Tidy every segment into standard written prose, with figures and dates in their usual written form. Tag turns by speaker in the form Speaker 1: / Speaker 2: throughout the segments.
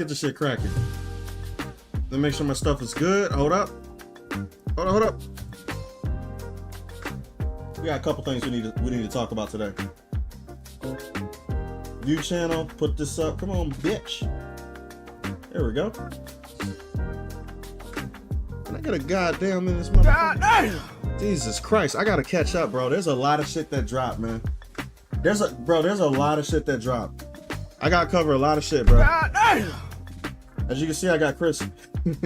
Speaker 1: get this shit cracking. Let me make sure my stuff is good. Hold up. Hold up. We got a couple things we need to talk about today. View channel, put this up. Come on, bitch. There we go. And I got a goddamn in this motherfucker. Jesus Christ, I gotta catch up, bro. There's a lot of shit that dropped, man. There's a lot of shit that dropped. I gotta cover a lot of shit, bro. As you can see, I got Chris.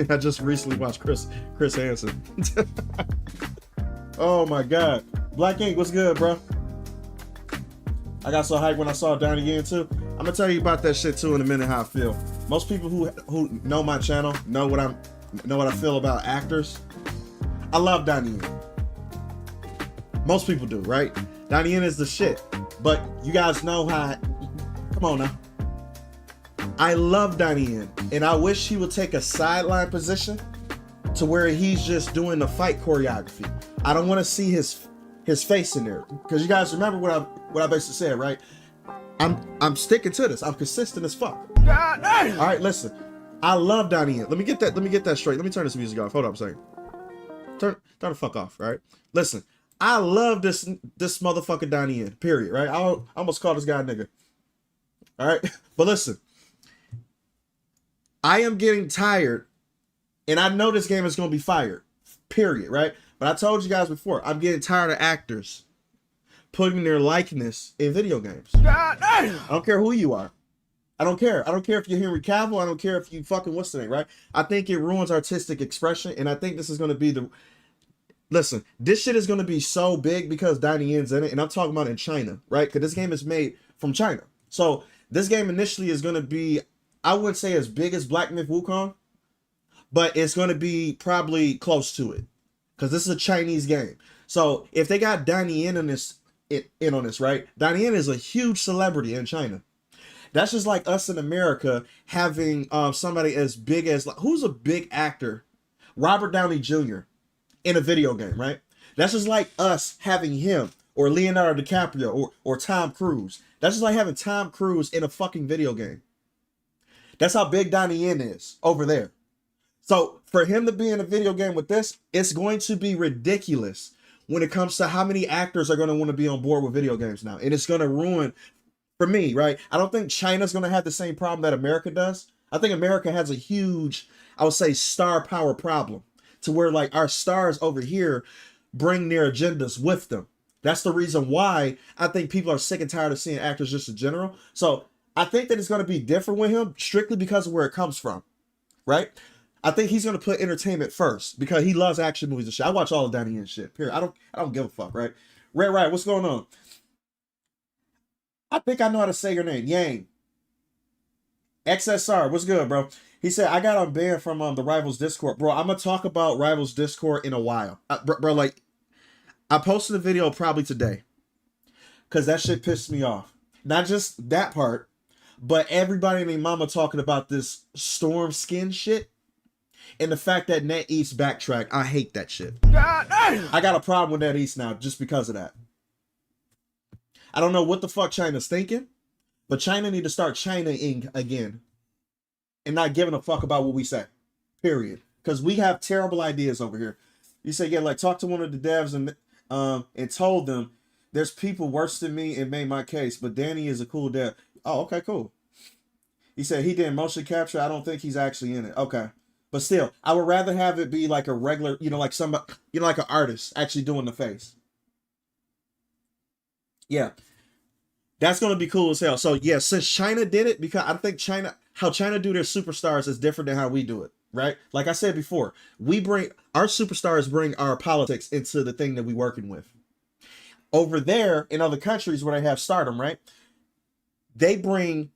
Speaker 1: I just recently watched Chris Hansen. Oh my God. Black Ink, what's good, bro? I got so hyped when I saw Donnie Yen too. I'm gonna tell you about that shit too in a minute, how I feel. Most people who know my channel know what I feel about actors. I love Donnie Yen. Most people do, right? Donnie Yen is the shit. But you guys know how come on now. I love Donnie Yen, and I wish he would take a sideline position to where he's just doing the fight choreography. I don't want to see his face in there, because you guys remember what I basically said, right? I'm sticking to this. I'm consistent as fuck. All right, listen. I love Donnie Yen. Let me get that straight. Let me turn this music off. Hold up a second. Turn the fuck off, right? Listen, I love this motherfucker Donnie Yen. Period. Right? I almost called this guy a nigga. All right, but listen. I am getting tired, and I know this game is going to be fired, period, right? But I told you guys before, I'm getting tired of actors putting their likeness in video games. I don't care who you are. I don't care. I don't care if you're Henry Cavill. I don't care if you fucking what's the name, right? I think it ruins artistic expression, and I think this is going to be the... Listen, this shit is going to be so big because Donnie Yen's in it, and I'm talking about in China, right? Because this game is made from China. So this game initially is going to be... I wouldn't say as big as Black Myth Wukong, but it's going to be probably close to it, because this is a Chinese game. So if they got Donnie Yen on this, right? Donnie Yen is a huge celebrity in China. That's just like us in America having somebody as big as, like, who's a big actor? Robert Downey Jr. in a video game, right? That's just like us having him, or Leonardo DiCaprio, or Tom Cruise. That's just like having Tom Cruise in a fucking video game. That's how big Donnie Yen is over there. So for him to be in a video game with this, it's going to be ridiculous when it comes to how many actors are going to want to be on board with video games now. And it's going to ruin, for me, right? I don't think China's going to have the same problem that America does. I think America has a huge, I would say, star power problem, to where, like, our stars over here bring their agendas with them. That's the reason why I think people are sick and tired of seeing actors just in general. So I think that it's going to be different with him strictly because of where it comes from, right? I think he's going to put entertainment first because he loves action movies and shit. I watch all of Donnie Yen shit, period. I don't give a fuck, right? Red Right, what's going on? I think I know how to say your name. Yang. XSR, what's good, bro? He said, I got unbanned from the Rivals Discord. Bro, I'm going to talk about Rivals Discord in a while. Bro, like, I posted a video probably today because that shit pissed me off. Not just that part, but everybody and their mama talking about this Storm skin shit. And the fact that NetEast backtracked, I hate that shit. I got a problem with NetEast now just because of that. I don't know what the fuck China's thinking, but China need to start China-ing again and not giving a fuck about what we say, period. Because we have terrible ideas over here. You say, yeah, like, talk to one of the devs and told them there's people worse than me and made my case, but Danny is a cool dev. Oh, okay, cool. He said he did motion capture. I don't think he's actually in it. Okay. But still, I would rather have it be like a regular, like somebody, like an artist actually doing the face. Yeah. That's going to be cool as hell. So yeah, since China did it, because I think how China do their superstars is different than how we do it, right? Like I said before, our superstars bring our politics into the thing that we're working with. Over there in other countries where they have stardom, right? They bring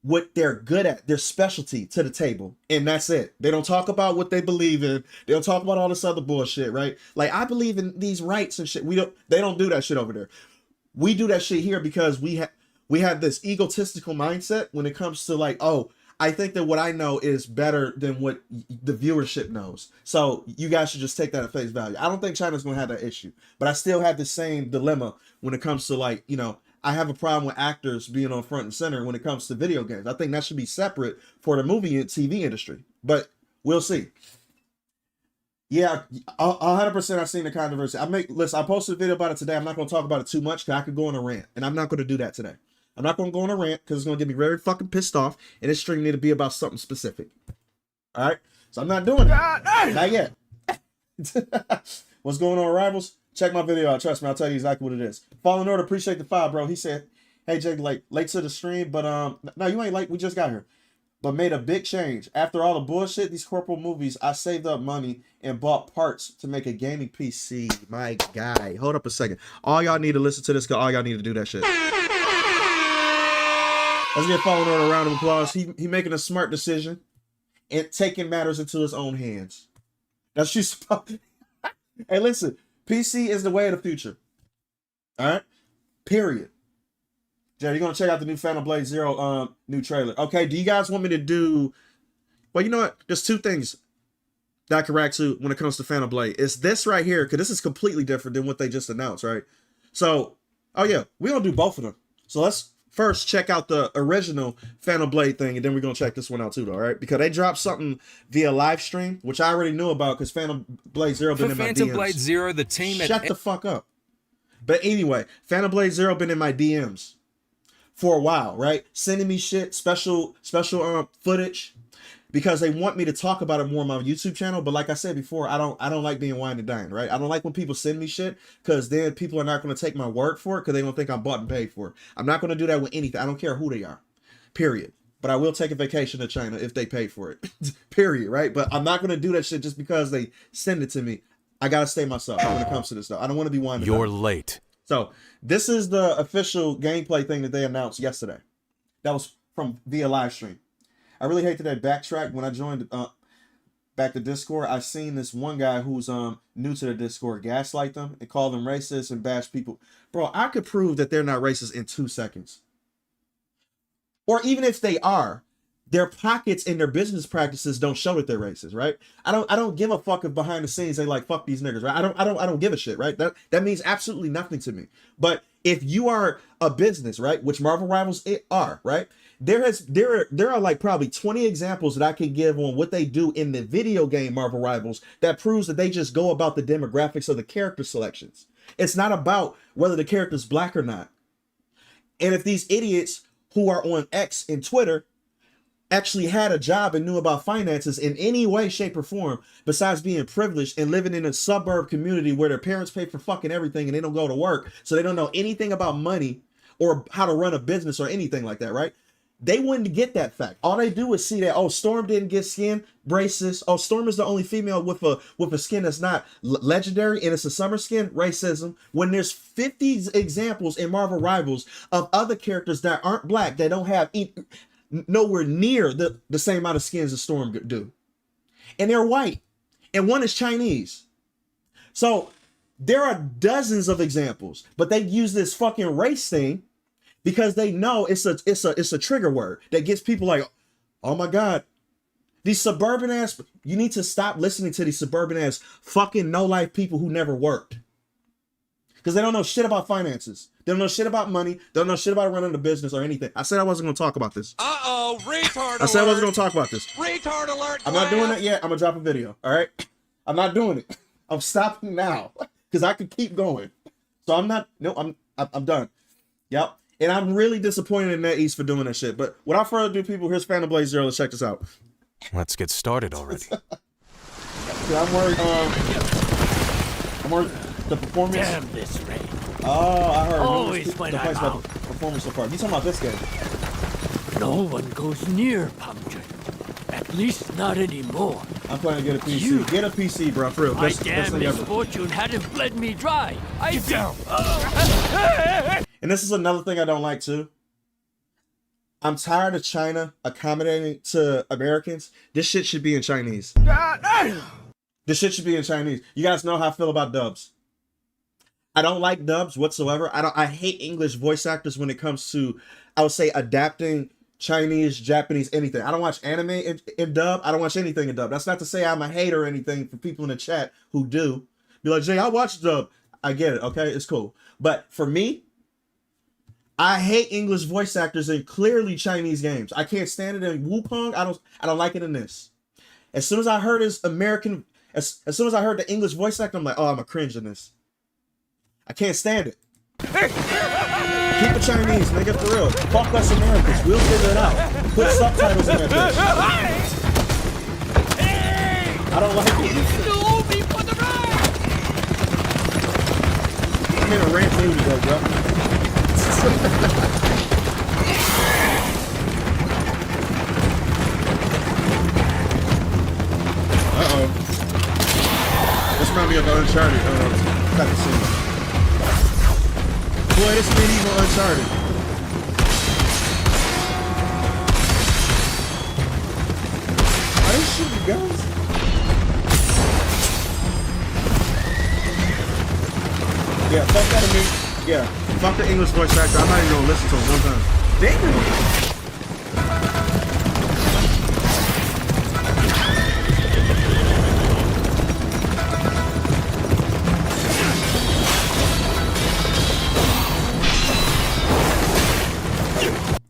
Speaker 1: what they're good at, their specialty, to the table, and that's it. They don't talk about what they believe in. They don't talk about all this other bullshit, right? Like, I believe in these rights and shit. They don't do that shit over there. We do that shit here because we have this egotistical mindset when it comes to, like, oh, I think that what I know is better than what the viewership knows. So you guys should just take that at face value. I don't think China's going to have that issue, but I still have the same dilemma when it comes to, like, I have a problem with actors being on front and center when it comes to video games. I think that should be separate for the movie and TV industry. But we'll see. Yeah, 100% I've seen the controversy. I posted a video about it today. I'm not going to talk about it too much because I could go on a rant, and I'm not going to do that today. I'm not going to go on a rant because it's going to get me very fucking pissed off, and this stream need to be about something specific. All right? So I'm not doing it. Not yet. What's going on, Rivals? Check my video out. Trust me, I'll tell you exactly what it is. Fallen Order, appreciate the 5, bro. He said, hey, Jake, late to the stream, but no, you ain't late. We just got here. But made a big change. After all the bullshit, these corporate movies, I saved up money and bought parts to make a gaming PC. My guy. Hold up a second. All y'all need to listen to this because all y'all need to do that shit. Let's get Fallen Order a round of applause. He making a smart decision and taking matters into his own hands. That's you supposed. Hey, listen. PC is the way of the future. All right? Period. Jerry, you're going to check out the new Phantom Blade Zero new trailer. Okay, do you guys want me to do... Well, you know what? There's two things that I can react to when it comes to Phantom Blade. It's this right here, because this is completely different than what they just announced, right? So, oh yeah, we're going to do both of them. So let's first check out the original Phantom Blade thing, and then we're going to check this one out too, though, all right? Because they dropped something via live stream, which I already knew about because Phantom Blade Zero been in my DMs.
Speaker 2: Phantom Blade Zero, the team...
Speaker 1: Shut the fuck up. But anyway, Phantom Blade Zero been in my DMs for a while, right? Sending me shit, special footage, because they want me to talk about it more on my YouTube channel. But like I said before, I don't like being wine and dined, right? I don't like when people send me shit because then people are not going to take my word for it because they don't think I'm bought and paid for it. I'm not going to do that with anything. I don't care who they are, period. But I will take a vacation to China if they pay for it, period, right? But I'm not going to do that shit just because they send it to me. I got to stay myself when it comes to this stuff. I don't want to be wine and dined.
Speaker 2: You're late.
Speaker 1: So this is the official gameplay thing that they announced yesterday. That was from via live stream. I really hate that they backtracked. When I joined back to Discord, I seen this one guy who's new to the Discord gaslight them and call them racist and bash people. Bro, I could prove that they're not racist in 2 seconds. Or even if they are, their pockets and their business practices don't show that they're racist, right? I don't give a fuck if behind the scenes they like fuck these niggas, right? I don't give a shit, right? That means absolutely nothing to me. But if you are a business, right, which Marvel Rivals are, right? There are like probably 20 examples that I could give on what they do in the video game Marvel Rivals that proves that they just go about the demographics of the character selections. It's not about whether the character's black or not. And if these idiots who are on X and Twitter actually had a job and knew about finances in any way, shape, or form, besides being privileged and living in a suburb community where their parents pay for fucking everything and they don't go to work, so they don't know anything about money or how to run a business or anything like that, right? They wouldn't get that fact. All they do is see that, oh, Storm didn't get skin, racist. Oh, Storm is the only female with a skin that's not legendary and it's a summer skin, racism. When there's 50 examples in Marvel Rivals of other characters that aren't black, that don't have nowhere near the same amount of skins as Storm do. And they're white. And one is Chinese. So there are dozens of examples, but they use this fucking race thing because they know it's a trigger word that gets people like, oh my God, these suburban ass, you need to stop listening to these suburban ass fucking no life people who never worked. Because they don't know shit about finances. They don't know shit about money. They don't know shit about running a business or anything. I said I wasn't going to talk about this.
Speaker 3: Uh-oh, retard alert.
Speaker 1: I said I wasn't going to talk about this.
Speaker 3: Retard alert.
Speaker 1: I'm not doing that yet. I'm going to drop a video. All right? I'm not doing it. I'm stopping now. Because I could keep going. So I'm not. No, I'm done. Yep. And I'm really disappointed in NetEase for doing that shit. But without further ado, people, here's Phantom Blade Zero. Let's check this out.
Speaker 2: Let's get started already.
Speaker 1: I'm worried. I'm worried. The performance.
Speaker 4: Damn this rain.
Speaker 1: Oh, I heard.
Speaker 4: Always when I'm out.
Speaker 1: The performance so far. You talking about this game?
Speaker 4: No one goes near Pumpkin. At least not anymore.
Speaker 1: I'm planning to get a PC.
Speaker 4: You-
Speaker 1: Get a PC, bro. For real.
Speaker 4: My
Speaker 1: Best
Speaker 4: damn
Speaker 1: thing ever.
Speaker 4: misfortune hadn't bled me dry.
Speaker 3: Get down.
Speaker 1: And this is another thing I don't like too. I'm tired of China accommodating to Americans. This shit should be in Chinese. This shit should be in Chinese. You guys know how I feel about dubs. I don't like dubs whatsoever. I hate English voice actors when it comes to, I would say, adapting Chinese, Japanese, anything. I don't watch anime in dub. I don't watch anything in dub. That's not to say I'm a hater or anything for people in the chat who do. Be like, Jay, I watch dub. I get it, okay? It's cool. But for me, I hate English voice actors in clearly Chinese games. I can't stand it in Wukong. I don't like it in this. As soon as I heard his American, as soon as I heard the English voice actor, I'm like, oh, I'm a cringe in this. I can't stand it. Keep it Chinese, nigga, for real. Fuck us Americans. We'll figure it out. Put subtitles in that bitch. I don't like it. I'm in a rant mood to go, bro. Uh-oh. This reminds me of Uncharted type of scene. Boy, this medieval Uncharted. Are they shooting guns? Yeah, fuck that to me. Yeah, fuck the English voice actor. I'm not even gonna listen to him one time. Damn.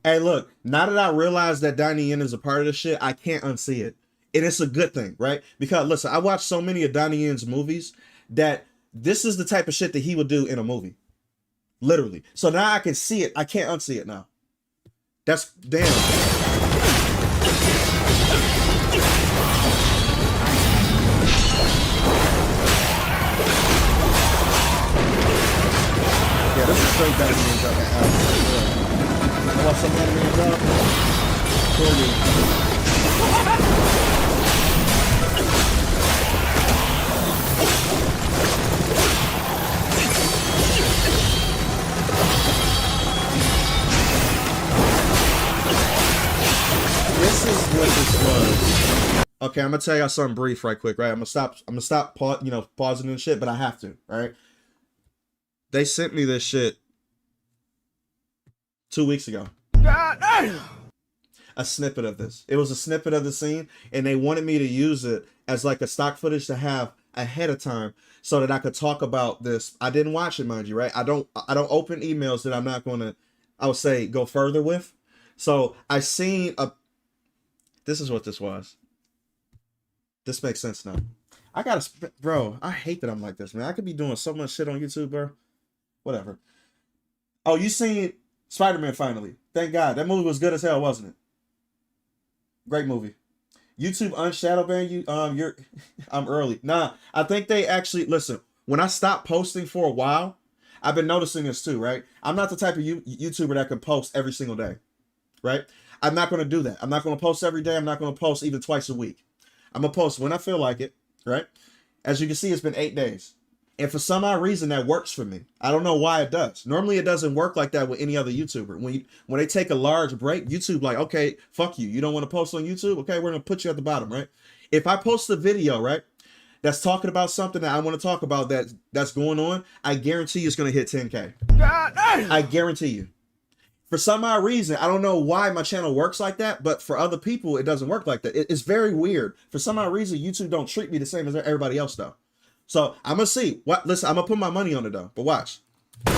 Speaker 1: Hey, look, now that I realize that Donnie Yen is a part of this shit, I can't unsee it. And it's a good thing, right? Because, listen, I watched so many of Donnie Yen's movies that this is the type of shit that he would do in a movie. Literally. So now I can see it. I can't unsee it now. That's damn. Yeah, this is straight Donnie Yen's up. I want some Donnie Yen's up. For you. This is what this was. Okay, I'm gonna tell y'all something brief right quick, right? I'm gonna stop pausing and shit, but I have to, right? They sent me this shit 2 weeks ago. A snippet of this. It was a snippet of the scene, and they wanted me to use it as like a stock footage to have ahead of time so that I could talk about this. I didn't watch it, mind you, right? I don't open emails that I'm not gonna, I would say, go further with. So I seen a. This is what this was. This makes sense now. I gotta, bro. I hate that I'm like this, man. I could be doing so much shit on YouTube, bro. Whatever. Oh, you seen Spider-Man finally? Thank God. That movie was good as hell, wasn't it? Great movie. YouTube unshadow ban you. I'm early. Nah, I think they actually listen. When I stopped posting for a while, I've been noticing this too, right? I'm not the type of YouTuber that can post every single day, right? I'm not going to do that. I'm not going to post every day. I'm not going to post even twice a week. I'm going to post when I feel like it, right? As you can see, it's been 8 days. And for some odd reason, that works for me. I don't know why it does. Normally, it doesn't work like that with any other YouTuber. When they take a large break, YouTube like, okay, fuck you. You don't want to post on YouTube? Okay, we're going to put you at the bottom, right? If I post a video, right, that's talking about something that I want to talk about that's going on, I guarantee you it's going to hit 10K. I guarantee you. For some odd reason, I don't know why my channel works like that, but for other people, it doesn't work like that. It's very weird. For some odd reason, YouTube don't treat me the same as everybody else, though. So, I'm going to see. Listen, I'm going to put my money on it, though. But watch. It's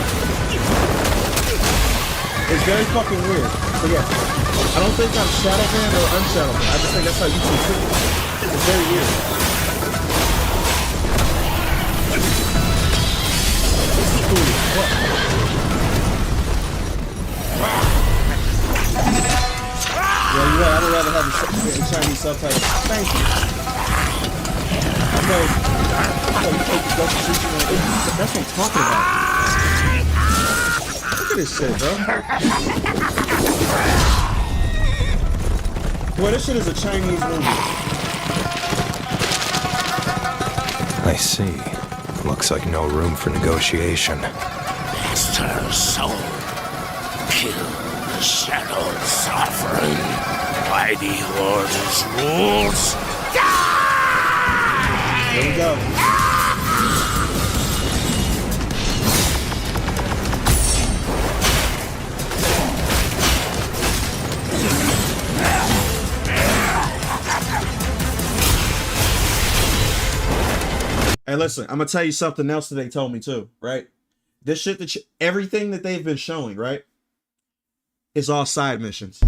Speaker 1: very fucking weird. So, yeah. I don't think I'm shadow banned or unshadow banned. I just think that's how YouTube treats me. It's very weird. This is cool. Yeah, you're right. I would rather have the Chinese subtitles. Thank you. I know you take the ghost sushi, that's what I'm talking about. Look at this shit, bro. Boy, this shit is a Chinese movie.
Speaker 2: I see. Looks like no room for negotiation.
Speaker 4: Master Soul, kill the Shadow Sovereign by the Order's rules.
Speaker 1: Here we go. Hey, listen, I'm gonna tell you something else that they told me too, right? This shit everything that they've been showing, right? It's all side missions.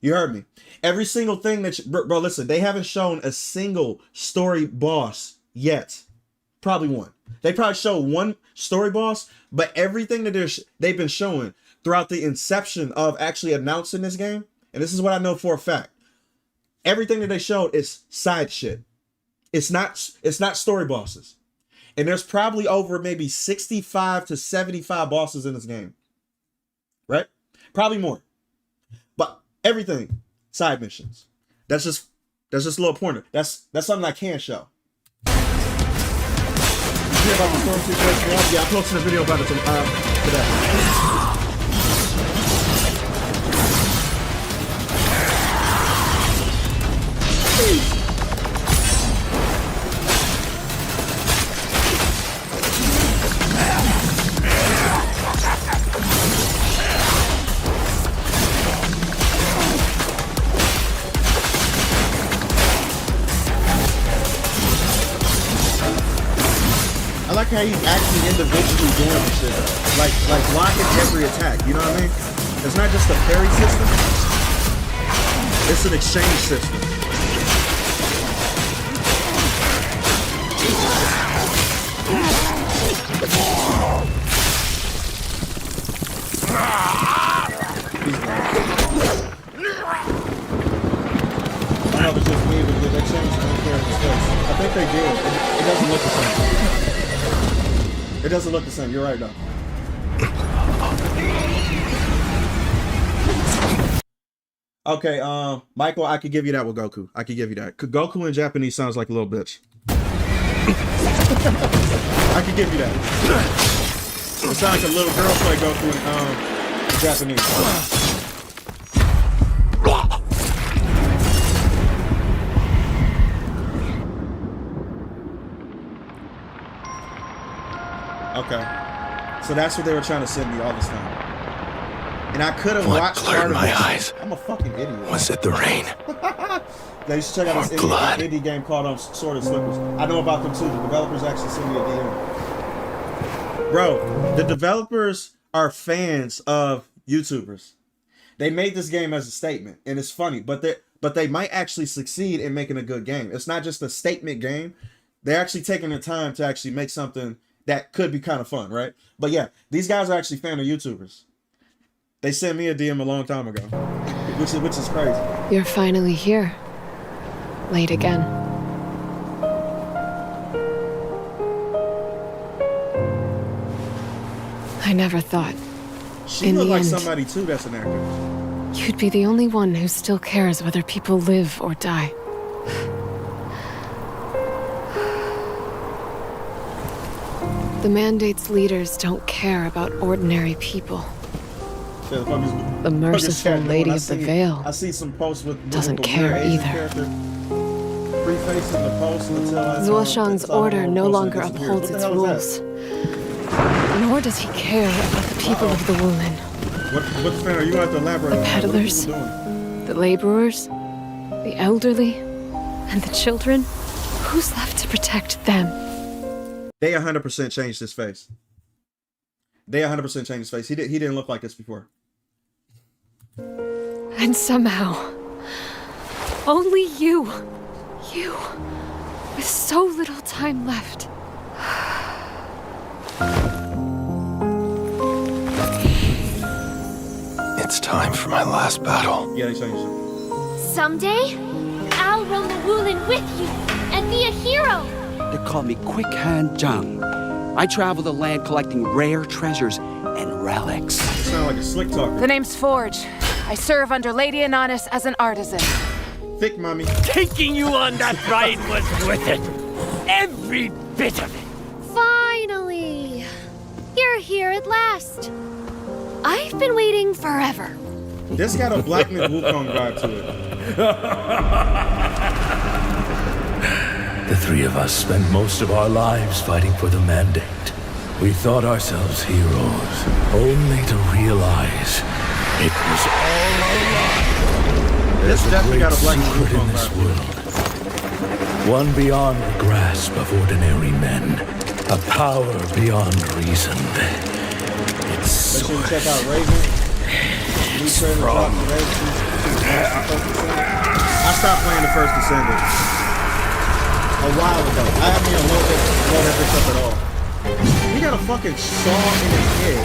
Speaker 1: You heard me. Every single thing that bro, listen, they haven't shown a single story boss yet. Probably one. They probably show one story boss, but everything that they've been showing throughout the inception of actually announcing this game, and this is what I know for a fact, everything that they showed is side shit. It's not story bosses. And there's probably over maybe 65 to 75 bosses in this game. Right? Probably more. But everything side missions. That's just a little pointer. That's something I can show. You hear about the storm situation? Yeah, I posted a video about it today. I like how he's actually individually doing this shit. Like blocking every attack, you know what I mean? It's not just a parry system. It's an exchange system. I don't know if it's just me, but did they change the character's face? I think they did. It doesn't look the same. It doesn't look the same. You're right, though. Okay, Michael, I could give you that with Goku. I could give you that. Goku in Japanese sounds like a little bitch. I could give you that. It sounds like a little girl play Goku in Japanese. Okay, so that's what they were trying to send me all this time, and I could have watched part of
Speaker 2: my
Speaker 1: this.
Speaker 2: eyes?
Speaker 1: I'm a fucking idiot.
Speaker 2: Was it the rain?
Speaker 1: They should check out this indie game called Sword and Slippers. I know about them too. The developers actually sent me a DM. Bro, the developers are fans of YouTubers. They made this game as a statement, and it's funny, but they might actually succeed in making a good game. It's not just a statement game. They're actually taking the time to actually make something that could be kind of fun, right? But yeah, these guys are actually fan of YouTubers. They sent me a DM a long time ago, which is crazy.
Speaker 5: You're finally here. Late again. I never thought.
Speaker 1: She looked like somebody too that's an actor.
Speaker 5: You'd be the only one who still cares whether people live or die. The Mandate's leaders don't care about ordinary people. The merciful Lady of the Veil
Speaker 1: I see some posts with
Speaker 5: doesn't care either. Zuoshang's order no longer upholds its rules. Nor does he care about the people of the Wulin.
Speaker 1: What fan are you going to elaborate on?
Speaker 5: The peddlers, the laborers, the elderly, and the children. Who's left to protect them?
Speaker 1: They 100% changed his face. They 100% changed his face. He didn't look like this before.
Speaker 5: And somehow, only you, with so little time left.
Speaker 2: It's time for my last battle.
Speaker 1: Yeah, they changed it.
Speaker 6: Someday, I'll roam the Wulin with you and be a hero.
Speaker 7: They call me Quick Hand Zhang. I travel the land collecting rare treasures and relics.
Speaker 1: You sound like a slick talker.
Speaker 8: The name's Forge. I serve under Lady Ananis as an artisan.
Speaker 1: Thick, mommy.
Speaker 4: Taking you on that ride was worth it. Every bit of it.
Speaker 6: Finally! You're here at last. I've been waiting forever.
Speaker 1: This got a Black Myth Wukong vibe to it.
Speaker 9: The three of us spent most of our lives fighting for the Mandate. We thought ourselves heroes, only to realize it was all a lie.
Speaker 1: This
Speaker 9: There's
Speaker 1: definitely got a Black
Speaker 9: great
Speaker 1: Myth
Speaker 9: secret in
Speaker 1: Wukong
Speaker 9: this
Speaker 1: vibe.
Speaker 9: world. One beyond the grasp of ordinary men. A power beyond reason. Its
Speaker 1: Make sure you
Speaker 9: source
Speaker 1: check out Raven. I stopped playing the first Descendant a while ago. I haven't even loaded that bitch up at all. He got a fucking saw in his head.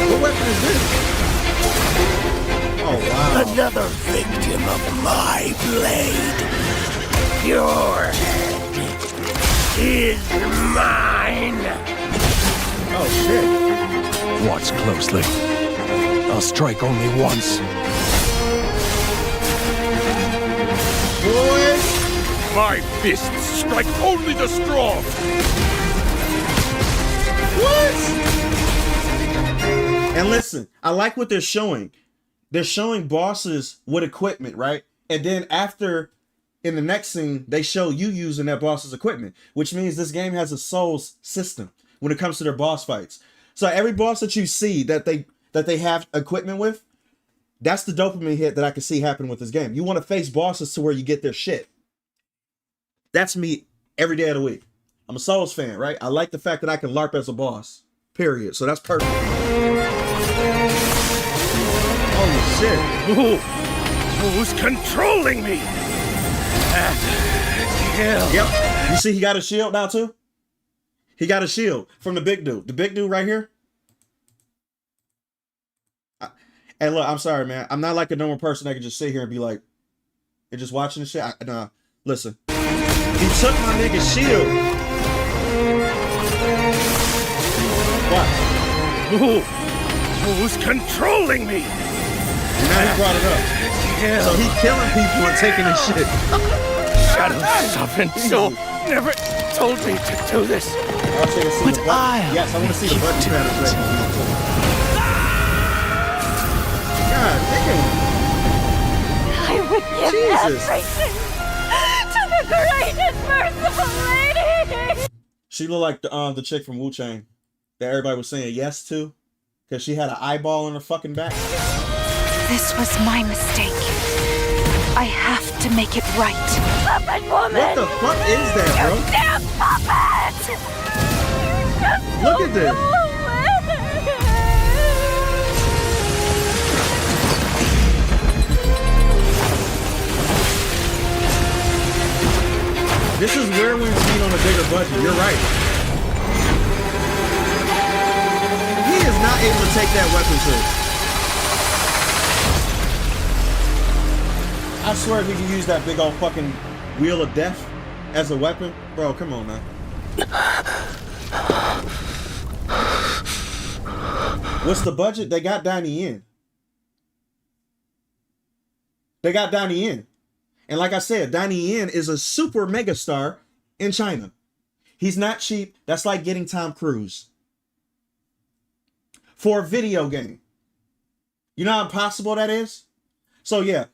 Speaker 1: What weapon is this? Oh wow.
Speaker 9: Another victim of my blade. Your head is mine.
Speaker 1: Oh shit.
Speaker 2: Watch closely. I'll strike only once.
Speaker 1: Boy!
Speaker 3: My fists strike only the strong.
Speaker 1: What? And listen, I like what they're showing. They're showing bosses with equipment, right? And then after, in the next scene, they show you using that boss's equipment, which means this game has a souls system when it comes to their boss fights. So every boss that you see that they have equipment with, that's the dopamine hit that I can see happen with this game. You want to face bosses to where you get their shit. That's me every day of the week. I'm a Souls fan, right? I like the fact that I can LARP as a boss, period. So that's perfect. Holy shit.
Speaker 3: Who's controlling me?
Speaker 1: Yep. You see he got a shield now too? He got a shield from the big dude. The big dude right here. Hey, look, I'm sorry, man. I'm not like a normal person that can just sit here and be like, and just watching the shit. Nah, listen. He took my nigga's shield. What?
Speaker 3: Who's controlling me?
Speaker 1: And now he brought it up. So he killing people and taking his shit.
Speaker 3: Shadow Sovereign Soul never told me to do this.
Speaker 1: But yes, I want to see the button translation. God damn.
Speaker 6: I would give everything to the great and merciful lady.
Speaker 1: She looked like the chick from Wu-Chang that everybody was saying yes to, because she had an eyeball on her fucking back.
Speaker 8: This was my mistake. I have to make it right.
Speaker 6: Puppet woman!
Speaker 1: What the fuck is that, bro?
Speaker 6: You damn puppet!
Speaker 1: Look at this. This is where we've seen on a bigger budget. You're right. He is not able to take that weapon too. I swear if he can use that big old fucking wheel of death as a weapon, bro, come on, man. What's the budget? They got Donnie in. They got Donnie in. And like I said, Donnie Yen is a super mega star in China. He's not cheap. That's like getting Tom Cruise for a video game. You know how impossible that is? So yeah,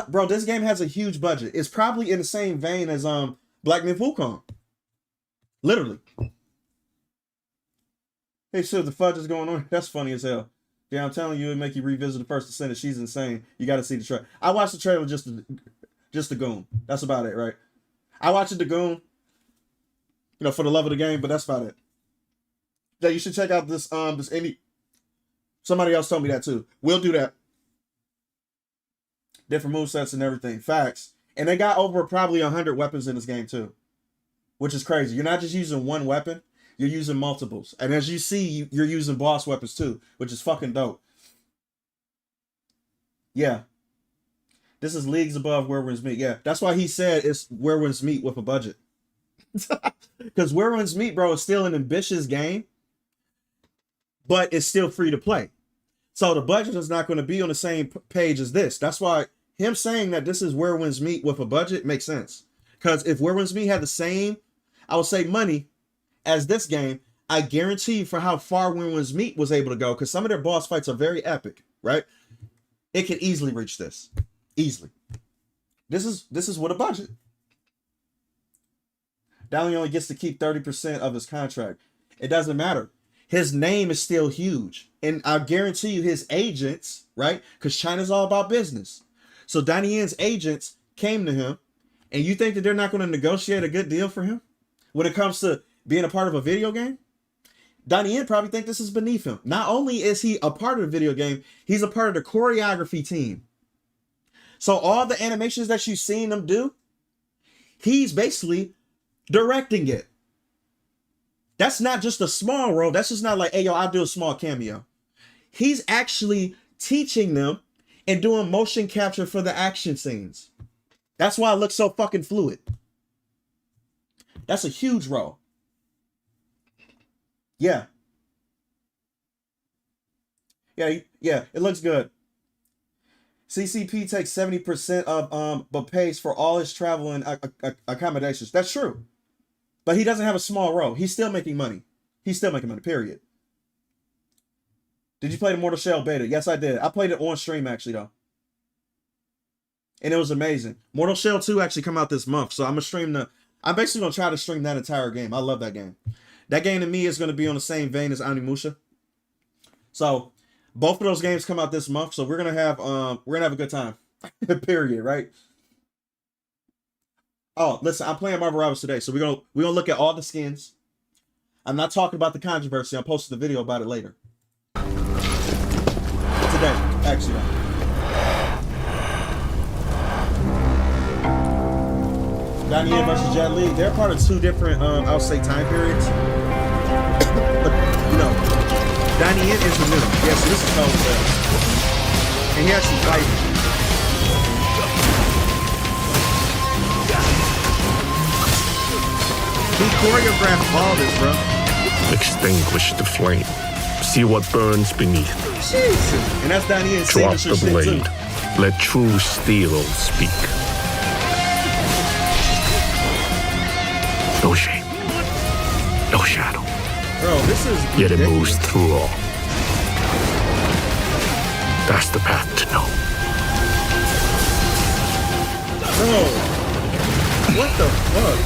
Speaker 1: bro, this game has a huge budget. It's probably in the same vein as Black Myth Wukong. Literally. Hey, shit, the fudge is going on. That's funny as hell. Yeah, I'm telling you, it'll make you revisit the first Descendant. She's insane. You got to see the trailer. I watched the trailer just the goon. That's about it, right? I watched the goon, for the love of the game, but that's about it. Yeah, you should check out this indie. Somebody else told me that too. We'll do that. Different movesets and everything. Facts. And they got over probably 100 weapons in this game too, which is crazy. You're not just using one weapon, you're using multiples. And as you see, you're using boss weapons too, which is fucking dope. Yeah. This is leagues above Werewolves Meet. Yeah, that's why he said it's Werewolves Meet with a budget. Because Werewolves Meet, bro, is still an ambitious game, but it's still free to play. So the budget is not going to be on the same page as this. That's why him saying that this is Werewolves Meet with a budget makes sense. Because if Werewolves Meet had the same, I would say, money as this game, I guarantee you for how far Werewolves Meet was able to go, because some of their boss fights are very epic, right? It could easily reach this. Easily. This is with a budget. Donnie only gets to keep 30% of his contract. It doesn't matter. His name is still huge. And I guarantee you his agents, right? Because China's all about business. So Donnie Yen's agents came to him, and you think that they're not going to negotiate a good deal for him when it comes to being a part of a video game? Donnie Yen probably think this is beneath him. Not only is he a part of the video game, he's a part of the choreography team. So all the animations that you've seen them do, he's basically directing it. That's not just a small role. That's just not like, hey, yo, I'll do a small cameo. He's actually teaching them and doing motion capture for the action scenes. That's why it looks so fucking fluid. That's a huge role. Yeah. Yeah, it looks good. CCP takes 70% of but pays for all his travel and accommodations. That's true. But he doesn't have a small role. He's still making money. He's still making money, period. Did you play the Mortal Shell beta? Yes, I did. I played it on stream, actually, though. And it was amazing. Mortal Shell 2 actually come out this month. So I'm basically going to try to stream that entire game. I love that game. That game to me is going to be on the same vein as Onimusha. So both of those games come out this month. So we're going to have a good time. Period, right? Oh, listen, I'm playing Marvel Rivals today. So we're gonna look at all the skins. I'm not talking about the controversy. I'm posting the video about it later. Today, actually. Donnie Yen versus Jet Li, they're part of two different, I'll say, time periods. But, you know, Donnie Yen is the new. Yeah, so this is cold as hell. And he has some fighting. He choreographed all this, bro.
Speaker 9: Extinguish the flame. See what burns beneath.
Speaker 1: Jesus. And that's Donnie Yen's
Speaker 9: Drop
Speaker 1: signature
Speaker 9: the
Speaker 1: shit,
Speaker 9: blade.
Speaker 1: too.
Speaker 9: Let true steel speak. No shape. No shadow.
Speaker 1: Bro, this is
Speaker 9: Yet it
Speaker 1: ridiculous.
Speaker 9: moves through all. That's the path to know.
Speaker 1: Bro. What the fuck?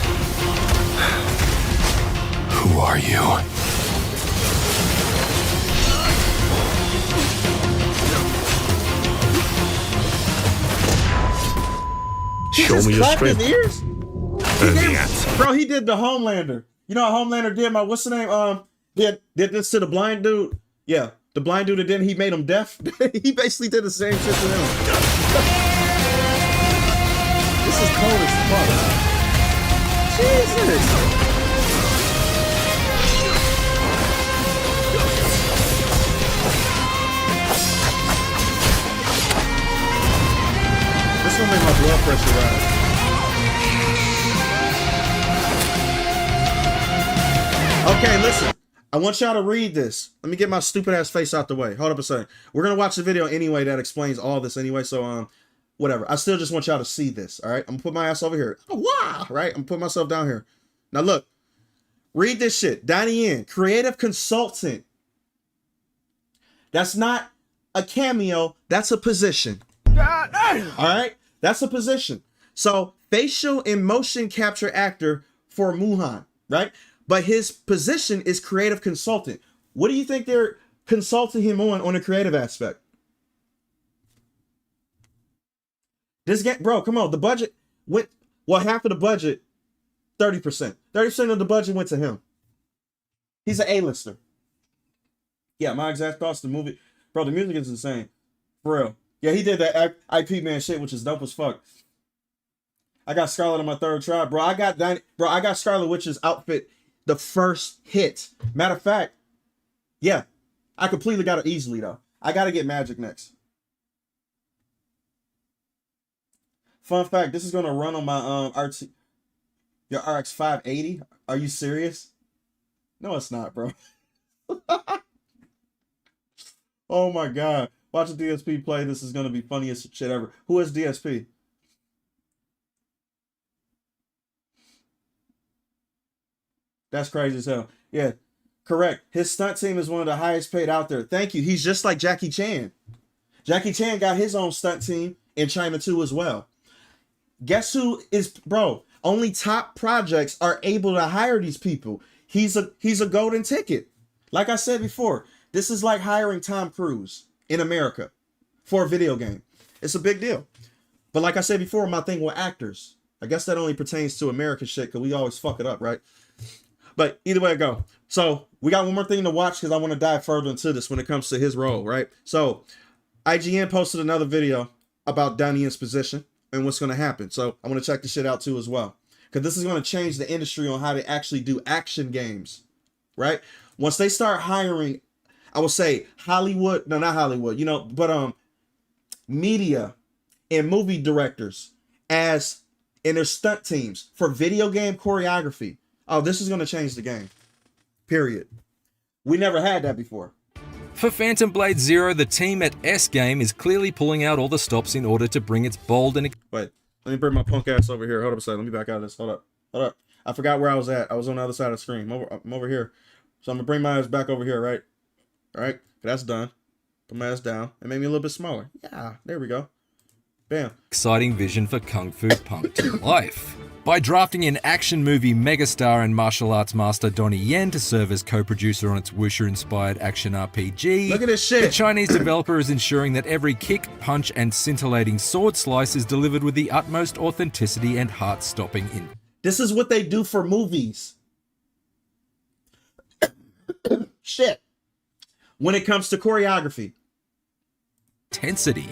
Speaker 2: Who are you?
Speaker 9: Show me your
Speaker 1: Clap his
Speaker 9: strength.
Speaker 1: ears?
Speaker 9: And the answer.
Speaker 1: Bro, he did the Homelander. You know how Homelander did my, what's the name? Did this to the blind dude? Yeah, the blind dude that didn't, he made him deaf. He basically did the same shit to him. This is cold as fuck. Jesus. This one made my blood pressure rise. Okay, listen. I want y'all to read this. Let me get my stupid ass face out the way. Hold up a second. We're gonna watch the video anyway that explains all this anyway. So whatever. I still just want y'all to see this. All right. I'm gonna put my ass over here. Oh, wow. Right. I'm gonna put myself down here. Now look. Read this shit. Donnie Yen, creative consultant. That's not a cameo. That's a position. All right. That's a position. So facial and motion capture actor for Muhan. Right. But his position is creative consultant. What do you think they're consulting him on a creative aspect? This game, bro, come on. The budget went, well, half of the budget, 30%. 30% of the budget went to him. He's an A-lister. Yeah, my exact thoughts, the movie. Bro, the music is insane. For real. Yeah, he did that IP man shit, which is dope as fuck. I got Scarlet on my third try. Bro, I got Scarlet Witch's outfit the first hit. Matter of fact, yeah, I completely got it easily though. I gotta get Magic next. Fun fact, this is gonna run on my your RX 580. Are you serious? No, it's not, bro. Oh my god. Watch a DSP play. This is gonna be funniest shit ever. Who is DSP? That's crazy as hell. Yeah, correct. His stunt team is one of the highest paid out there. Thank you. He's just like Jackie Chan. Jackie Chan got his own stunt team in China too as well. Guess who is, bro, only top projects are able to hire these people. He's a golden ticket. Like I said before, this is like hiring Tom Cruise in America for a video game. It's a big deal. But like I said before, my thing with actors, I guess that only pertains to American shit because we always fuck it up, right? But either way I go. So we got one more thing to watch because I want to dive further into this when it comes to his role, right? So IGN posted another video about Donnie Yen's position and what's going to happen. So I want to check this shit out too as well. Because this is going to change the industry on how they actually do action games, right? Once they start hiring, I will say Hollywood, no, not Hollywood, you know, but media and movie directors as in their stunt teams for video game choreography. Oh, this is going to change the game. Period. We never had that before.
Speaker 10: For Phantom Blade Zero, the team at S-Game is clearly pulling out all the stops in order to bring its bold and...
Speaker 1: Wait, let me bring my punk ass over here. Hold up a second. Let me back out of this. Hold up. I forgot where I was at. I was on the other side of the screen. I'm over here. So I'm going to bring my ass back over here, right? All right, that's done. Put my ass down and make me a little bit smaller. Yeah, there we go. Bam.
Speaker 10: Exciting vision for Kung Fu Punk to life. By drafting an action movie megastar and martial arts master Donnie Yen to serve as co-producer on its wuxia-inspired action RPG,
Speaker 1: look at this shit.
Speaker 10: The Chinese developer is ensuring that every kick, punch, and scintillating sword slice is delivered with the utmost authenticity and heart-stopping in.
Speaker 1: This is what they do for movies. Shit. When it comes to choreography.
Speaker 10: Intensity.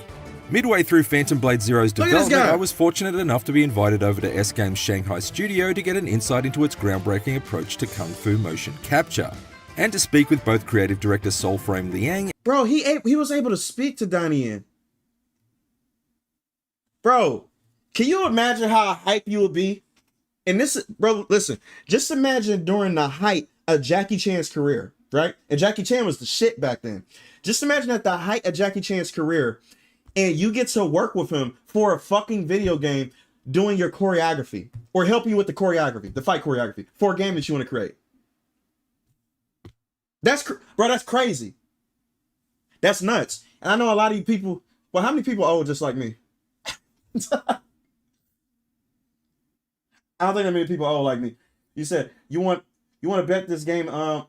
Speaker 10: Midway through Phantom Blade Zero's development, I was fortunate enough to be invited over to S-Game's Shanghai studio to get an insight into its groundbreaking approach to Kung Fu motion capture, and to speak with both creative director Soulframe Liang.
Speaker 1: Bro, he was able to speak to Donnie Yen. Bro, can you imagine how hype you would be? And this, bro, listen, just imagine during the height of Jackie Chan's career, right? And Jackie Chan was the shit back then. Just imagine at the height of Jackie Chan's career, and you get to work with him for a fucking video game doing your choreography or helping you with the choreography, the fight choreography for a game that you want to create. Bro, that's crazy. That's nuts. And I know a lot of you people, well, how many people owe just like me? I don't think that many people owe like me. You said you want to bet this game, bro,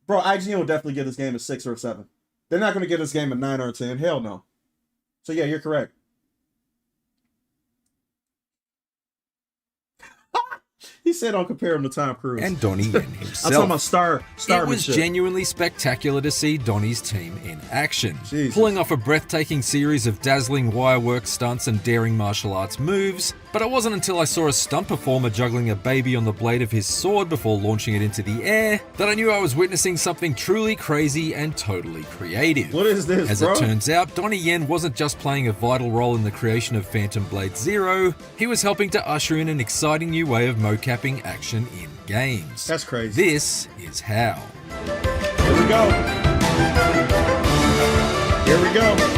Speaker 1: IGN will definitely give this game a 6 or a 7. They're not going to give this game a 9 or a 10. Hell no. So yeah, you're correct. He said don't compare him to Tom Cruise.
Speaker 10: And Donnie Yen himself.
Speaker 1: I'm talking about star.
Speaker 10: It was genuinely spectacular to see Donnie's team in action.
Speaker 1: Jesus.
Speaker 10: Pulling off a breathtaking series of dazzling wirework stunts and daring martial arts moves. But it wasn't until I saw a stunt performer juggling a baby on the blade of his sword before launching it into the air that I knew I was witnessing something truly crazy and totally creative.
Speaker 1: What is this,
Speaker 10: As
Speaker 1: bro?
Speaker 10: it turns out, Donnie Yen wasn't just playing a vital role in the creation of Phantom Blade Zero, he was helping to usher in an exciting new way of mocapping action in games.
Speaker 1: That's crazy.
Speaker 10: This is how.
Speaker 1: Here we go. Here we go.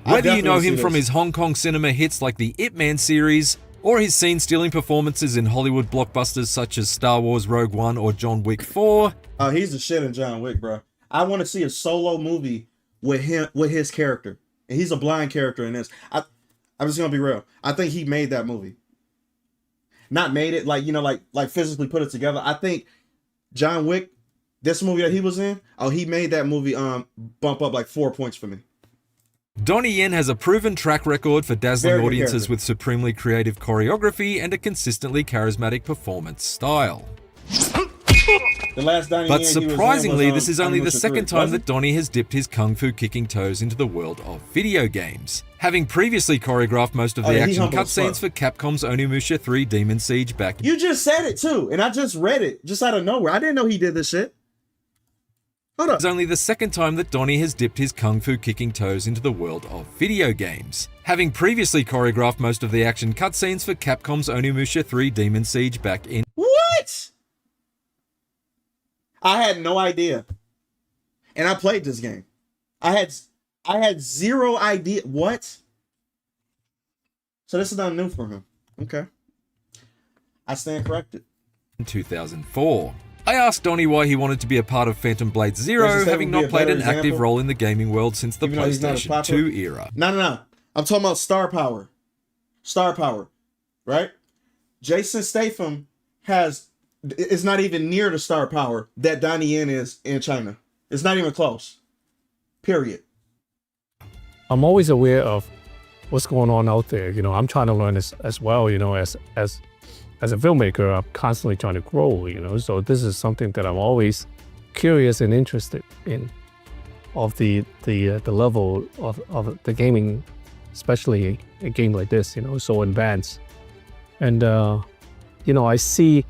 Speaker 10: Whether you know him from his Hong Kong cinema hits like the Ip Man series, or his scene-stealing performances in Hollywood blockbusters such as Star Wars Rogue One or John Wick 4.
Speaker 1: Oh, he's the shit in John Wick, bro. I want to see a solo movie with him, with his character. And he's a blind character in this. I'm just gonna be real. I think he made that movie. Not made it, like, you know, like physically put it together. I think John Wick, this movie that he was in, oh, he made that movie bump up like 4 points for me.
Speaker 10: Donnie Yen has a proven track record for dazzling audiences with supremely creative choreography and a consistently charismatic performance style.
Speaker 1: The last Donnie
Speaker 10: But
Speaker 1: Yen
Speaker 10: surprisingly,
Speaker 1: was,
Speaker 10: this is only the
Speaker 1: Animation
Speaker 10: second
Speaker 1: 3,
Speaker 10: time that Donnie has dipped his kung fu kicking toes into the world of video games, having previously choreographed most of the action cutscenes for Capcom's Onimusha 3 Demon Siege back.
Speaker 1: You just said it too, and I just read it just out of nowhere. I didn't know he did this shit. Hold up.
Speaker 10: It's only the second time that Donnie has dipped his kung fu kicking toes into the world of video games, having previously choreographed most of the action cutscenes for Capcom's Onimusha 3 Demon Siege back in.
Speaker 1: What? I had no idea. And I played this game. I had zero idea. What? So this is not new for him. Okay. I stand corrected.
Speaker 10: In 2004. I asked Donnie why he wanted to be a part of Phantom Blade Zero, having not played an active role in the gaming world since the PlayStation 2 era.
Speaker 1: No. I'm talking about star power. Star power. Right? Jason Statham is not even near the star power that Donnie Yen is in China. It's not even close. Period.
Speaker 11: I'm always aware of what's going on out there. You know, I'm trying to learn this as well, you know, as as a filmmaker, I'm constantly trying to grow, you know. So this is something that I'm always curious and interested in, of the level of the gaming, especially a game like this, you know, so advanced. And you know, I see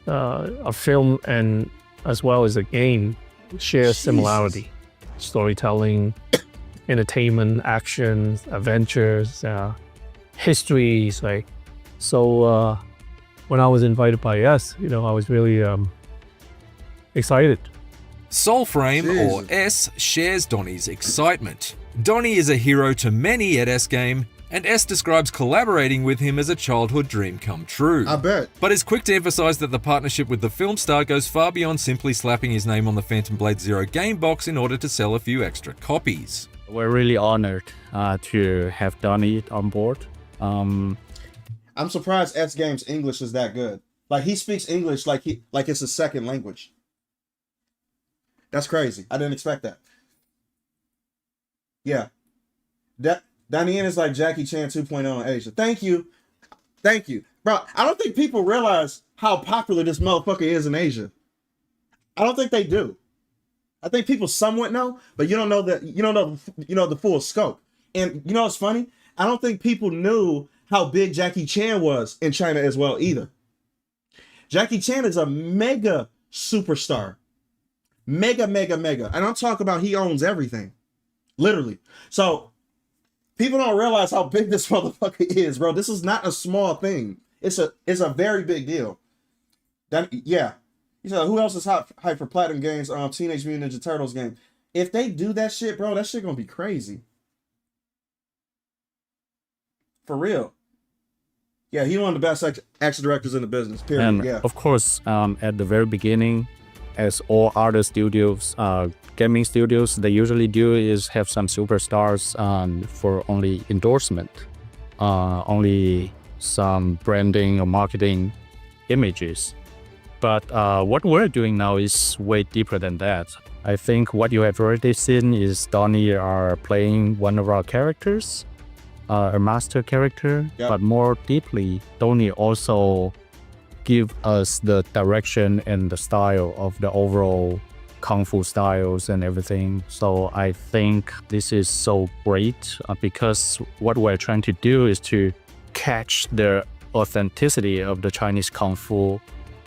Speaker 11: a film and as well as a game share similarity, storytelling, entertainment, action, adventures, histories, right? So when I was invited by S, you know, I was really excited.
Speaker 10: Soulframe, or S, shares Donnie's excitement. Donnie is a hero to many at S Game, and S describes collaborating with him as a childhood dream come true.
Speaker 1: I bet.
Speaker 10: But is quick to emphasize that the partnership with the film star goes far beyond simply slapping his name on the Phantom Blade Zero game box in order to sell a few extra copies.
Speaker 12: We're really honored to have Donnie on board.
Speaker 1: I'm surprised S Game's English is that good. Like, he speaks English like it's a second language. That's crazy. I didn't expect that. Yeah. Donnie is like Jackie Chan 2.0 in Asia. Thank you. Thank you. Bro, I don't think people realize how popular this motherfucker is in Asia. I don't think they do. I think people somewhat know, but you don't know the full scope. And you know what's funny? I don't think people knew how big Jackie Chan was in China as well either. Jackie Chan is a mega superstar. Mega. And I'm talking about he owns everything. Literally. So people don't realize how big this motherfucker is, bro. This is not a small thing. It's a very big deal. Yeah. You said, who else is hype for Platinum Games? Teenage Mutant Ninja Turtles game. If they do that shit, bro, that shit gonna be crazy. For real. Yeah, he's one of the best action directors in the business, period.
Speaker 12: And
Speaker 1: yeah.
Speaker 12: Of course, at the very beginning, as all other studios, gaming studios, they usually do is have some superstars for only endorsement, only some branding or marketing images. But what we're doing now is way deeper than that. I think what you have already seen is Donnie are playing one of our characters, a master character,
Speaker 1: yep.
Speaker 12: But more deeply, Donnie also give us the direction and the style of the overall kung fu styles and everything. So I think this is so great because what we're trying to do is to catch the authenticity of the Chinese kung fu.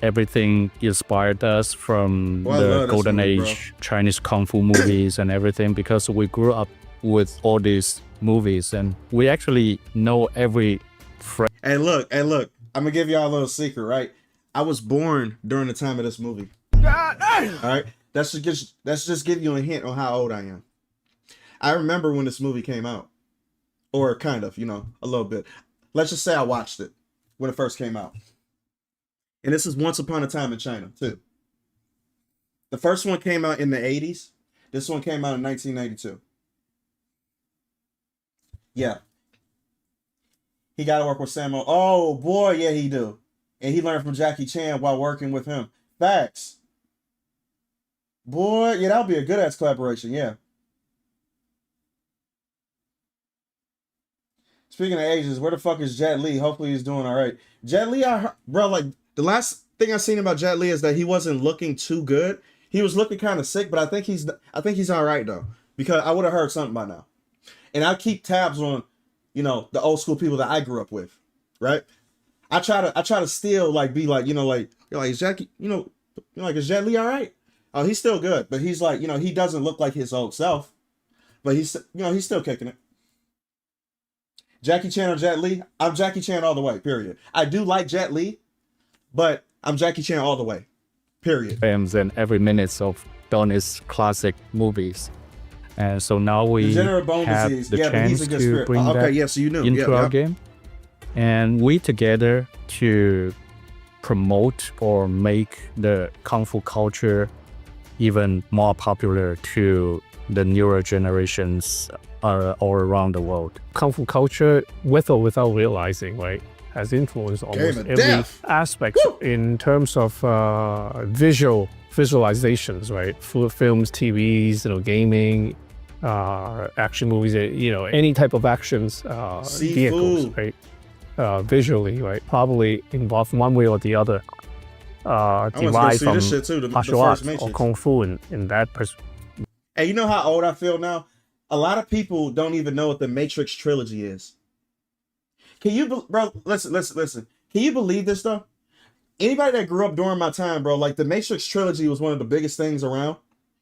Speaker 12: Everything inspired us from the golden age Chinese kung fu movies and everything, because we grew up with all these movies and we actually know every phrase.
Speaker 1: Hey, look, I'm gonna give y'all a little secret, right? I was born during the time of this movie. All right, that's just give you a hint on how old I am. I remember when this movie came out, or kind of, you know, a little bit. Let's just say I watched it when it first came out. And this is Once Upon a Time in China, too. The first one came out in the 80s. This one came out in 1992. Yeah. He got to work with Samuel. Oh, boy, yeah, he do. And he learned from Jackie Chan while working with him. Facts. Boy, yeah, that would be a good-ass collaboration, yeah. Speaking of Asians, where the fuck is Jet Li? Hopefully he's doing all right. Jet Li, bro, like, the last thing I seen about Jet Li is that he wasn't looking too good. He was looking kind of sick, but I think he's all right though, because I would have heard something by now. And I keep tabs on, you know, the old school people that I grew up with, right? I try to still like be like, you know, like you're like, is Jackie, you know, like, is Jet Li all right? Oh, he's still good, but he's like, you know, he doesn't look like his old self, but he's, you know, he's still kicking it. Jackie Chan or Jet Li? I'm Jackie Chan all the way, period. I do like Jet Li, but I'm Jackie Chan all the way, period.
Speaker 12: Films and every minute of Donnie's classic movies. And so now we have the chance to bring that
Speaker 1: so you knew.
Speaker 12: into our game. And we together to promote or make the Kung Fu culture even more popular to the newer generations all around the world.
Speaker 11: Kung Fu culture, with or without realizing, right, has influenced almost every aspect in terms of visualizations, right? Films, TVs, you know, gaming, action movies, you know, any type of actions, vehicles, right? visually, right? Probably involve one way or the other. Derived from
Speaker 1: this shit too, the
Speaker 11: martial
Speaker 1: first
Speaker 11: arts
Speaker 1: Matrix.
Speaker 11: or kung fu in that perspective.
Speaker 1: Hey, you know how old I feel now? A lot of people don't even know what the Matrix trilogy is. Can you, bro? Listen. Can you believe this though? Anybody that grew up during my time, bro, like the Matrix trilogy was one of the biggest things around.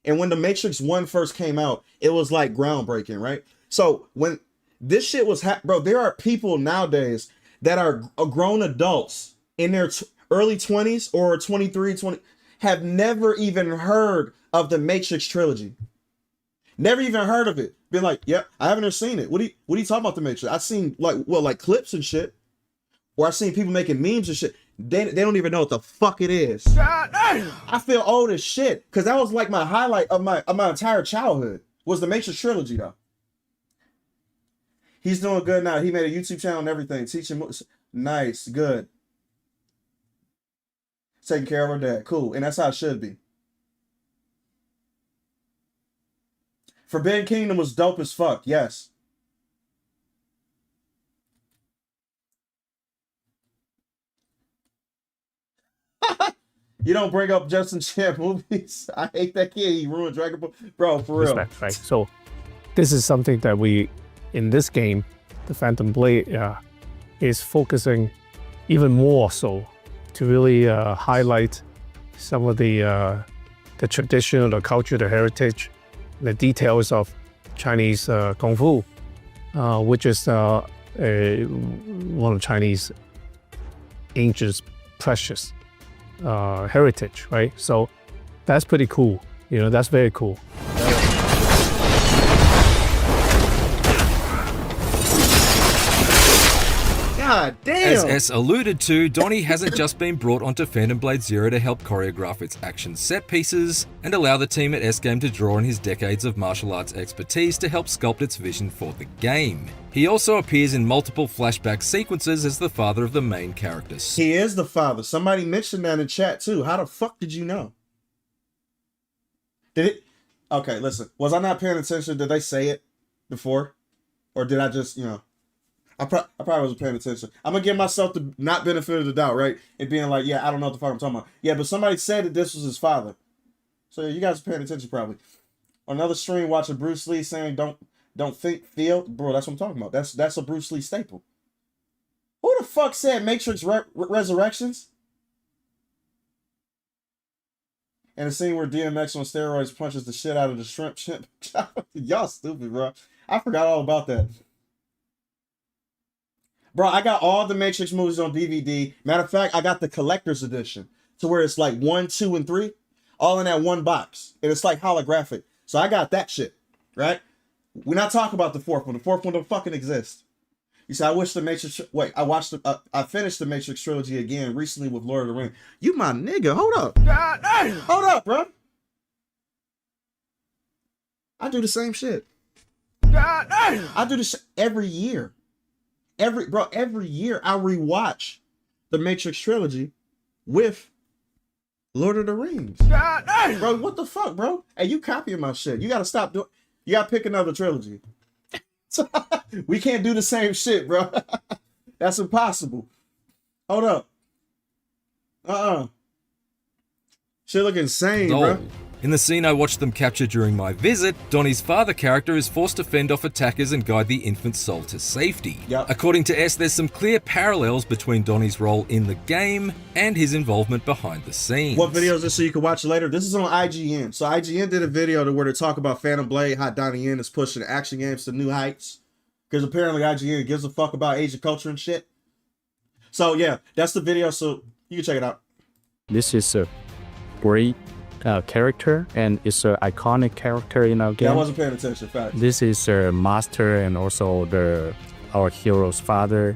Speaker 1: And when the Matrix 1 first came out, it was like groundbreaking, right? So when this shit was, bro, there are people nowadays that are grown adults in their early 20s or 23, 20, have never even heard of the Matrix trilogy. Never even heard of it. Been like, yep, I haven't seen it. What are you talking about the Matrix? I've seen like clips and shit. Or I've seen people making memes and shit. They don't even know what the fuck it is. I feel old as shit. Because that was like my highlight of my entire childhood. Was the Matrix trilogy though. He's doing good now. He made a YouTube channel and everything. Teaching. Nice. Good. Taking care of her dad. Cool. And that's how it should be. Forbidden Kingdom was dope as fuck. Yes. You don't bring up Justin Chan movies. I hate that kid. He ruined Dragon Ball. Bro, for real.
Speaker 11: Respect, right? So this is something that we, in this game, the Phantom Blade is focusing even more so to really highlight some of the tradition, the culture, the heritage, the details of Chinese Kung Fu, which is one of Chinese ancient, precious heritage, right? So that's pretty cool. You know, that's very cool.
Speaker 1: God damn.
Speaker 10: As S alluded to, Donnie hasn't just been brought onto Phantom Blade Zero to help choreograph its action set pieces and allow the team at S-Game to draw on his decades of martial arts expertise to help sculpt its vision for the game. He also appears in multiple flashback sequences as the father of the main characters.
Speaker 1: He is the father. Somebody mentioned that in chat too. How the fuck did you know? Did it? Okay, listen. Was I not paying attention? Did they say it before? Or did I just, you know? I probably wasn't paying attention. I'm going to give myself the not benefit of the doubt, right? And being like, yeah, I don't know what the fuck I'm talking about. Yeah, but somebody said that this was his father. So yeah, you guys are paying attention probably. On another stream, watching Bruce Lee saying, don't think, feel. Bro, that's what I'm talking about. That's a Bruce Lee staple. Who the fuck said Matrix Resurrections? And the scene where DMX on steroids punches the shit out of the shrimp chimp. Y'all stupid, bro. I forgot all about that. Bro, I got all the Matrix movies on DVD. Matter of fact, I got the collector's edition to where it's like 1, 2, and 3, all in that one box. And it's like holographic. So I got that shit, right? We're not talking about the fourth one. The fourth one don't fucking exist. You see, I wish the Matrix... Wait, I finished the Matrix trilogy again recently with Lord of the Rings. You my nigga. Hold up. Hold up, bro. I do the same shit. I do this every year. Every year I rewatch the Matrix trilogy with Lord of the Rings. Bro, what the fuck, bro? Hey, you copying my shit. You gotta stop doing. You gotta pick another trilogy. We can't do the same shit, bro. That's impossible. Hold up. Shit look insane, bro.
Speaker 10: In the scene I watched them capture during my visit, Donnie's father character is forced to fend off attackers and guide the infant soul to safety.
Speaker 1: Yep.
Speaker 10: According to S, there's some clear parallels between Donnie's role in the game and his involvement behind the scenes.
Speaker 1: What video is this so you can watch it later? This is on IGN. So IGN did a video to where they talk about Phantom Blade, how Donnie Yen is pushing action games to new heights. Because apparently IGN gives a fuck about Asian culture and shit. So yeah, that's the video, so you can check it out.
Speaker 12: This is a great character, and it's an iconic character in our game.
Speaker 1: Yeah, I wasn't paying attention, fact.
Speaker 12: This is a master and also our hero's father,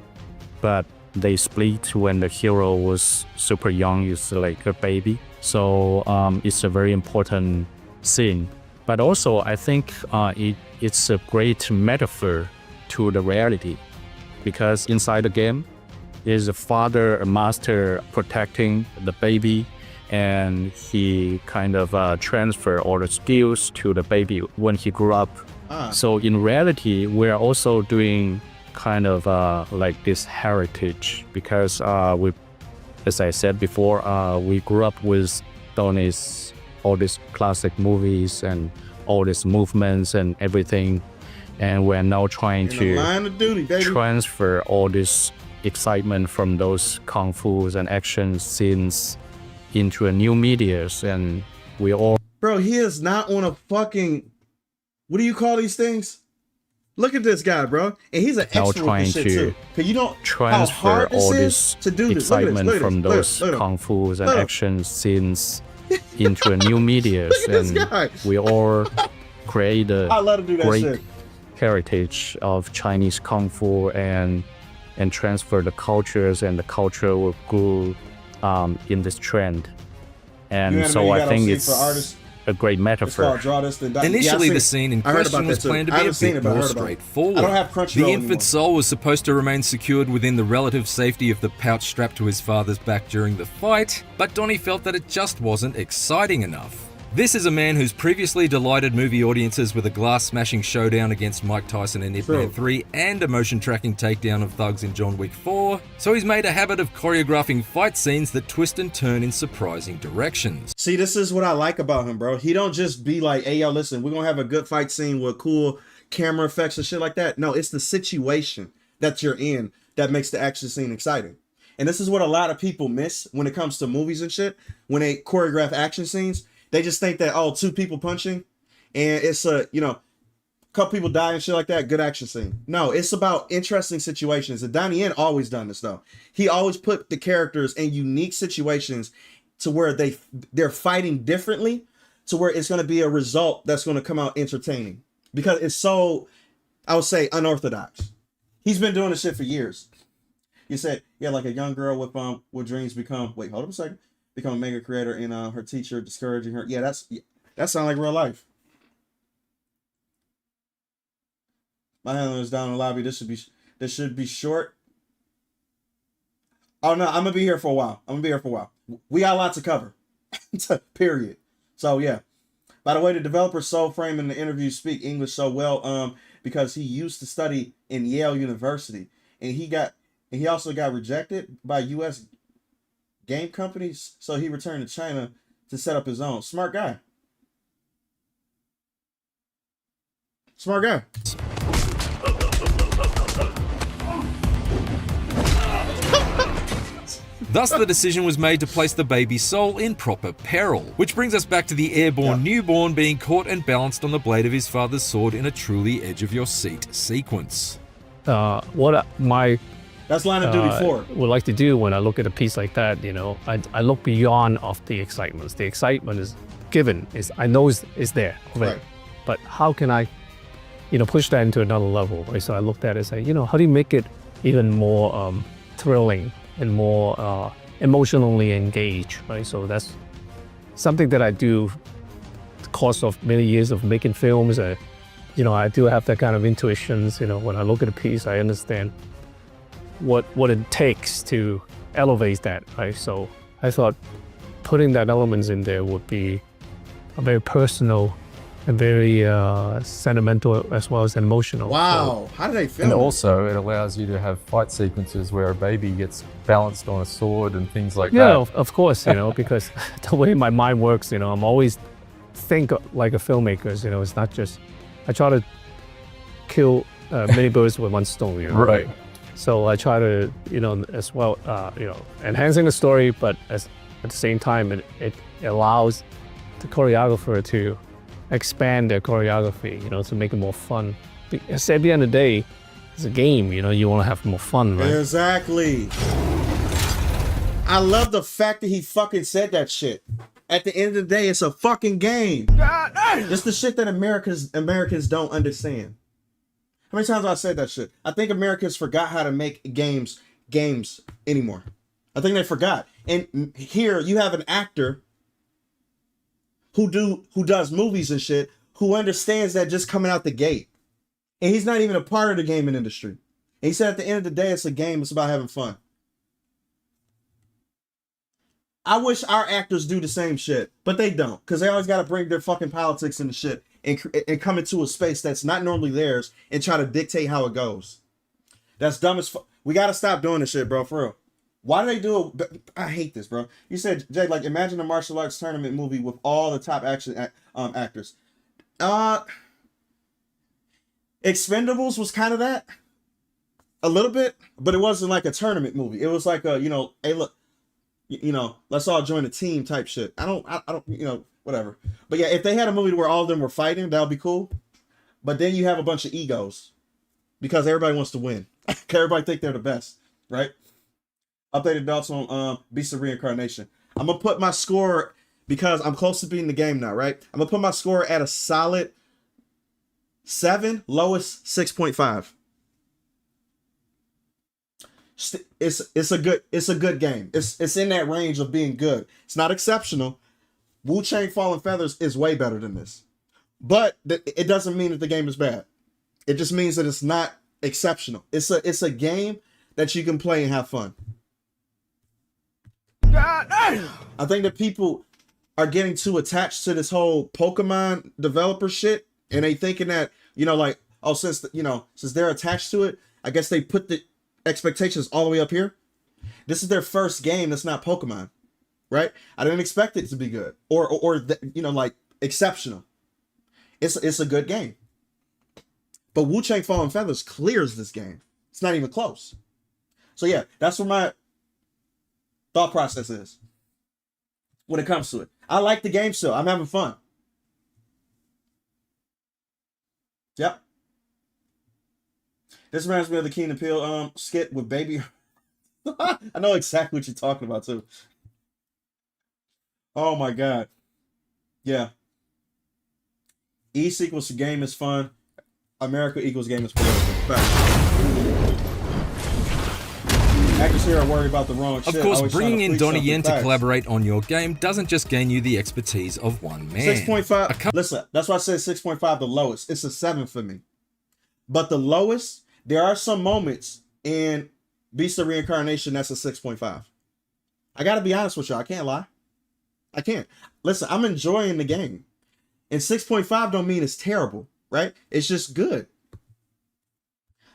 Speaker 12: but they split when the hero was super young, is like a baby. So it's a very important scene. But also, I think it's a great metaphor to the reality, because inside the game is a father, a master protecting the baby, and he kind of transfer all the skills to the baby when he grew up. So in reality, we're also doing kind of like this heritage because we, as I said before, we grew up with Donnie's all these classic movies and all these movements and everything, and we're now trying to transfer all this excitement from those kung fu's and action scenes into a new medias, and we all.
Speaker 1: Bro, he is not on a fucking. What do you call these things? Look at this guy, bro, and he's an
Speaker 12: now
Speaker 1: expert
Speaker 12: trying
Speaker 1: with this shit
Speaker 12: to
Speaker 1: too. Cause you don't
Speaker 12: transfer all this
Speaker 1: to do
Speaker 12: excitement
Speaker 1: this.
Speaker 12: from those kung fu's and action scenes into a new medias, and we all create a great heritage of Chinese kung fu and transfer the cultures, and the culture will grow in this trend. And so I think it's a great metaphor.
Speaker 10: Initially, the scene in question was planned to be a bit more straightforward. The infant soul was supposed to remain secured within the relative safety of the pouch strapped to his father's back during the fight, but Donnie felt that it just wasn't exciting enough. This is a man who's previously delighted movie audiences with a glass-smashing showdown against Mike Tyson in Ip Man 3 and a motion-tracking takedown of thugs in John Wick 4, so he's made a habit of choreographing fight scenes that twist and turn in surprising directions.
Speaker 1: See, this is what I like about him, bro. He don't just be like, hey, yo, listen, we're gonna have a good fight scene with cool camera effects and shit like that. No, it's the situation that you're in that makes the action scene exciting. And this is what a lot of people miss when it comes to movies and shit. When they choreograph action scenes, they just think that, oh, 2 people punching and it's a, couple people die and shit like that, good action scene. No, it's about interesting situations. And Donnie Yen always done this though. He always put the characters in unique situations to where they're fighting differently, to where it's going to be a result that's going to come out entertaining. Because it's so, I would say, unorthodox. He's been doing this shit for years. You said, yeah, like a young girl with dreams become, wait, hold up a second. Become a mega creator and her teacher discouraging her. Yeah, that sounds like real life. My handler is down in the lobby. This should be short. Oh no, I'm gonna be here for a while. We got a lot to cover. Period. So yeah. By the way, the developer Soul Frame in the interview speak English so well because he used to study in Yale University, and he also got rejected by U.S. game companies, so he returned to China to set up his own. Smart guy.
Speaker 10: Thus, the decision was made to place the baby soul in proper peril, which brings us back to the airborne newborn being caught and balanced on the blade of his father's sword in a truly edge-of-your-seat sequence.
Speaker 1: That's Line of Duty 4.
Speaker 11: Would like to do when I look at a piece like that, I look beyond of the excitement. The excitement is given, I know it's there, right? But how can I, push that into another level? Right? So I looked at it and say, how do you make it even more thrilling and more emotionally engaged, right? So that's something that I do. The course of many years of making films, I do have that kind of intuitions. When I look at a piece, I understand what it takes to elevate that, right? So I thought putting that elements in there would be a very personal and very sentimental as well as emotional.
Speaker 1: Wow, how do they feel?
Speaker 13: And also it allows you to have fight sequences where a baby gets balanced on a sword and things like that.
Speaker 11: Yeah, of course, because the way my mind works, I'm always think like a filmmaker, it's not just, I try to kill many birds with one stone,
Speaker 13: Right.
Speaker 11: So I try to, as well, enhancing the story, but at the same time, it allows the choreographer to expand their choreography, to make it more fun. Because at the end of the day, it's a game, you want to have more fun, right?
Speaker 1: Exactly. I love the fact that he fucking said that shit. At the end of the day, it's a fucking game. It's the shit that Americans don't understand. How many times have I said that shit? I think Americans forgot how to make games anymore. I think they forgot. And here you have an actor who does movies and shit, who understands that just coming out the gate. And he's not even a part of the gaming industry. And he said at the end of the day, it's a game, it's about having fun. I wish our actors do the same shit, but they don't, because they always got to bring their fucking politics into shit and come into a space that's not normally theirs and try to dictate how it goes. That's dumb as fuck. We gotta stop doing this shit, bro. For real. Why do they do it? I hate this, bro. You said, Jay, like, imagine a martial arts tournament movie with all the top action actors. Expendables was kind of that. A little bit, but it wasn't like a tournament movie. It was like a, you know, hey, look, you know, let's all join a team type shit. I don't, you know, whatever. But yeah, if they had a movie where all of them were fighting, that would be cool. But then you have a bunch of egos because everybody wants to win. Everybody think they're the best, right? Updated thoughts on Beast of Reincarnation. I'm gonna put my score, because I'm close to beating the game now, right? I'm gonna put my score at a solid 7, lowest 6.5. It's a good game. It's in that range of being good. It's not exceptional. Wu-Chang Fallen Feathers is way better than this, but it doesn't mean that the game is bad. It just means that it's not exceptional. It's a game that you can play and have fun. I think that people are getting too attached to this whole Pokemon developer shit, and they thinking that, you know, like, oh, since they're attached to it, I guess they put the expectations all the way up here. This is their first game that's not Pokemon, right? I didn't expect it to be good or you know, like, exceptional. It's a good game, but Wu-Chang Fallen Feathers clears this game. It's not even close. So yeah, that's where my thought process is when it comes to it. I like the game still. I'm having fun. Yep. This reminds me of the Key and Peele skit with Baby. I know exactly what you're talking about too. Oh my god. Yeah. E equals game is fun. America equals game is political. Actors here are worried about the wrong shit.
Speaker 10: Of course, bringing in Donnie Yen to collaborate on your game doesn't just gain you the expertise of one man.
Speaker 1: 6.5. Listen, that's why I said 6.5 the lowest. It's a 7 for me. But the lowest, there are some moments in Beast of Reincarnation that's a 6.5. I gotta be honest with y'all. I can't lie. I can't. Listen, I'm enjoying the game. And 6.5 don't mean it's terrible, right? It's just good.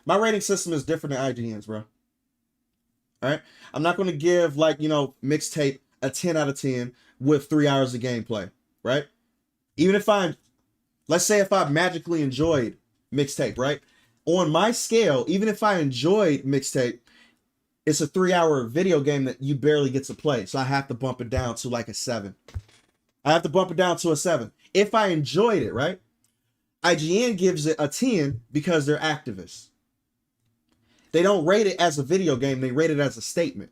Speaker 1: My rating system is different than IGN's, bro. All right? I'm not going to give, like, you know, Mixtape a 10 out of 10 with 3 hours of gameplay, right? Even if let's say if I magically enjoyed Mixtape, right? On my scale, even if I enjoyed Mixtape, it's a 3-hour video game that you barely get to play. So I have to bump it down to like a 7. I have to bump it down to a 7. If I enjoyed it, right? IGN gives it a 10 because they're activists. They don't rate it as a video game. They rate it as a statement.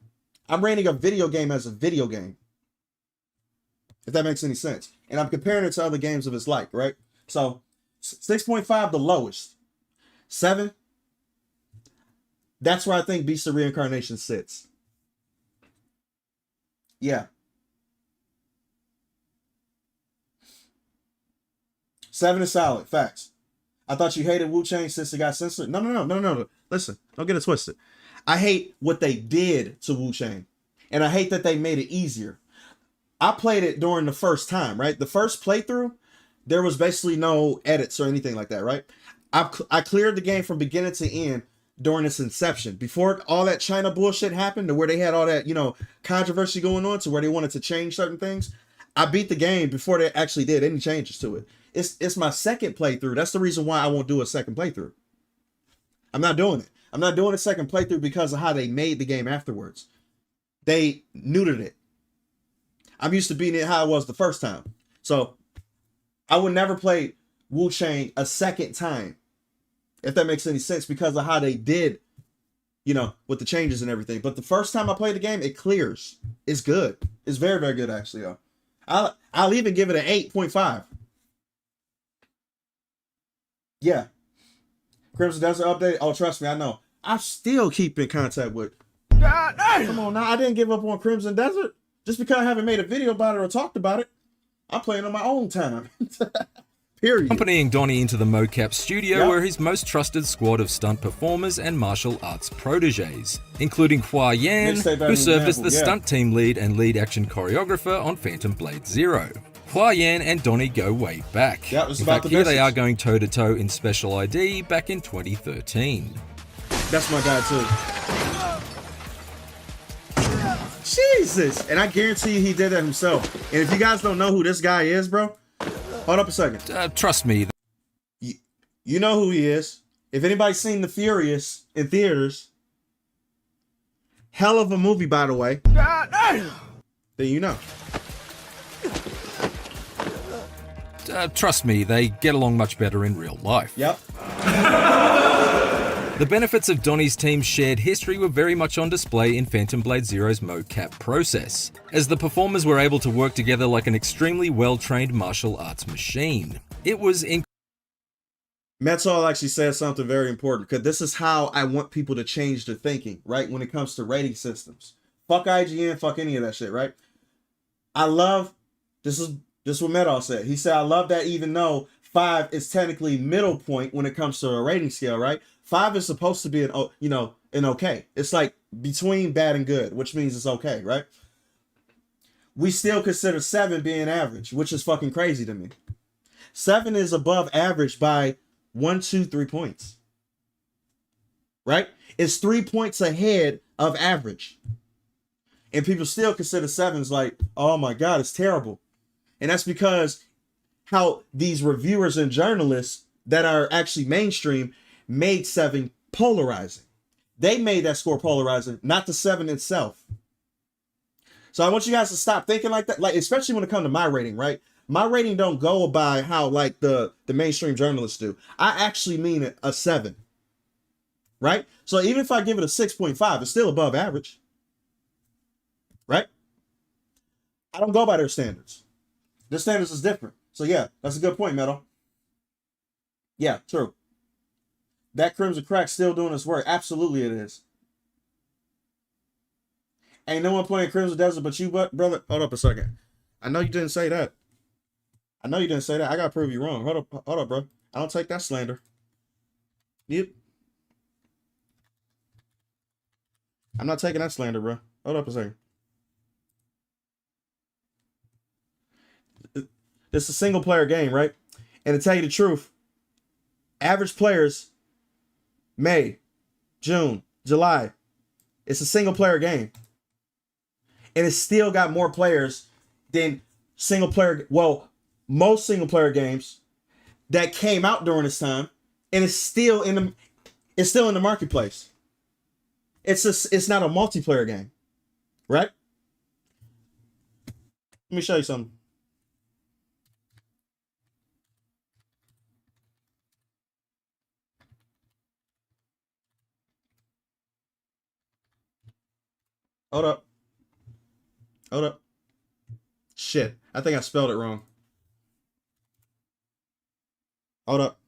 Speaker 1: I'm rating a video game as a video game. If that makes any sense. And I'm comparing it to other games of its like, right? So 6.5, the lowest. 7, that's where I think Beast of Reincarnation sits. Yeah. 7 is solid. Facts. I thought you hated Wu-Chang since it got censored. No. Listen, don't get it twisted. I hate what they did to Wu-Chang. And I hate that they made it easier. I played it during the first time, right? The first playthrough, there was basically no edits or anything like that, right? I cleared the game from beginning to end during its inception. Before all that China bullshit happened, to where they had all that, you know, controversy going on, to where they wanted to change certain things. I beat the game before they actually did any changes to it. It's my second playthrough. That's the reason why I won't do a second playthrough. I'm not doing it. I'm not doing a second playthrough because of how they made the game afterwards. They neutered it. I'm used to beating it how it was the first time. So I would never play Wu-Chang a second time, if that makes any sense, because of how they did, you know, with the changes and everything. But the first time I played the game, it clears. It's good. It's very, very good, actually, yo. I'll even give it an 8.5. Yeah. Crimson Desert update. Oh, trust me, I know. I still keep in contact with. Come on now, I didn't give up on Crimson Desert just because I haven't made a video about it or talked about it. I'm playing on my own time. Period.
Speaker 10: Accompanying Donnie into the mocap studio were his most trusted squad of stunt performers and martial arts proteges, including Hua Yan, who served as the stunt team lead and lead action choreographer on Phantom Blade Zero. Hua Yan and Donnie go way back. In fact, here they are going toe-to-toe in Special ID back in 2013.
Speaker 1: That's my guy too. Jesus. And I guarantee you he did that himself. And if you guys don't know who this guy is, bro, hold up a second.
Speaker 10: Trust me.
Speaker 1: You know who he is. If anybody's seen The Furious in theaters, hell of a movie, by the way, then you know.
Speaker 10: Trust me, they get along much better in real life.
Speaker 1: Yep.
Speaker 10: The benefits of Donnie's team's shared history were very much on display in Phantom Blade Zero's mocap process, as the performers were able to work together like an extremely well-trained martial arts machine. It was
Speaker 1: Metal actually said something very important, because this is how I want people to change their thinking, right? When it comes to rating systems. Fuck IGN, fuck any of that shit, right? I love, this is what Metal said. He said, I love that even though 5 is technically middle point when it comes to a rating scale, right? 5 is supposed to be an okay. It's like between bad and good, which means it's okay, right? We still consider 7 being average, which is fucking crazy to me. 7 is above average by 1, 2, 3 points. Right? It's 3 points ahead of average. And people still consider 7's like, oh my God, it's terrible. And that's because how these reviewers and journalists that are actually mainstream made 7 polarizing. They made that score polarizing, not the 7 itself. So I want you guys to stop thinking like that, like especially when it comes to my rating, right? My rating don't go by how like the mainstream journalists do. I actually mean it a 7. Right? So even if I give it a 6.5, it's still above average. Right? I don't go by their standards. Their standards is different. So yeah, that's a good point, Metal. Yeah, true. That Crimson Crack still doing its work. Absolutely it is. Ain't no one playing Crimson Desert but you, brother. Hold up a second. I know you didn't say that. I know you didn't say that. I gotta prove you wrong. Hold up, bro. I don't take that slander. Yep. I'm not taking that slander, bro. Hold up a second. It's a single player game, right? And to tell you the truth, average players, May, June, July, it's a single player game. And it's still got more players than single player, well, most single player games that came out during this time, and it's still in the marketplace. It's not a multiplayer game, right? Let me show you something. Hold up. Hold up. Shit. I think I spelled it wrong. Hold up.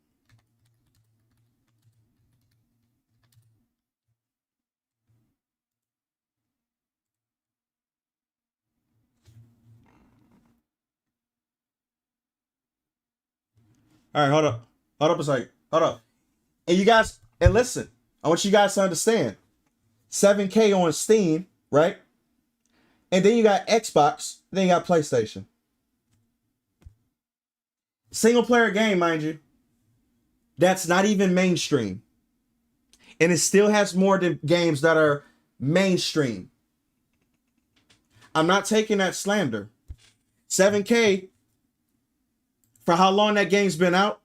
Speaker 1: All right, hold up. Hold up a second. Hold up. And you guys, and listen, I want you guys to understand. 7K on Steam, right? And then you got Xbox, then you got PlayStation. Single player game, mind you. That's not even mainstream. And it still has more than games that are mainstream. I'm not taking that slander. 7K, for how long that game's been out,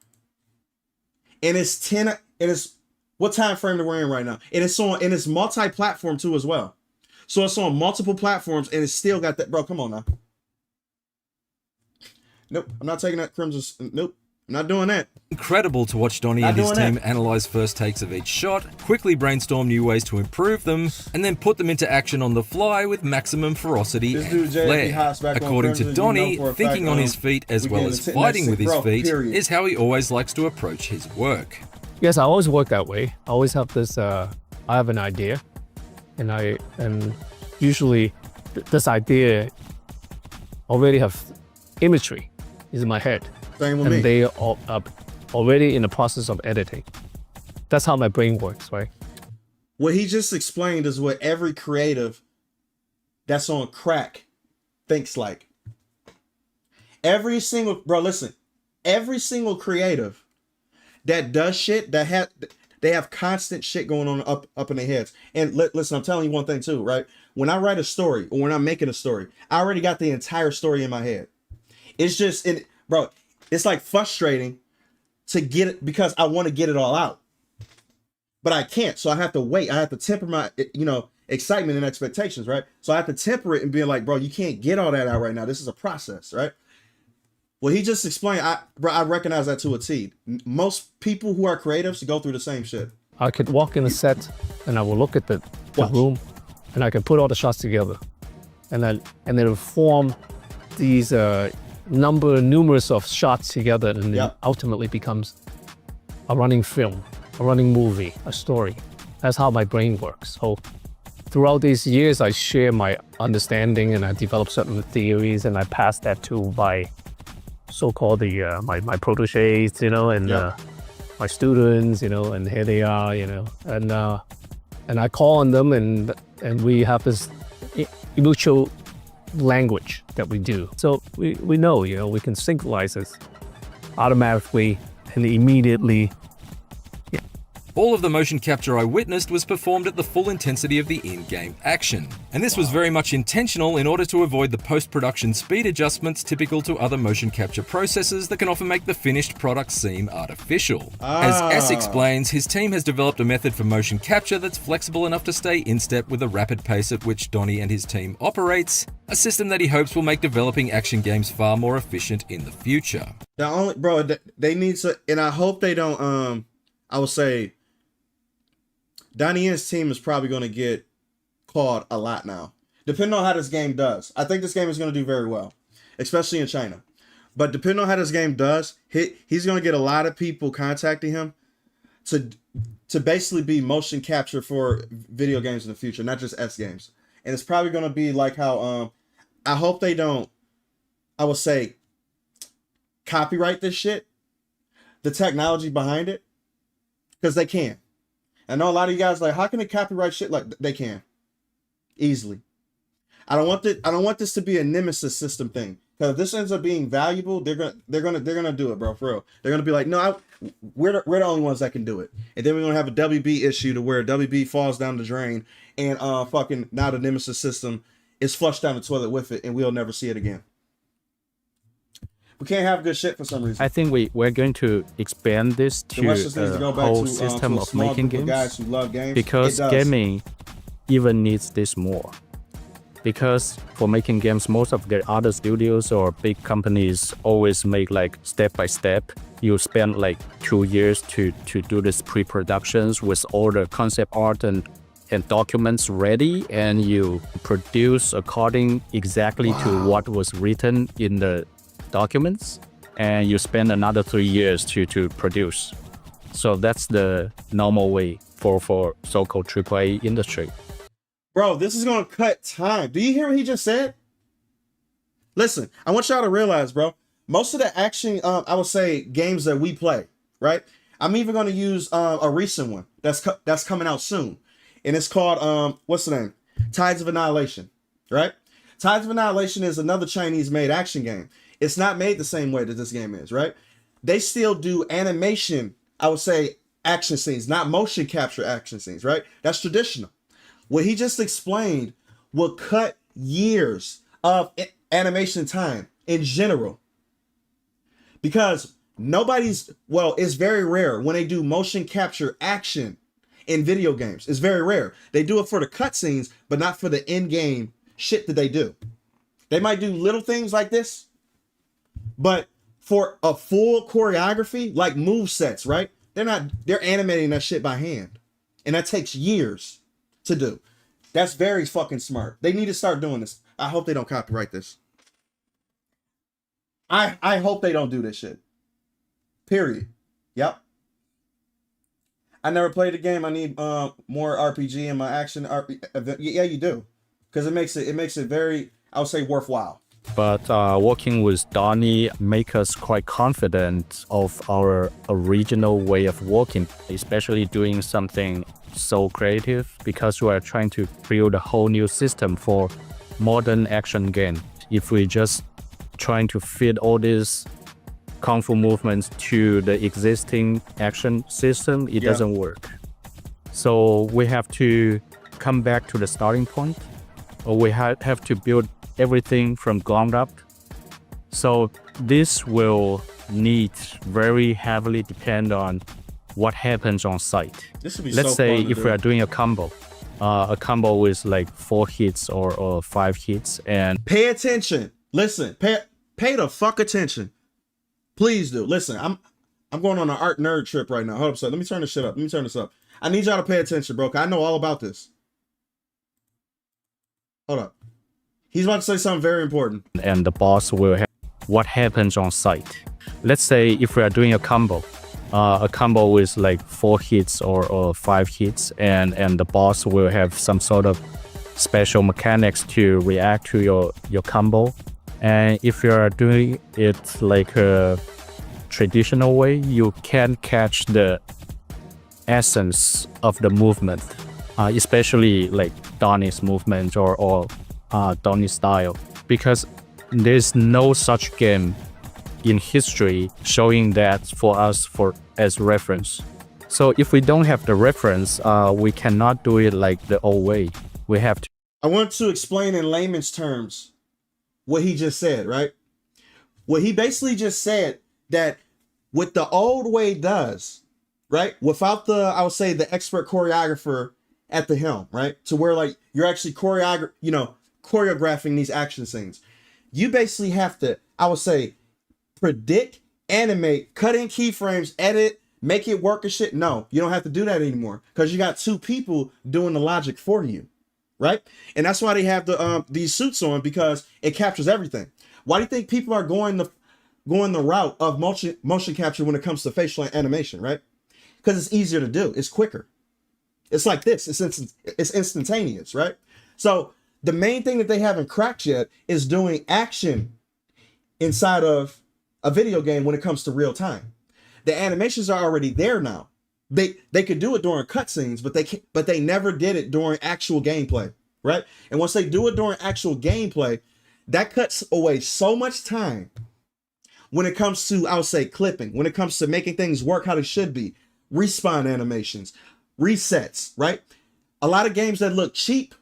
Speaker 1: and it's 10, and it's what time frame that we're in right now, and it's multi-platform too as well. So it's on multiple platforms, and it's still got that, bro. Come on now. Nope, I'm not taking that Crimson. Nope, I'm not doing that.
Speaker 10: Incredible to watch Donnie and his team analyze first takes of each shot, quickly brainstorm new ways to improve them, and then put them into action on the fly with maximum ferocity and flair. According to Donnie, thinking on his feet as well as fighting with his feet is how he always likes to approach his work.
Speaker 11: Yes, I always work that way. I always have this, I have an idea, and usually this idea already have imagery in my head.
Speaker 1: Same with me.
Speaker 11: And they are already in the process of editing. That's how my brain works, right?
Speaker 1: What he just explained is what every creative that's on crack thinks like. Every single creative that does shit, that They have constant shit going on up in their heads. And listen, I'm telling you one thing too, right? When I write a story or when I'm making a story, I already got the entire story in my head. It's just, bro, it's like frustrating to get it because I want to get it all out. But I can't. So I have to wait. I have to temper my, excitement and expectations, right? So I have to temper it and be like, bro, you can't get all that out right now. This is a process, right? Well, he just explained, I recognize that to a T. Most people who are creatives go through the same shit.
Speaker 11: I could walk in a set and I will look at the room and I can put all the shots together. And then it'll form these numerous of shots together, and then ultimately becomes a running film, a running movie, a story. That's how my brain works. So throughout these years, I share my understanding and I develop certain theories and I pass that to my so-called my proteges, and my students, and here they are, and I call on them and we have this mutual language that we do. So we know, we can synchronize this automatically and immediately.
Speaker 10: All of the motion capture I witnessed was performed at the full intensity of the in-game action. And this was very much intentional in order to avoid the post-production speed adjustments typical to other motion capture processes that can often make the finished product seem artificial. As S explains, his team has developed a method for motion capture that's flexible enough to stay in step with the rapid pace at which Donnie and his team operates, a system that he hopes will make developing action games far more efficient in the future.
Speaker 1: They need to, and I hope they don't, I would say, Donnie and his team is probably going to get called a lot now, depending on how this game does. I think this game is going to do very well, especially in China. But depending on how this game does, he's going to get a lot of people contacting him to basically be motion capture for video games in the future, not just S games. And it's probably going to be like how I hope they don't, I would say, copyright this shit, the technology behind it, because they can. I know a lot of you guys like, how can they copyright shit? Like, they can easily. I don't want this to be a nemesis system thing. Because if this ends up being valuable, they're gonna do it, bro. For real, they're gonna be like, no, we're the only ones that can do it. And then we're gonna have a WB issue to where WB falls down the drain, and fucking now the nemesis system is flushed down the toilet with it, and we'll never see it again. We can't have good shit for some reason.
Speaker 12: I think we're going to expand this to a whole system of making games,
Speaker 1: guys who love games,
Speaker 12: because gaming even needs this more. Because for making games, most of the other studios or big companies always make like step by step. You spend like 2 years to do this pre-productions with all the concept art and documents ready, and you produce according exactly to what was written in the documents, and you spend another 3 years to produce. So that's the normal way for so-called AAA industry.
Speaker 1: Bro, this is gonna cut time. Do you hear what he just said? Listen, I want y'all to realize, bro, most of the action, I would say, games that we play, right? I'm even gonna use a recent one that's coming out soon, and it's called what's the name? Tides of Annihilation, right? Tides of Annihilation is another Chinese-made action game. It's not made the same way that this game is, right? They still do animation, I would say, action scenes, not motion capture action scenes, right? That's traditional. What he just explained will cut years of animation time in general. Because it's very rare when they do motion capture action in video games. It's very rare. They do it for the cutscenes, but not for the in-game shit that they do. They might do little things like this, but for a full choreography, like move sets, right? They're animating that shit by hand. And that takes years to do. That's very fucking smart. They need to start doing this. I hope they don't copyright this. I hope they don't do this shit. Period. Yep. I never played the game. I need more RPG in my action. Yeah, you do. Because it makes it very, I would say, worthwhile.
Speaker 12: But working with Donnie make us quite confident of our original way of working, especially doing something so creative, because we are trying to build a whole new system for modern action game. If we just trying to fit all these kung fu movements to the existing action system, it doesn't work. So we have to come back to the starting point, or we have to build everything from ground up. So this will need very heavily depend on what happens on site.
Speaker 1: This would be
Speaker 12: Let's
Speaker 1: so
Speaker 12: say
Speaker 1: fun to
Speaker 12: if
Speaker 1: do.
Speaker 12: we are doing a combo with like 4 hits or 5 hits, and
Speaker 1: pay attention. Listen, pay the fuck attention. Please do. Listen, I'm going on an art nerd trip right now. Hold up, so let me turn this shit up. Let me turn this up. I need y'all to pay attention, bro. 'Cause I know all about this. Hold up. He's about to say something very important.
Speaker 12: And the boss will have what happens on site. Let's say if we are doing a combo with like 4 hits or 5 hits, and the boss will have some sort of special mechanics to react to your combo. And if you are doing it like a traditional way, you can catch the essence of the movement, especially like Donnie's movement or Donnie's style, because there's no such game in history showing that for us as reference. So if we don't have the reference, we cannot do it like the old way. We have to.
Speaker 1: I want to explain in layman's terms what he just said, right? What he basically just said, that what the old way does, right? Without I would say the expert choreographer at the helm, right? To where like you're actually choreographing these action scenes. You basically have to, I would say, predict, animate, cut in keyframes, edit, make it work and shit. No, you don't have to do that anymore because you got 2 people doing the logic for you, right? And that's why they have these suits on, because it captures everything. Why do you think people are going the route of motion capture when it comes to facial animation, right? Because it's easier to do. It's quicker. It's like this. It's instantaneous, right? So the main thing that they haven't cracked yet is doing action inside of a video game when it comes to real time. The animations are already there now. They could do it during cutscenes, but they never did it during actual gameplay, right? And once they do it during actual gameplay, that cuts away so much time when it comes to, I would say, clipping, when it comes to making things work how they should be, respawn animations, resets, right? A lot of games that look cheap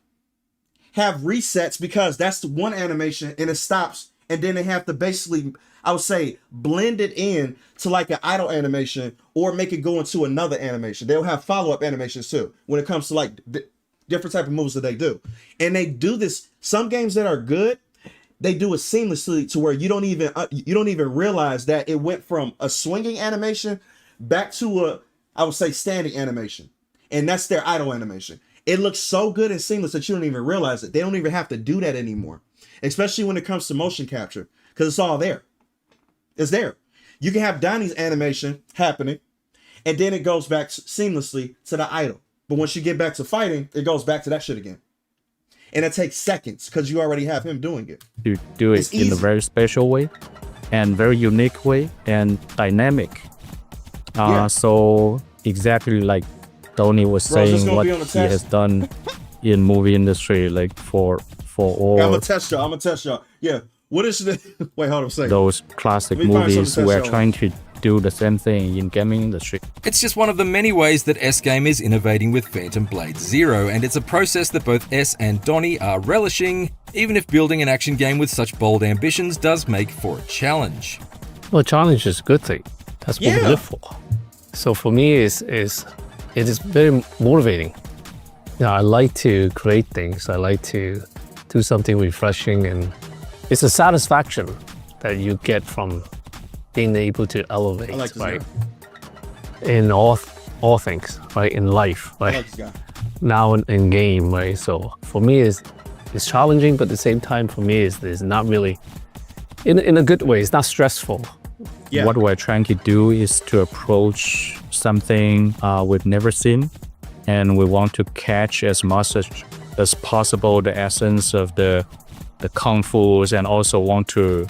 Speaker 1: have resets because that's the one animation and it stops, and then they have to basically, I would say, blend it in to like an idle animation or make it go into another animation. They'll have follow-up animations too when it comes to like different type of moves that they do. And they do this, some games that are good, they do it seamlessly to where you don't even realize that it went from a swinging animation back to a, I would say, standing animation. And that's their idle animation. It looks so good and seamless that you don't even realize it. They don't even have to do that anymore, especially when it comes to motion capture, because it's all there. It's there. You can have Donnie's animation happening, and then it goes back seamlessly to the idle. But once you get back to fighting, it goes back to that shit again. And it takes seconds because you already have him doing it.
Speaker 12: To do it in a very special way and very unique way and dynamic. So exactly like Donnie was saying, what he has done in movie industry, like for all.
Speaker 1: I'm gonna test y'all. Yeah. What is the wait? Hold on a second.
Speaker 12: Those classic movies, we're trying to do the same thing in gaming industry.
Speaker 10: It's just one of the many ways that S-Game is innovating with Phantom Blade Zero, and it's a process that both S and Donnie are relishing, even if building an action game with such bold ambitions does make for a challenge.
Speaker 11: Well, challenge is a good thing. That's what we live for. So for me, it is very motivating. You know, I like to create things. I like to do something refreshing, and it's a satisfaction that you get from being able to elevate, right? In all things, right? In life, right? Now in game, right? So for me, it's challenging, but at the same time, for me, it's not really in a good way. It's not stressful.
Speaker 12: Yeah. What we're trying to do is to approach something we've never seen, and we want to catch as much as possible the essence of the kung fu's, and also want to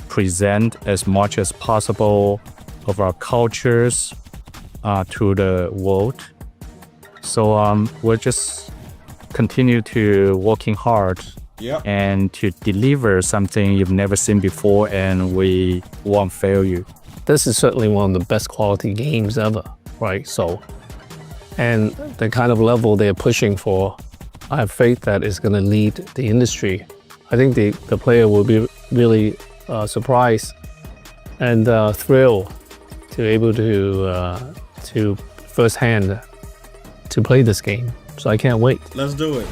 Speaker 12: present as much as possible of our cultures to the world. So we'll just continue to working hard and to deliver something you've never seen before, and we won't fail you.
Speaker 11: this is certainly one of the best quality games ever, right? So, and the kind of level they're pushing for, I have faith that it's going to lead the industry. I think the player will be really surprised and thrilled to be able to firsthand to play this game. So I can't wait.
Speaker 1: Let's do it.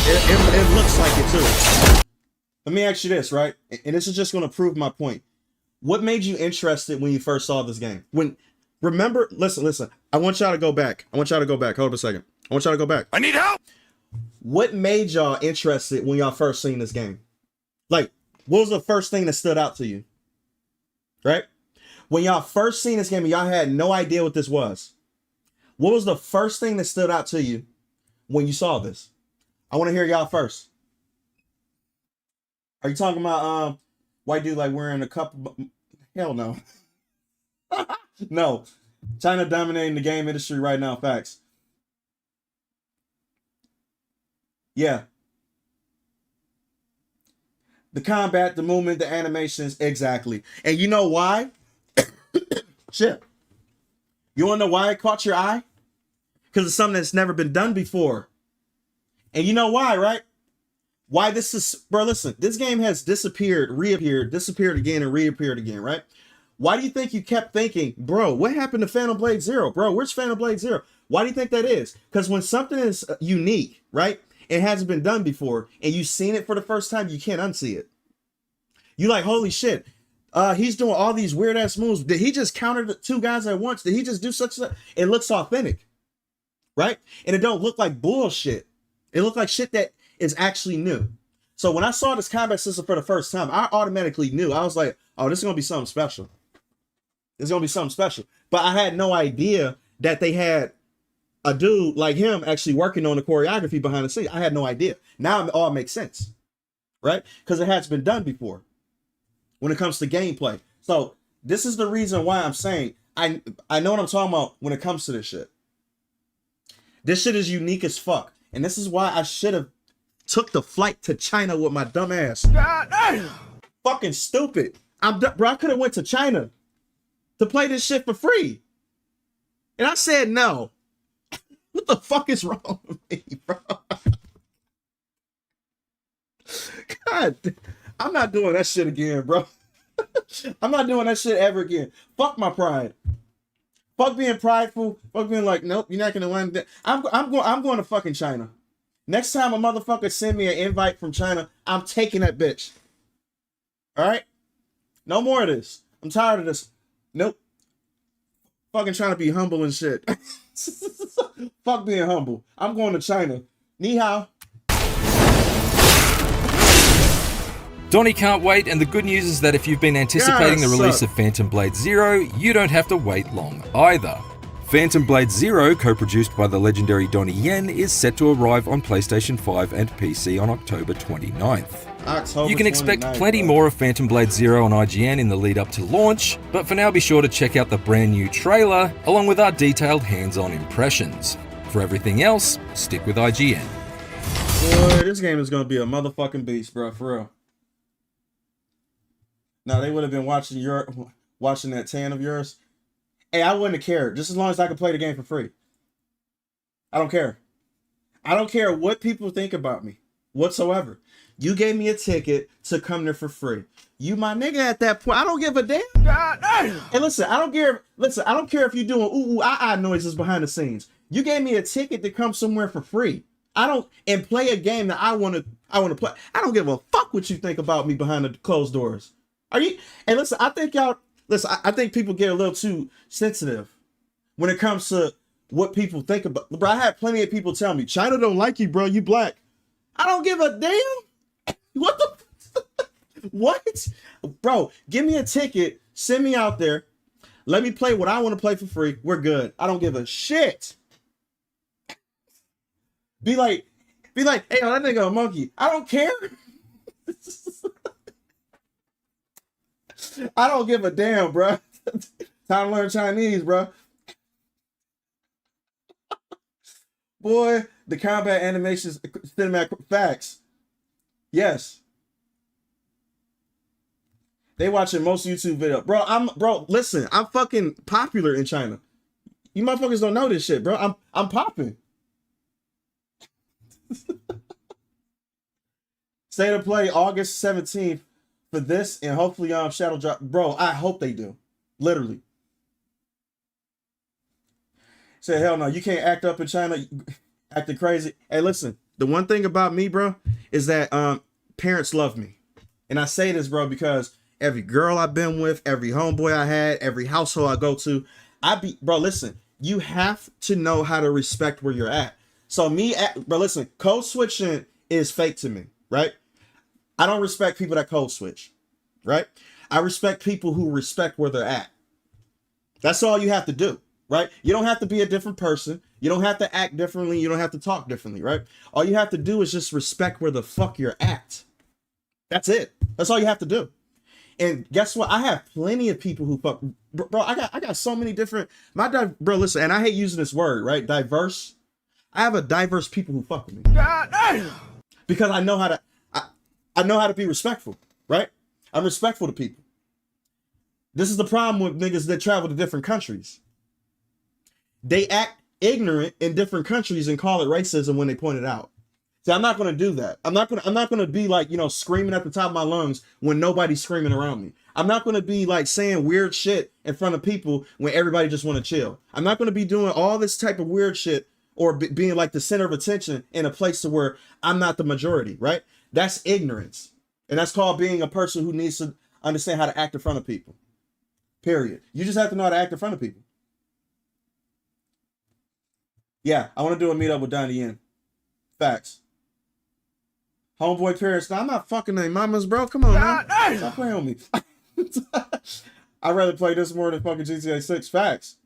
Speaker 1: It looks like it too. Let me ask you this, right? And this is just going to prove my point. What made you interested when you first saw this game? Remember, listen. I want y'all to go back. Hold up a second. I want y'all to go back.
Speaker 3: I need help.
Speaker 1: What made y'all interested when y'all first seen this game? Like, what was the first thing that stood out to you? Right? When y'all first seen this game and y'all had no idea what this was, what was the first thing that stood out to you when you saw this? I want to hear y'all first. Are you talking about white dude like wearing a couple? Hell no. No. China dominating the game industry right now. Facts. Yeah. The combat, the movement, the animations, exactly. And you know why? Shit. You want to know why it caught your eye? Because it's something that's never been done before. And you know why, right? Why this is, bro, listen, this game has disappeared, reappeared, disappeared again, and reappeared again, right? Why do you think you kept thinking, bro, what happened to Phantom Blade Zero? Bro, where's Phantom Blade Zero? Why do you think that is? Because when something is unique, right? It hasn't been done before, and you've seen it for the first time, you can't unsee it. You like, holy shit, he's doing all these weird ass moves. Did he just counter the two guys at once? Did he just do such a... It looks authentic, right? And it don't look like bullshit. It looked like shit that is actually new. So when I saw this combat system for the first time, I automatically knew. I was like, oh, this is gonna be something special. It's gonna be something special. But I had no idea that they had a dude like him actually working on the choreography behind the scenes. I had no idea. Now it all makes sense, right? Because it has been done before when it comes to gameplay. So this is the reason why I'm saying I know what I'm talking about when it comes to this shit. This shit is unique as fuck. And this is why I should have took the flight to China with my dumb ass. Fucking stupid. Bro, I could have went to China to play this shit for free. And I said no. What the fuck is wrong with me, bro? God, I'm not doing that shit again, bro. I'm not doing that shit ever again. Fuck my pride. Fuck being prideful. Fuck being like, nope, you're not gonna learn that. I'm going to fucking China. Next time a motherfucker send me an invite from China, I'm taking that bitch. All right? No more of this. I'm tired of this. Nope. Fucking trying to be humble and shit. Fuck being humble. I'm going to China. Ni hao.
Speaker 10: Donnie can't wait, and the good news is that if you've been anticipating the release of Phantom Blade Zero, you don't have to wait long either. Phantom Blade Zero, co-produced by the legendary Donnie Yen, is set to arrive on PlayStation 5 and PC on October 29th. You can expect plenty more of Phantom Blade Zero on IGN in the lead up to launch, but for now be sure to check out the brand new trailer, along with our detailed hands-on impressions. For everything else, stick with IGN.
Speaker 1: Boy, this game is gonna be a motherfucking beast, bro, for real. Now, they would have been watching that tan of yours. Hey, I wouldn't have cared, just as long as I could play the game for free. I don't care. I don't care what people think about me whatsoever. You gave me a ticket to come there for free. You my nigga at that point. I don't give a damn. And listen, I don't care. Listen, I don't care if you're doing ooh ah noises behind the scenes. You gave me a ticket to come somewhere for free. And play a game that I want to play. I don't give a fuck what you think about me behind the closed doors. Are you? And listen, I think people get a little too sensitive when it comes to what people think about. Bro, I had plenty of people tell me, China don't like you, bro. You black. I don't give a damn. What the? What? Bro, give me a ticket. Send me out there. Let me play what I want to play for free. We're good. I don't give a shit. Be like, hey, that nigga a monkey. I don't care. I don't give a damn, bro. Time to learn Chinese, bro. Boy, the combat animations, cinematic facts. Yes. They watching most YouTube videos. Bro, listen, I'm fucking popular in China. You motherfuckers don't know this shit, bro. I'm popping. State of play August 17th for this, and hopefully Shadow Drop. Bro, I hope they do. Literally. Say, hell no, you can't act up in China, acting crazy. Hey, listen, the one thing about me, bro, is that parents love me. And I say this, bro, because every girl I've been with, every homeboy I had, every household I go to, bro, listen, you have to know how to respect where you're at. So bro, listen, code switching is fake to me, right? I don't respect people that code switch, right? I respect people who respect where they're at. That's all you have to do, right? You don't have to be a different person. You don't have to act differently. You don't have to talk differently, right? All you have to do is just respect where the fuck you're at. That's it. That's all you have to do. And guess what? I have plenty of people who fuck, bro. I got so many different, bro, listen, and I hate using this word, right? Diverse. I have a diverse people who fuck with me. Because I know how to, I know how to be respectful, right? I'm respectful to people. This is the problem with niggas that travel to different countries. They act ignorant in different countries and call it racism when they point it out. See, I'm not going to do that. I'm not going to be like, screaming at the top of my lungs when nobody's screaming around me. I'm not going to be like saying weird shit in front of people when everybody just want to chill. I'm not going to be doing all this type of weird shit or being like the center of attention in a place to where I'm not the majority, right? That's ignorance. And that's called being a person who needs to understand how to act in front of people. Period. You just have to know how to act in front of people. Yeah, I want to do a meetup with Donnie Yen. Facts. Homeboy parents. No, I'm not fucking their mamas, bro. Come on, man. Stop playing with me. I'd rather play this more than fucking GTA 6. Facts.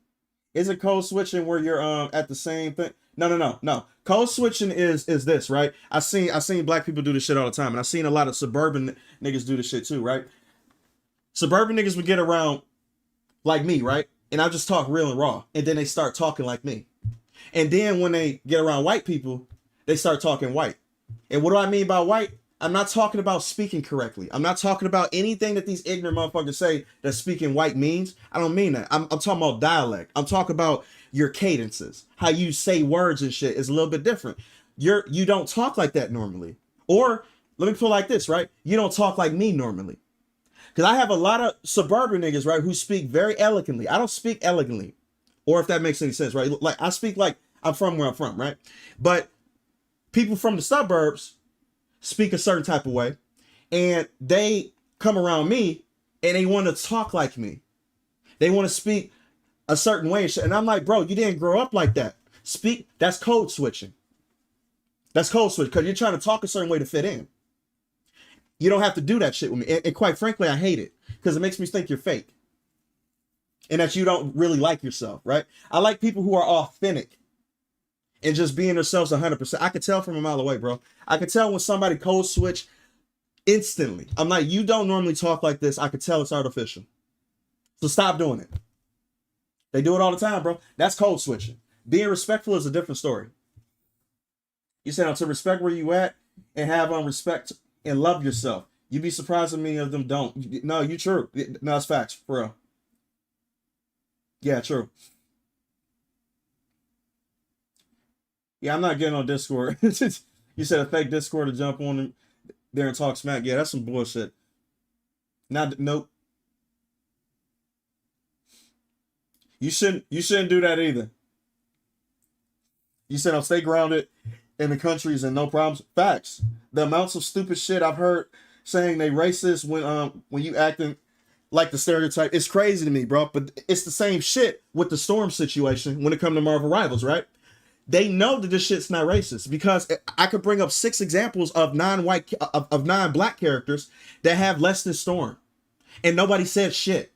Speaker 1: Isn't code switching where you're at the same thing? No. Code switching is this, right? I seen black people do this shit all the time, and I've seen a lot of suburban niggas do this shit too, right? Suburban niggas would get around like me, right? And I just talk real and raw, and then they start talking like me. And then when they get around white people, they start talking white. And what do I mean by white? I'm not talking about speaking correctly. I'm not talking about anything that these ignorant motherfuckers say that speaking white means. I don't mean that. I'm talking about dialect. I'm talking about your cadences. How you say words and shit is a little bit different. You don't talk like that normally. Or let me put it like this, right? You don't talk like me normally. Because I have a lot of suburban niggas, right, who speak very elegantly. I don't speak elegantly. Or if that makes any sense, right? Like I speak like I'm from where I'm from, right? But people from the suburbs speak a certain type of way, and they come around me and they want to talk like me. They want to speak a certain way. And I'm like, bro, you didn't grow up like that. That's code switching. That's code switching because you're trying to talk a certain way to fit in. You don't have to do that shit with me. And quite frankly, I hate it because it makes me think you're fake and that you don't really like yourself, right? I like people who are authentic and just being themselves 100%. I could tell from a mile away, bro. I could tell when somebody code switch instantly. I'm like, you don't normally talk like this. I could tell it's artificial. So stop doing it. They do it all the time, bro. That's code switching. Being respectful is a different story. You said to respect where you at and have respect and love yourself. You'd be surprised if many of them don't. No, you true. No, it's facts, for real. Yeah, true. Yeah, I'm not getting on Discord. You said a fake Discord to jump on there and talk smack. Yeah, that's some bullshit. Nope. You shouldn't do that either. You said I'll stay grounded in the countries and no problems. Facts. The amounts of stupid shit I've heard saying they racist when you acting like the stereotype, it's crazy to me, bro. But it's the same shit with the Storm situation when it comes to Marvel Rivals, right? They know that this shit's not racist because I could bring up 6 examples of non-black characters that have less than Storm, and nobody said shit,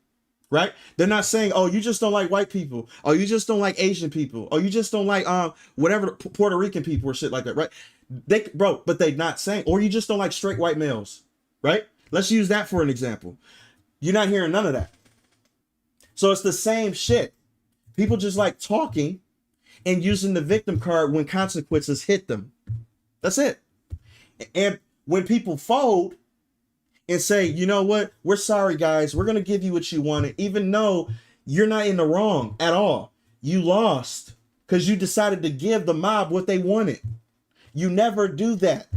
Speaker 1: right? They're not saying, "Oh, you just don't like white people," "Oh, you just don't like Asian people," "Oh, you just don't like whatever Puerto Rican people" or shit like that, right? But they not saying, "Or you just don't like straight white males," right? Let's use that for an example. You're not hearing none of that. So it's the same shit. People just like talking and using the victim card when consequences hit them. That's it. And when people fold and say, you know what? We're sorry, guys. We're going to give you what you wanted, even though you're not in the wrong at all. You lost because you decided to give the mob what they wanted. You never do that.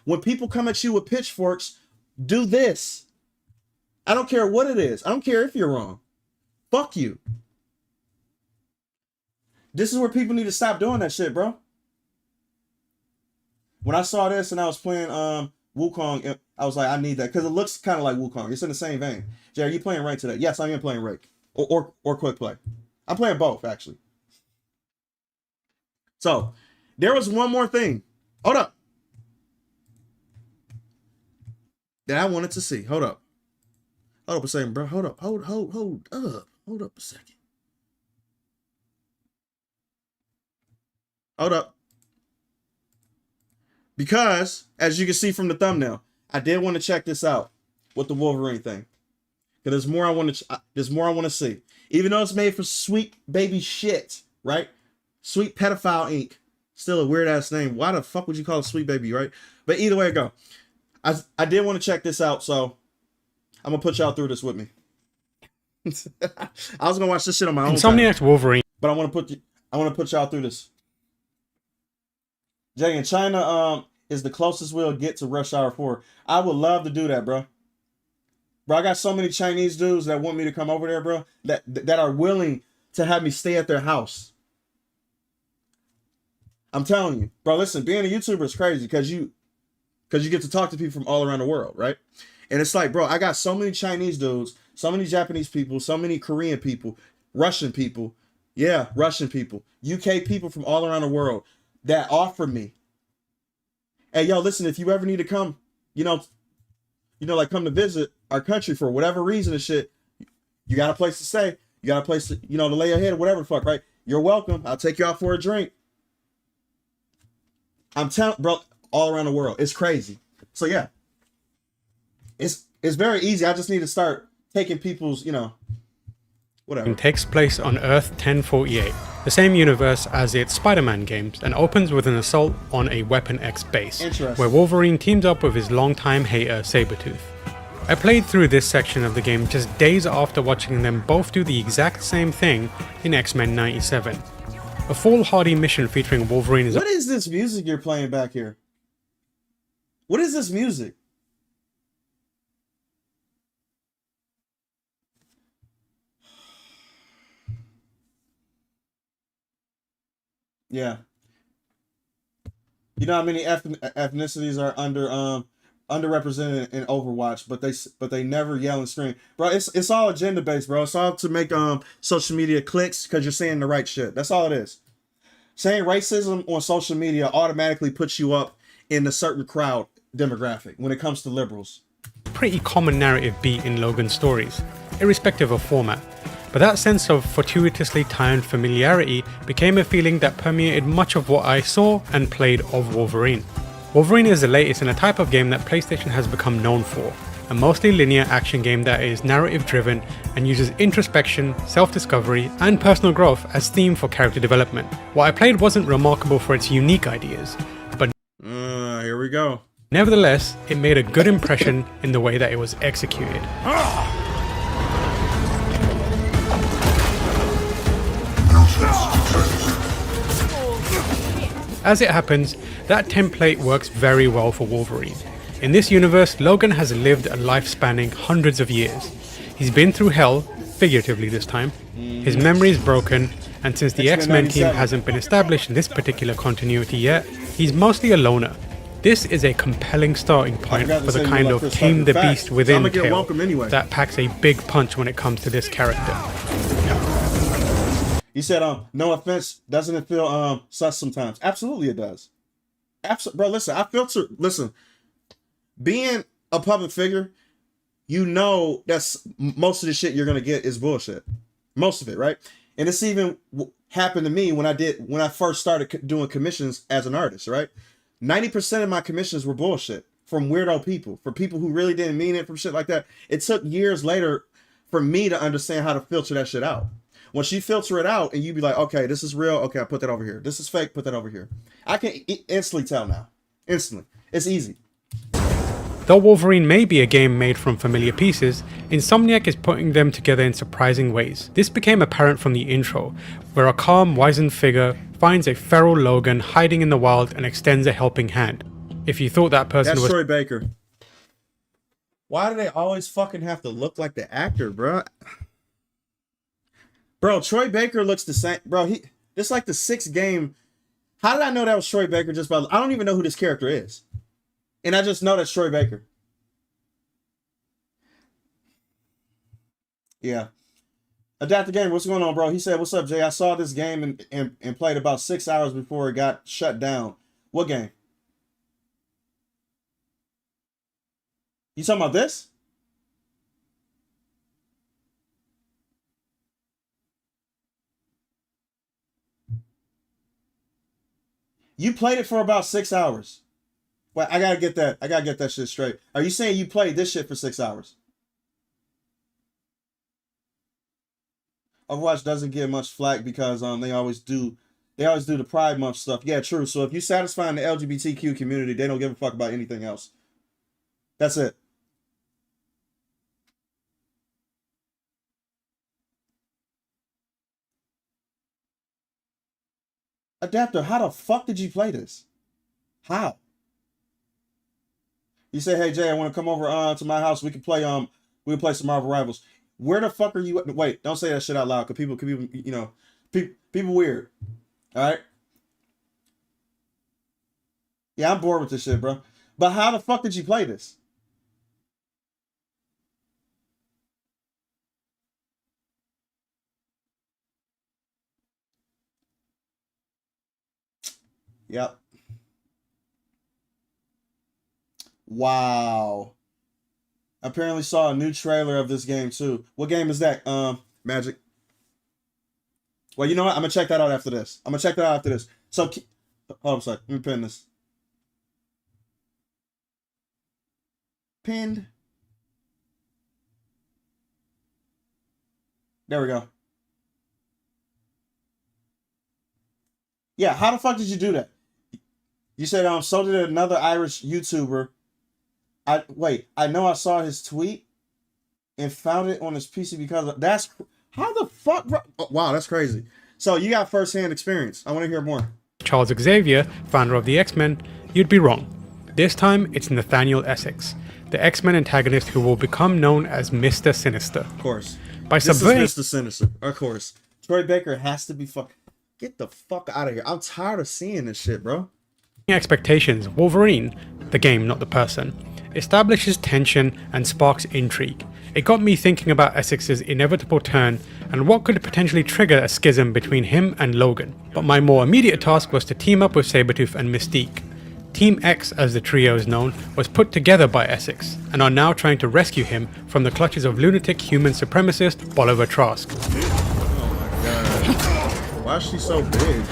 Speaker 1: When people come at you with pitchforks, do this. I don't care what it is. I don't care if you're wrong. Fuck you. This is where people need to stop doing that shit, bro. When I saw this and I was playing Wukong, I was like, I need that because it looks kind of like Wukong. It's in the same vein. Jay, are you playing Rake today? Yes, I am playing Rake or Quick Play. I'm playing both actually. So there was one more thing. Hold up. That I wanted to see. Hold up. Hold up a second, bro. Hold up. Hold up. Hold up a second. Hold up. Because, as you can see from the thumbnail, I did want to check this out with the Wolverine thing. Because there's more I want to see. Even though it's made for Sweet Baby Shit, right? Sweet Pedophile Inc. Still a weird ass name. Why the fuck would you call it Sweet Baby, right? But either way it go. I did want to check this out, so I'm gonna put y'all through this with me. I was gonna watch this shit on my own.
Speaker 14: Insomniac's Wolverine.
Speaker 1: But I want to put y'all through this. Jay, in China is the closest we'll get to Rush Hour 4. I would love to do that, bro. Bro, I got so many Chinese dudes that want me to come over there, bro, that are willing to have me stay at their house. I'm telling you, bro, listen, being a YouTuber is crazy because you get to talk to people from all around the world, right? And it's like, bro, I got so many Chinese dudes, so many Japanese people, so many Korean people, Russian people, yeah, Russian people, UK people from all around the world that offer me, hey, yo, listen, if you ever need to come, you know, like come to visit our country for whatever reason and shit, you got a place to stay, you got a place to, to lay your head or whatever the fuck, right? You're welcome. I'll take you out for a drink. I'm telling, bro, all around the world. It's crazy. So yeah, it's very easy. I just need to start taking people's, whatever.
Speaker 14: It takes place on Earth 1048, the same universe as its Spider-Man games, and opens with an assault on a Weapon X base, where Wolverine teams up with his longtime hater Sabretooth. I played through this section of the game just days after watching them both do the exact same thing in X-Men 97. A foolhardy mission featuring Wolverine is...
Speaker 1: What is this music you're playing back here? What is this music? Yeah. You know how many ethnicities are underrepresented in Overwatch, but they never yell and scream, bro. It's all agenda based, bro. It's all to make social media clicks because you're saying the right shit. That's all it is. Saying racism on social media automatically puts you up in a certain crowd demographic when it comes to liberals.
Speaker 14: Pretty common narrative beat in Logan's stories, irrespective of format. But that sense of fortuitously timed familiarity became a feeling that permeated much of what I saw and played of Wolverine. Wolverine is the latest in a type of game that PlayStation has become known for, a mostly linear action game that is narrative driven and uses introspection, self-discovery, and personal growth as theme for character development. What I played wasn't remarkable for its unique ideas, but
Speaker 1: here we go.
Speaker 14: Nevertheless, it made a good impression in the way that it was executed. As it happens, that template works very well for Wolverine. In this universe, Logan has lived a life spanning hundreds of years. He's been through hell, figuratively this time. His memory is broken, and since the X-Men team hasn't been established in this particular continuity yet, he's mostly a loner. This is a compelling starting point for the kind of tame the beast within tale that packs a big punch when it comes to this character.
Speaker 1: You said, no offense, doesn't it feel sus sometimes? Absolutely it does. Bro, listen, listen, being a public figure, that's most of the shit you're gonna get is bullshit. Most of it, right? And it's even happened to me when I first started doing commissions as an artist, right? 90% of my commissions were bullshit from weirdo people, for people who really didn't mean it, from shit like that. It took years later for me to understand how to filter that shit out. Once you filter it out and you be like, okay, this is real. Okay, I put that over here. This is fake. Put that over here. I can instantly tell now. Instantly. It's easy.
Speaker 14: Though Wolverine may be a game made from familiar pieces, Insomniac is putting them together in surprising ways. This became apparent from the intro, where a calm, wizened figure finds a feral Logan hiding in the wild and extends a helping hand. If you thought that person was—
Speaker 1: Troy Baker. Why do they always fucking have to look like the actor, bro? Bro, Troy Baker looks the same. Bro, this like the 6th game. How did I know that was Troy Baker just by... I don't even know who this character is. And I just know that's Troy Baker. Yeah. Adapt the game. What's going on, bro? He said, what's up, Jay? I saw this game and played about 6 hours before it got shut down. What game? You talking about this? You played it for about 6 hours. Wait, I gotta get that shit straight. Are you saying you played this shit for 6 hours? Overwatch doesn't get much flack because they always do the Pride Month stuff. Yeah, true. So if you satisfying the LGBTQ community, they don't give a fuck about anything else. That's it. Adapter, how the fuck did you play this? How? You say, hey Jay, I want to come over to my house. We can play we'll play some Marvel Rivals. Where the fuck are you? Wait, don't say that shit out loud, cause people, you know, people weird. All right. Yeah, I'm bored with this shit, bro. But how the fuck did you play this? Yep. Wow. Apparently saw a new trailer of this game too. What game is that? Magic. Well, you know what? I'm gonna check that out after this. So, hold on a sec. Let me pin this. Pinned. There we go. Yeah, how the fuck did you do that? You said, so did another Irish YouTuber. I know I saw his tweet and found it on his PC because that's how the fuck, bro? Oh, wow, that's crazy. So you got first-hand experience. I want to hear more.
Speaker 14: Charles Xavier, founder of the X-Men, you'd be wrong. This time, it's Nathaniel Essex, the X-Men antagonist who will become known as Mr. Sinister.
Speaker 1: Of course.
Speaker 14: By
Speaker 1: this
Speaker 14: subverting
Speaker 1: is Mr. Sinister. Of course. Troy Baker has to be Get the fuck out of here. I'm tired of seeing this shit, bro.
Speaker 14: Expectations, Wolverine, the game, not the person, establishes tension and sparks intrigue. It got me thinking about Essex's inevitable turn and what could potentially trigger a schism between him and Logan. But my more immediate task was to team up with Sabretooth and Mystique. Team X, as the trio is known, was put together by Essex and are now trying to rescue him from the clutches of lunatic human supremacist Bolivar Trask.
Speaker 1: Oh my god. Why is she so big?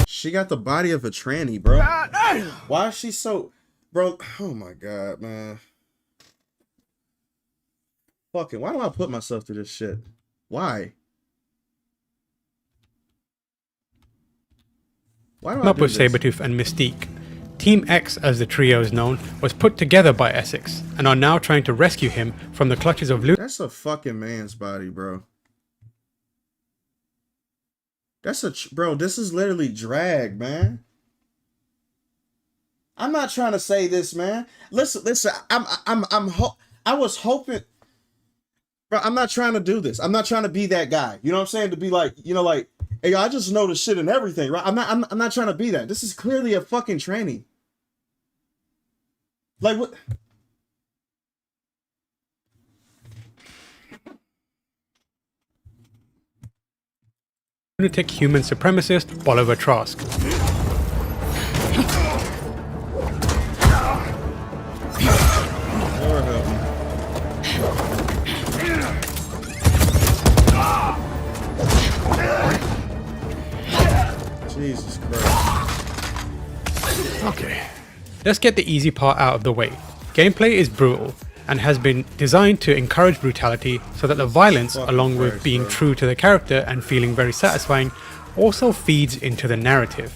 Speaker 1: She got the body of a tranny, bro. Why is she so... Bro, oh my god, man. Fucking, why do I put myself through this shit? Why? Why do I
Speaker 14: up with Sabretooth and Mystique. Team X, as the trio is known, was put together by Essex and are now trying to rescue him from the clutches of
Speaker 1: That's a fucking man's body, bro. That's bro, this is literally drag, man. I'm not trying to say this, man. Listen, I was hoping, bro, I'm not trying to do this. I'm not trying to be that guy. You know what I'm saying? To be like, you know, like, hey, I just know the shit and everything, right? I'm not trying to be that. This is clearly a fucking tranny. Like what?
Speaker 14: Lunatic human supremacist Bolivar Trask.
Speaker 1: Jesus Christ.
Speaker 14: Okay. Let's get the easy part out of the way. Gameplay is brutal. and has been designed to encourage brutality so that the violence, along with being true to the character and feeling very satisfying, also feeds into the narrative.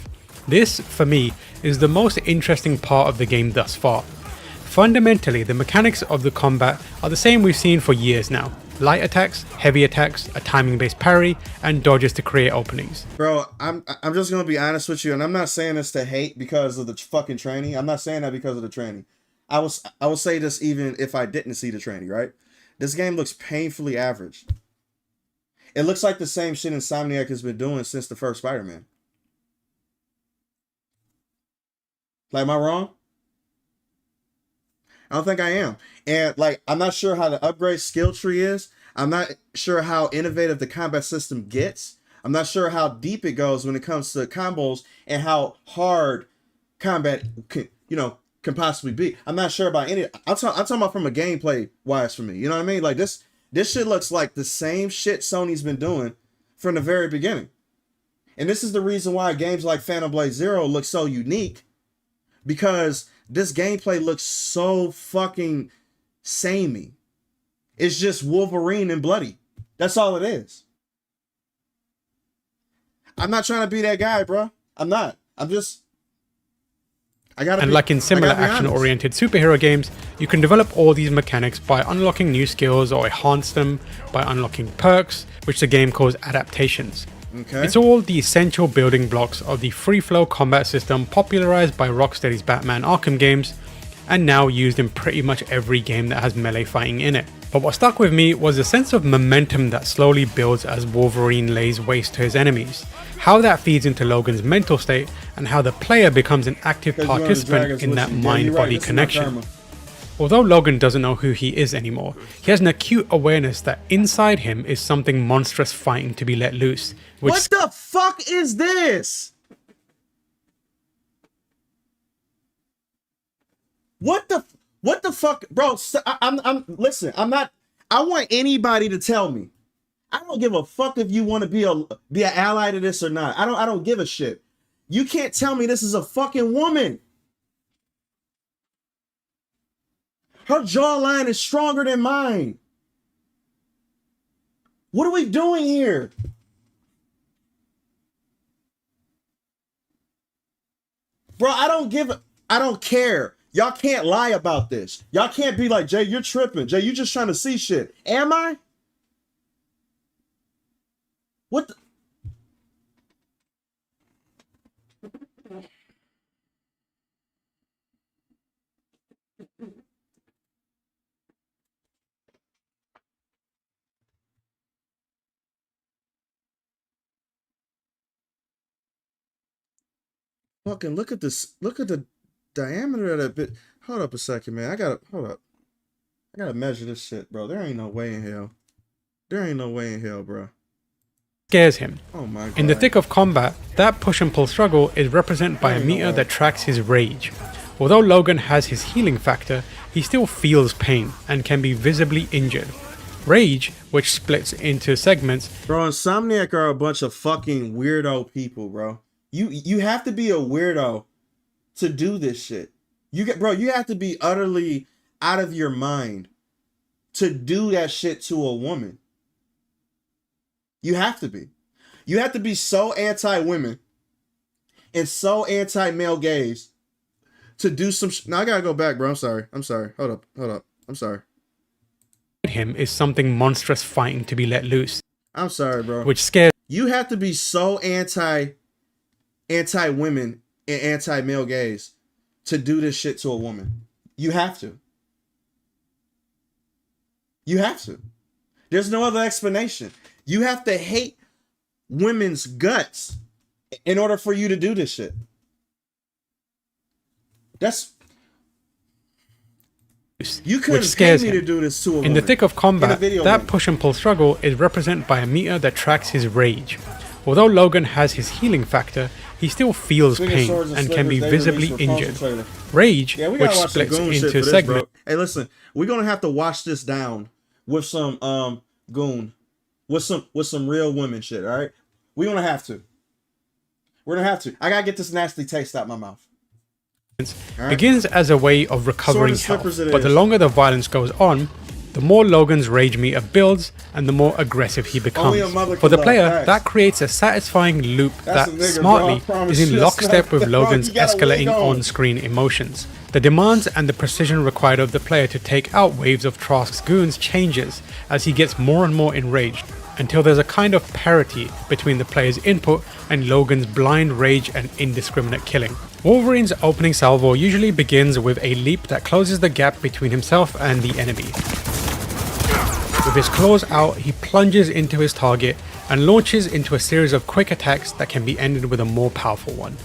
Speaker 14: This, for me, is the most interesting part of the game thus far. Fundamentally, the mechanics of the combat are the same we've seen for years now. Light attacks, heavy attacks, a timing-based parry, and dodges to create openings.
Speaker 1: Bro, I'm just gonna be honest with you, and I'm not saying this to hate because of the fucking training. I'm not saying that because of the training. I will say this even if I didn't see the training, right? This game looks painfully average. It looks like the same shit Insomniac has been doing since the first Spider-Man. Like, am I wrong? I don't think I am. And like, I'm not sure how the upgrade skill tree is. I'm not sure how innovative the combat system gets. I'm not sure how deep it goes when it comes to combos and how hard combat can possibly be. I'm not sure about any. I'm talking about from a gameplay wise for me. You know what I mean? Like this shit looks like the same shit Sony's been doing from the very beginning. And this is the reason why games like Phantom Blade Zero look so unique, because this gameplay looks so fucking samey. It's just Wolverine and bloody. That's all it is. I'm not trying to be that guy, bro. I'm not. I'm just...
Speaker 14: Like in similar action-oriented superhero games, you can develop all these mechanics by unlocking new skills or enhance them by unlocking perks, which the game calls adaptations.
Speaker 1: Okay.
Speaker 14: It's all the essential building blocks of the free-flow combat system popularized by Rocksteady's Batman Arkham games, and now used in pretty much every game that has melee fighting in it. But what stuck with me was a sense of momentum that slowly builds as Wolverine lays waste to his enemies, how that feeds into Logan's mental state, and how the player becomes an active participant in that mind-body connection. Although Logan doesn't know who he is anymore, he has an acute awareness that inside him is something monstrous fighting to be let loose.
Speaker 1: What the fuck is this? What the fuck, bro? Listen, I'm not. I want anybody to tell me. I don't give a fuck if you want to be an ally to this or not. I don't give a shit. You can't tell me this is a fucking woman. Her jawline is stronger than mine. What are we doing here? Bro, I don't care. Y'all can't lie about this. Y'all can't be like, Jay, you're tripping. Jay, you just trying to see shit. Am I? What the? Fucking look at this. Look at the diameter of that bit. Hold up a second, man. Hold up. I gotta measure this shit, bro. There ain't no way in hell. There ain't no way in hell, bro.
Speaker 14: Scares him.
Speaker 1: Oh my God.
Speaker 14: In the thick of combat, that push and pull struggle is represented by a meter that tracks his rage. Although Logan has his healing factor, he still feels pain and can be visibly injured. Rage, which splits into segments.
Speaker 1: Bro, Insomniac are a bunch of fucking weirdo people, bro. You have to be a weirdo to do this shit. You have to be utterly out of your mind to do that shit to a woman. You have to be. You have to be so anti-women and so anti-male gaze to do some Now I gotta go back, bro. I'm sorry. Hold up. I'm sorry.
Speaker 14: Him is something monstrous fighting to be let loose.
Speaker 1: I'm sorry, bro.
Speaker 14: Which scares.
Speaker 1: You have to be so anti-women and anti-male gaze to do this shit to a woman. You have to. You have to. There's no other explanation. You have to hate women's guts in order for you to do this shit. You couldn't pay me to do this to a woman.
Speaker 14: In the thick of combat, that
Speaker 1: game.
Speaker 14: push and pull struggle is represented by a meter that tracks his rage. Although Logan has his healing factor, he still feels pain and can be visibly injured. Rage, which splits into segments.
Speaker 1: Hey, listen, we're gonna have to wash this down with some goon, with some real women shit. All right, we're gonna have to. I gotta get this nasty taste out my mouth.
Speaker 14: begins as a way of recovering health, but the
Speaker 1: is.
Speaker 14: longer the violence goes on, the more Logan's rage meter builds and the more aggressive he becomes. For the player, that creates a satisfying loop that smartly is in lockstep with Logan's escalating on-screen emotions. The demands and the precision required of the player to take out waves of Trask's goons changes as he gets more and more enraged, until there's a kind of parity between the player's input and Logan's blind rage and indiscriminate killing. Wolverine's opening salvo usually begins with a leap that closes the gap between himself and the enemy. With his claws out, he plunges into his target and launches into a series of quick attacks that can be ended with a more powerful one.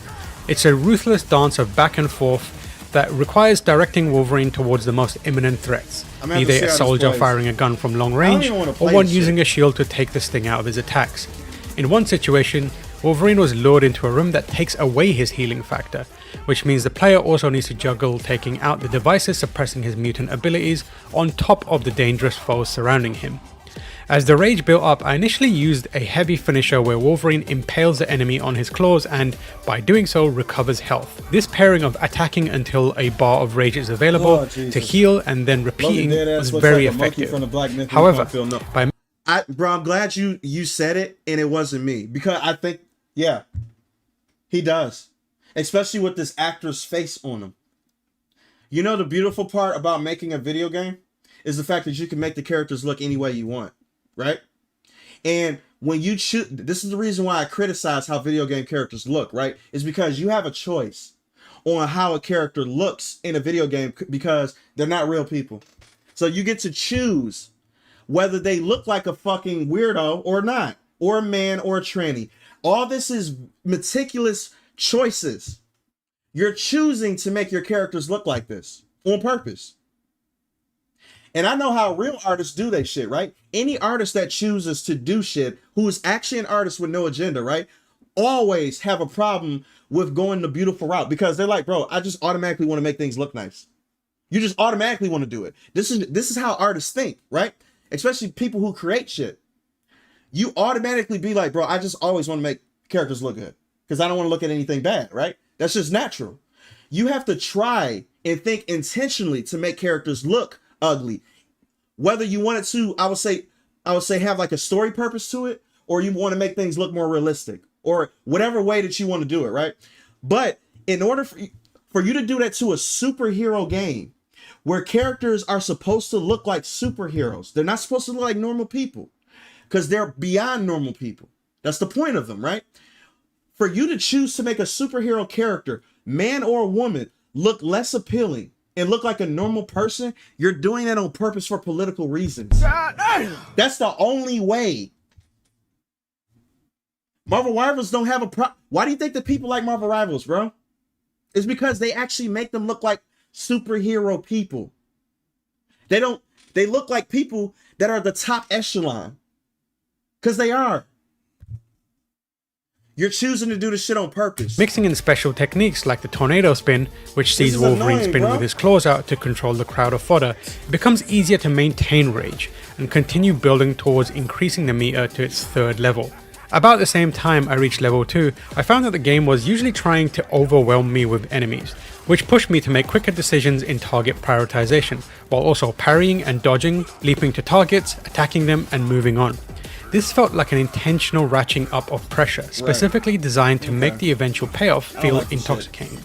Speaker 14: It's a ruthless dance of back and forth that requires directing Wolverine towards the most imminent threats, be they a soldier firing a gun from long range or one using a shield to take the sting out of his attacks. In one situation, Wolverine was lured into a room that takes away his healing factor, which means the player also needs to juggle taking out the devices suppressing his mutant abilities on top of the dangerous foes surrounding him. As the rage built up, I initially used a heavy finisher where Wolverine impales the enemy on his claws and, by doing so, recovers health. This pairing of attacking until a bar of rage is available to heal and then repeating was very effective. However,
Speaker 1: bro, I'm glad you said it and it wasn't me, because I think, yeah, he does. Especially with this actor's face on him. You know, the beautiful part about making a video game is the fact that you can make the characters look any way you want, right? And when you choose, this is the reason why I criticize how video game characters look, right? Is because you have a choice on how a character looks in a video game because they're not real people. So you get to choose whether they look like a fucking weirdo or not, or a man or a tranny. All this is meticulous choices. You're choosing to make your characters look like this on purpose. And I know how real artists do they shit, right? Any artist that chooses to do shit, who is actually an artist with no agenda, right? Always have a problem with going the beautiful route because they're like, bro, I just automatically want to make things look nice. You just automatically want to do it. This is how artists think, right? Especially people who create shit. You automatically be like, bro, I just always want to make characters look good because I don't want to look at anything bad, right? That's just natural. You have to try and think intentionally to make characters look ugly. Whether you want it to, I would say have like a story purpose to it, or you want to make things look more realistic, or whatever way that you want to do it, right? But in order for you to do that to a superhero game where characters are supposed to look like superheroes, they're not supposed to look like normal people because they're beyond normal people. That's the point of them, right? For you to choose to make a superhero character, man or woman, look less appealing and look like a normal person, you're doing that on purpose for political reasons. That's the only way. Marvel Rivals don't have a problem. Why do you think that people like Marvel Rivals, bro? It's because they actually make them look like superhero people. They look like people that are the top echelon. Because they are. You're choosing to do the shit on purpose.
Speaker 14: Mixing in special techniques like the tornado spin, which sees Wolverine spin with his claws out to control the crowd of fodder, it becomes easier to maintain rage and continue building towards increasing the meter to its third level. About the same time I reached level 2, I found that the game was usually trying to overwhelm me with enemies, which pushed me to make quicker decisions in target prioritization, while also parrying and dodging, leaping to targets, attacking them and moving on. This felt like an intentional ratcheting up of pressure, specifically designed to make the eventual payoff feel intoxicating.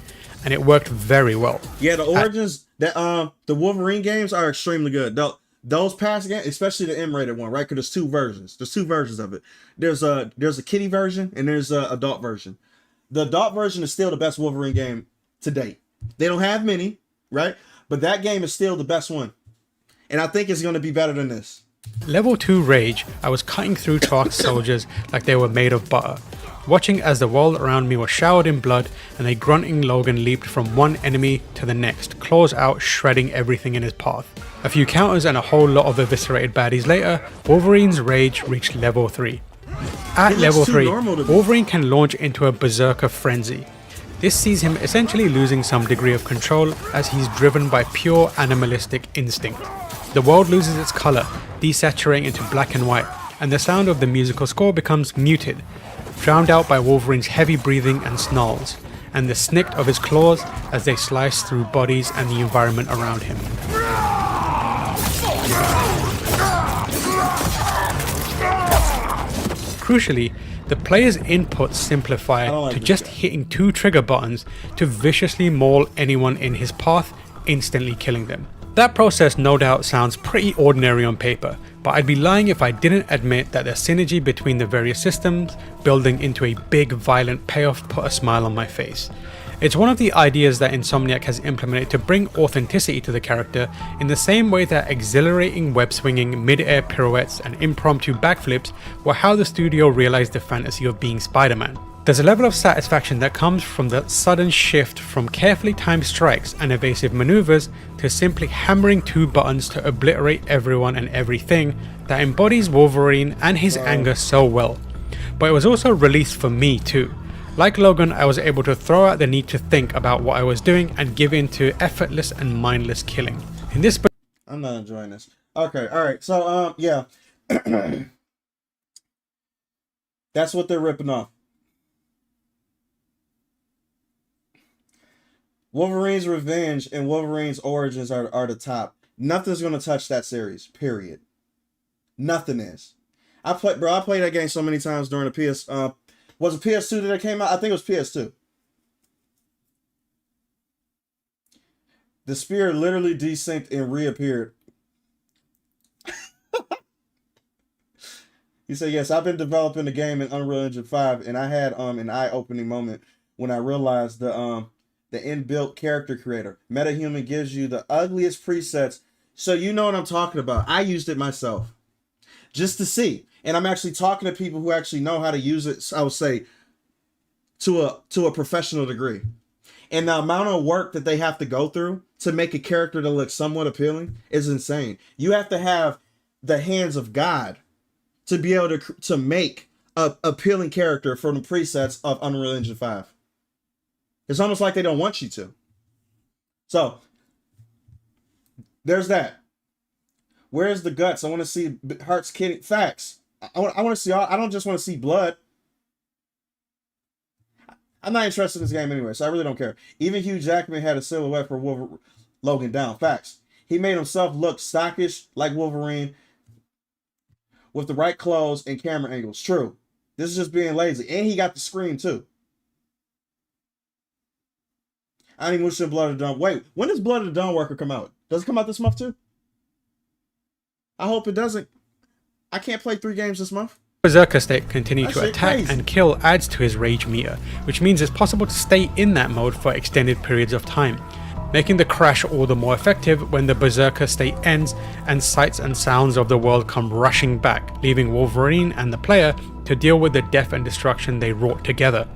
Speaker 14: And it worked very well.
Speaker 1: Yeah, the Origins, the Wolverine games are extremely good. Those past games, especially the M-rated one, right? Because there's two versions. There's two versions of it. There's a kiddie version and there's a adult version. The adult version is still the best Wolverine game to date. They don't have many, right? But that game is still the best one. And I think it's going to be better than this.
Speaker 14: Level 2 Rage, I was cutting through Trask's soldiers like they were made of butter, watching as the world around me was showered in blood and a grunting Logan leaped from one enemy to the next, claws out, shredding everything in his path. A few counters and a whole lot of eviscerated baddies later, Wolverine's Rage reached level 3. At level 3, Wolverine can launch into a berserker frenzy. This sees him essentially losing some degree of control as he's driven by pure animalistic instinct. The world loses its color, desaturating into black and white, and the sound of the musical score becomes muted, drowned out by Wolverine's heavy breathing and snarls. and the snick of his claws as they slice through bodies and the environment around him. Crucially, the player's inputs simplify to just hitting 2 trigger buttons to viciously maul anyone in his path, instantly killing them. That process no doubt sounds pretty ordinary on paper, but I'd be lying if I didn't admit that the synergy between the various systems building into a big violent payoff put a smile on my face. It's one of the ideas that Insomniac has implemented to bring authenticity to the character in the same way that exhilarating web-swinging, mid-air pirouettes and impromptu backflips were how the studio realized the fantasy of being Spider-Man. There's a level of satisfaction that comes from the sudden shift from carefully timed strikes and evasive maneuvers to simply hammering 2 buttons to obliterate everyone and everything that embodies Wolverine and his anger so well. But it was also released for me too. Like Logan, I was able to throw out the need to think about what I was doing and give in to effortless and mindless killing. In this,
Speaker 1: I'm not enjoying this. Okay, all right. So yeah, that's what they're ripping off. Wolverine's Revenge and Wolverine's Origins are the top. Nothing's gonna touch that series. Period. Nothing is. I played that game so many times during the PS. Was it PS2 that came out? I think it was PS2. The spear literally desynced and reappeared. He said, yes, I've been developing the game in Unreal Engine 5, and I had an eye-opening moment when I realized the inbuilt character creator. MetaHuman gives you the ugliest presets, so you know what I'm talking about. I used it myself just to see. And I'm actually talking to people who actually know how to use it, I would say, to a professional degree. And the amount of work that they have to go through to make a character that looks somewhat appealing is insane. You have to have the hands of God to be able to make a appealing character from the presets of Unreal Engine 5. It's almost like they don't want you to. So, there's that. Where's the guts? I want to see hearts, kidney, facts. I want to see all. I don't just want to see blood. I'm not interested in this game anyway, so I really don't care. Even Hugh Jackman had a silhouette for Logan down. Facts. He made himself look stockish like Wolverine with the right clothes and camera angles. True. This is just being lazy. And he got the scream too. I didn't even wish Blood of the Dawn. Wait, when does Blood of the Dawn Worker come out? Does it come out this month too? I hope it doesn't. I can't play 3 games this month.
Speaker 14: Berserker state continue to attack and kill adds to his rage meter, which means it's possible to stay in that mode for extended periods of time, making the crash all the more effective when the Berserker state ends and sights and sounds of the world come rushing back, leaving Wolverine and the player to deal with the death and destruction they wrought together.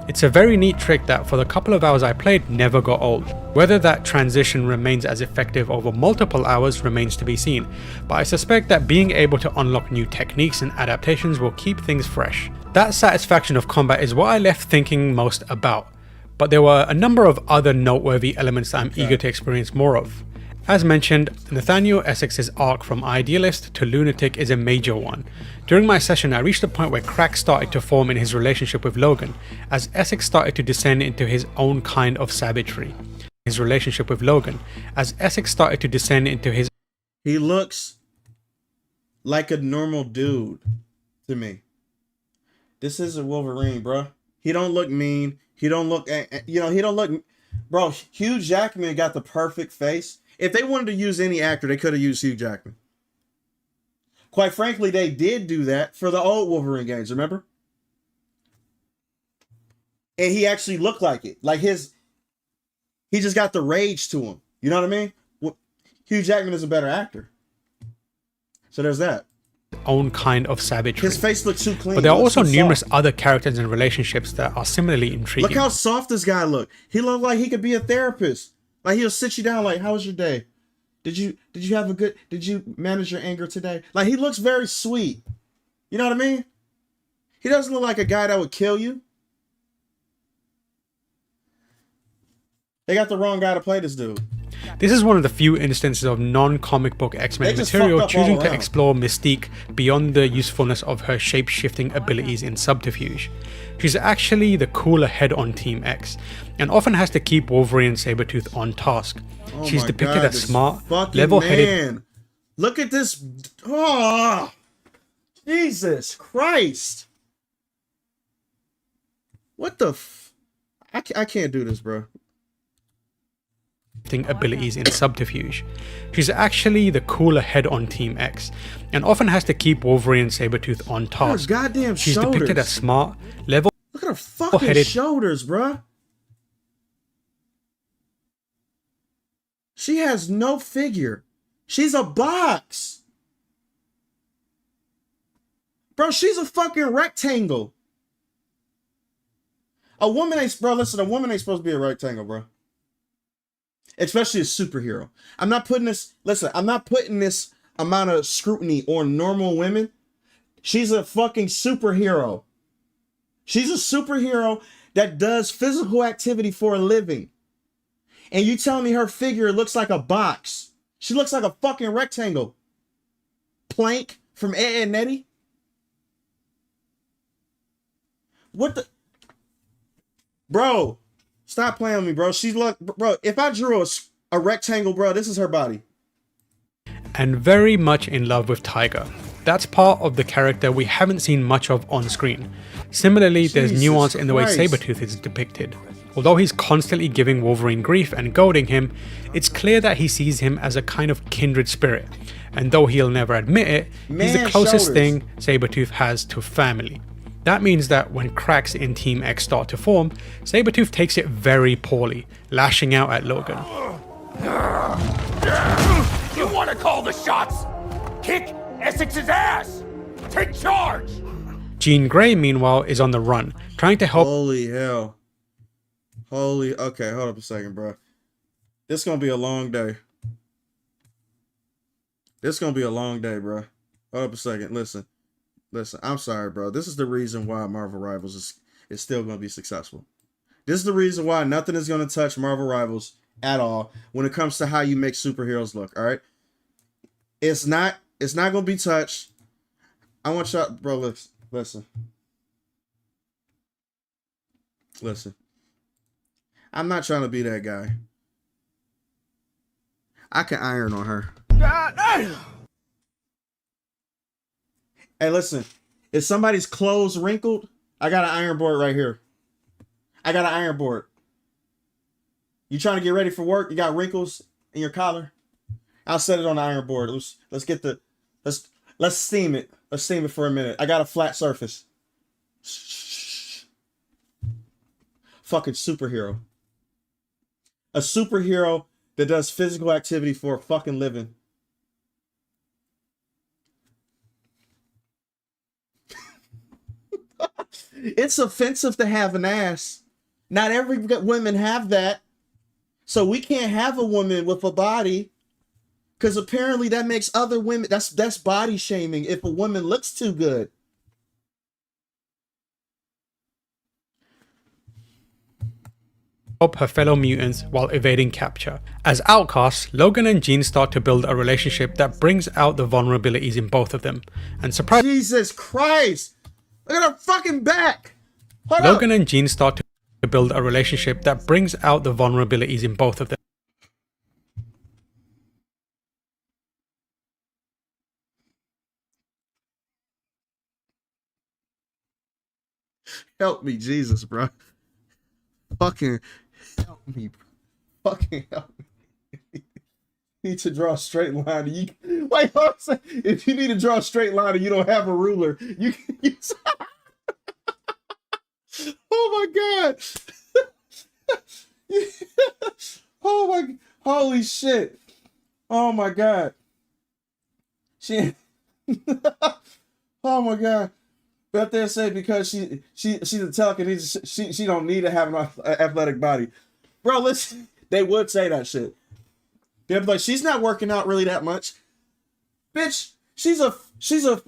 Speaker 14: It's a very neat trick that for the couple of hours I played never got old. Whether that transition remains as effective over multiple hours remains to be seen, but I suspect that being able to unlock new techniques and adaptations will keep things fresh. That satisfaction of combat is what I left thinking most about, but there were a number of other noteworthy elements that I'm eager to experience more of. As mentioned, Nathaniel Essex's arc from idealist to lunatic is a major one. During my session, I reached a point where cracks started to form in his relationship with Logan, as Essex started to descend into his own kind of savagery. His relationship with Logan, as Essex started to descend into his...
Speaker 1: He looks like a normal dude to me. This isn't Wolverine, bro. He don't look mean. He don't look, he don't look... Bro, Hugh Jackman got the perfect face. If they wanted to use any actor, they could have used Hugh Jackman. Quite frankly, they did do that for the old Wolverine games, remember? And he actually looked like it. Like he just got the rage to him. You know what I mean? Hugh Jackman is a better actor. So there's that.
Speaker 14: Own kind of savagery.
Speaker 1: His face looks too clean.
Speaker 14: But there are also numerous other characters and relationships that are similarly intriguing.
Speaker 1: Look how soft this guy look. He looked like he could be a therapist. Like he'll sit you down like, how was your day? Did you manage your anger today? Like he looks very sweet. You know what I mean? He doesn't look like a guy that would kill you. They got the wrong guy to play this dude.
Speaker 14: This is one of the few instances of non-comic book X-Men material choosing to explore Mystique beyond the usefulness of her shape-shifting abilities in Subterfuge. She's actually the cooler head on Team X, and often has to keep Wolverine and Sabretooth on task. She's depicted as smart, level-headed...
Speaker 1: Look at this. Oh, Jesus Christ. What the I can't do this, bro.
Speaker 14: Abilities in Subterfuge. She's actually the cooler head on Team X, and often has to keep Wolverine and Sabretooth on task.
Speaker 1: Goddamn
Speaker 14: She's
Speaker 1: shoulders.
Speaker 14: depicted as smart, Look
Speaker 1: at her fucking shoulders, bro. She has no figure. She's a box. Bro, she's a fucking rectangle. A woman ain't, bro, listen, a woman ain't supposed to be a rectangle, bro. Especially a superhero. I'm not putting this, listen, I'm not putting this amount of scrutiny on normal women. She's a fucking superhero. She's a superhero that does physical activity for a living. And you telling me her figure looks like a box? She looks like a fucking rectangle. Plank from Ed, Edd n Eddy? What the? Bro, stop playing with me, bro. She's like, bro, if I drew a rectangle, bro, this is her body.
Speaker 14: And very much in love with Tiger. That's part of the character we haven't seen much of on screen. Similarly, there's nuance in the way Sabretooth is depicted. Although he's constantly giving Wolverine grief and goading him, it's clear that he sees him as a kind of kindred spirit. And though he'll never admit it, he's the closest thing Sabretooth has to family. That means that when cracks in Team X start to form, Sabretooth takes it very poorly, lashing out at Logan.
Speaker 3: You want to call the shots? Kick Essex's ass! Take charge!
Speaker 14: Jean Grey, meanwhile, is on the run, trying to help...
Speaker 1: Holy hell. Holy... Okay, hold up a second, bro. This is gonna be a long day. This is gonna be a long day, bro. Hold up a second. Listen, I'm sorry, bro. This is the reason why Marvel Rivals is still gonna be successful. This is the reason why nothing is gonna touch Marvel Rivals at all when it comes to how you make superheroes look, all right? It's not gonna be touched. I want y'all, bro, listen. I'm not trying to be that guy. I can iron on her. Hey, listen. If somebody's clothes wrinkled, I got an iron board right here. I got an iron board. You trying to get ready for work? You got wrinkles in your collar? I'll set it on the iron board. Let's get the let's steam it. Let's steam it for a minute. I got a flat surface. Fucking superhero. A superhero that does physical activity for a fucking living. It's offensive to have an ass. Not every women have that. So we can't have a woman with a body. Because apparently that makes other women, that's body shaming if a woman looks too good.
Speaker 14: Help her fellow mutants while evading capture. As outcasts, Logan and Jean start to build a relationship that brings out the vulnerabilities in both of them. And surprise,
Speaker 1: Jesus Christ! Look at her fucking back!
Speaker 14: Logan and Jean start to build a relationship that brings out the vulnerabilities in both of them.
Speaker 1: Help me, Jesus, bro. Fucking help me. Fucking help me. Need to draw a straight line. Wait, hold on a second. If you need to draw a straight line and you don't have a ruler, you can use. Oh my God. Oh my, holy shit. Oh my God. She. Oh my God. But they say because she's a telekinesis, she don't need to have an athletic body. Bro, listen, they would say that shit. They'd be like, she's not working out really that much. Bitch, she's a she's a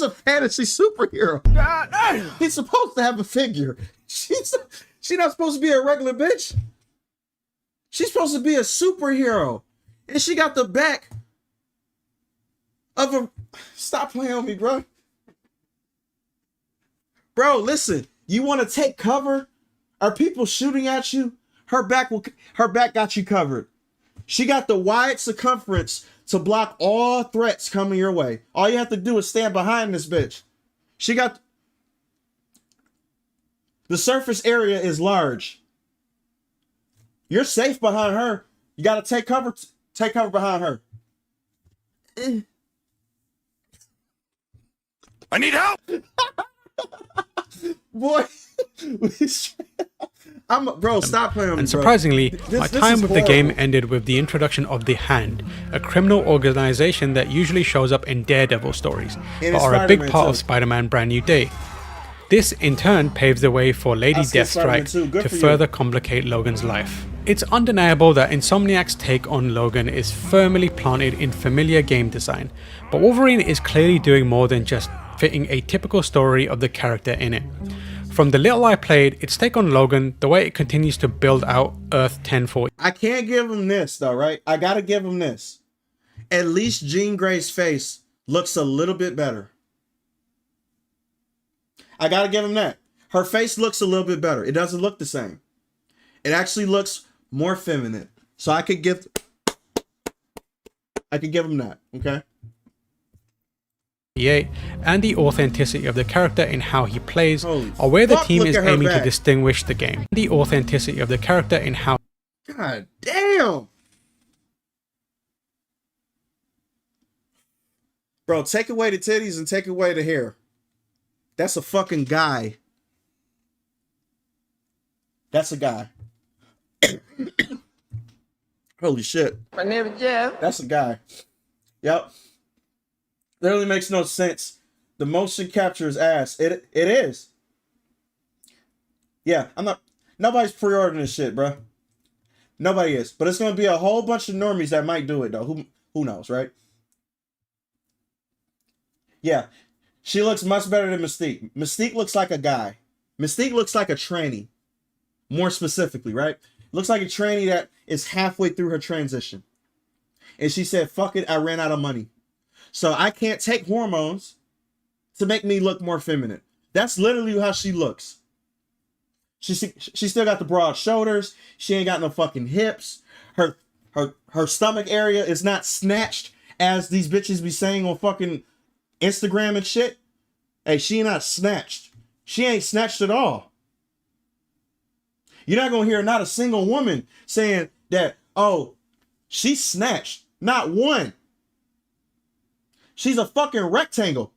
Speaker 1: fantasy superhero. He's supposed to have a figure. She's not supposed to be a regular bitch. She's supposed to be a superhero. And she got the back of a... Stop playing on me, bro. Bro, listen. You want to take cover? Are people shooting at you? Her back got you covered. She got the wide circumference to block all threats coming your way. All you have to do is stand behind this bitch. She got... The surface area is large. You're safe behind her. You got to take cover behind her.
Speaker 3: I need help.
Speaker 1: Boy, bro, stop playing with me,
Speaker 14: and surprisingly,
Speaker 1: bro.
Speaker 14: my time with the game ended with the introduction of the Hand, a criminal organization that usually shows up in Daredevil stories, but are a big part of Spider-Man Brand New Day. This in turn paves the way for Lady Deathstrike to further complicate Logan's life. It's undeniable that Insomniac's take on Logan is firmly planted in familiar game design, but Wolverine is clearly doing more than just fitting a typical story of the character in it. From the little I played, its take on Logan, the way it continues to build out Earth 1040.
Speaker 1: I can't give him this though, right? I gotta give him this. At least Jean Grey's face looks a little bit better. I gotta give him that. Her face looks a little bit better. It doesn't look the same. It actually looks more feminine. So I could give him that, okay?
Speaker 14: And the authenticity of the character in how he plays are where the team is aiming to distinguish the game. The authenticity of the character in how...
Speaker 1: God damn! Bro, take away the titties and take away the hair. That's a fucking guy. That's a guy. Holy shit.
Speaker 15: My name is Jeff.
Speaker 1: That's a guy. Yep. Literally makes no sense. The motion capture is ass. It is. Yeah, nobody's pre-ordering this shit, bro. Nobody is. But it's gonna be a whole bunch of normies that might do it though. Who knows, right? Yeah. She looks much better than Mystique. Mystique looks like a guy. Mystique looks like a tranny. More specifically, right? Looks like a tranny that is halfway through her transition. And she said, fuck it, I ran out of money. So I can't take hormones to make me look more feminine. That's literally how she looks. She still got the broad shoulders. She ain't got no fucking hips. Her stomach area is not snatched as these bitches be saying on fucking Instagram and shit. Hey, she not snatched. She ain't snatched at all. You're not gonna hear not a single woman saying that, oh, she's snatched. Not one. She's a fucking rectangle.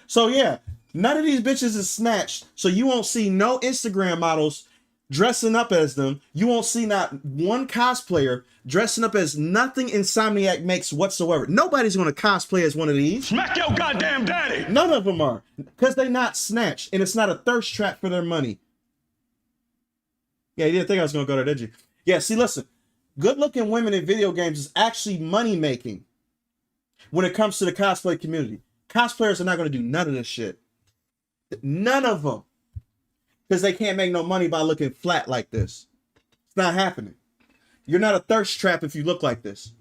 Speaker 1: So yeah, none of these bitches is snatched. So you won't see no Instagram models dressing up as them. You won't see not one cosplayer dressing up as nothing Insomniac makes whatsoever. Nobody's going to cosplay as one of these.
Speaker 3: Smack your goddamn daddy!
Speaker 1: None of them are. Because they not snatched. And it's not a thirst trap for their money. Yeah, you didn't think I was going to go there, did you? Yeah, see, listen. Good-looking women in video games is actually money-making when it comes to the cosplay community. Cosplayers are not going to do none of this shit. None of them. Because they can't make no money by looking flat like this. It's not happening. You're not a thirst trap if you look like this.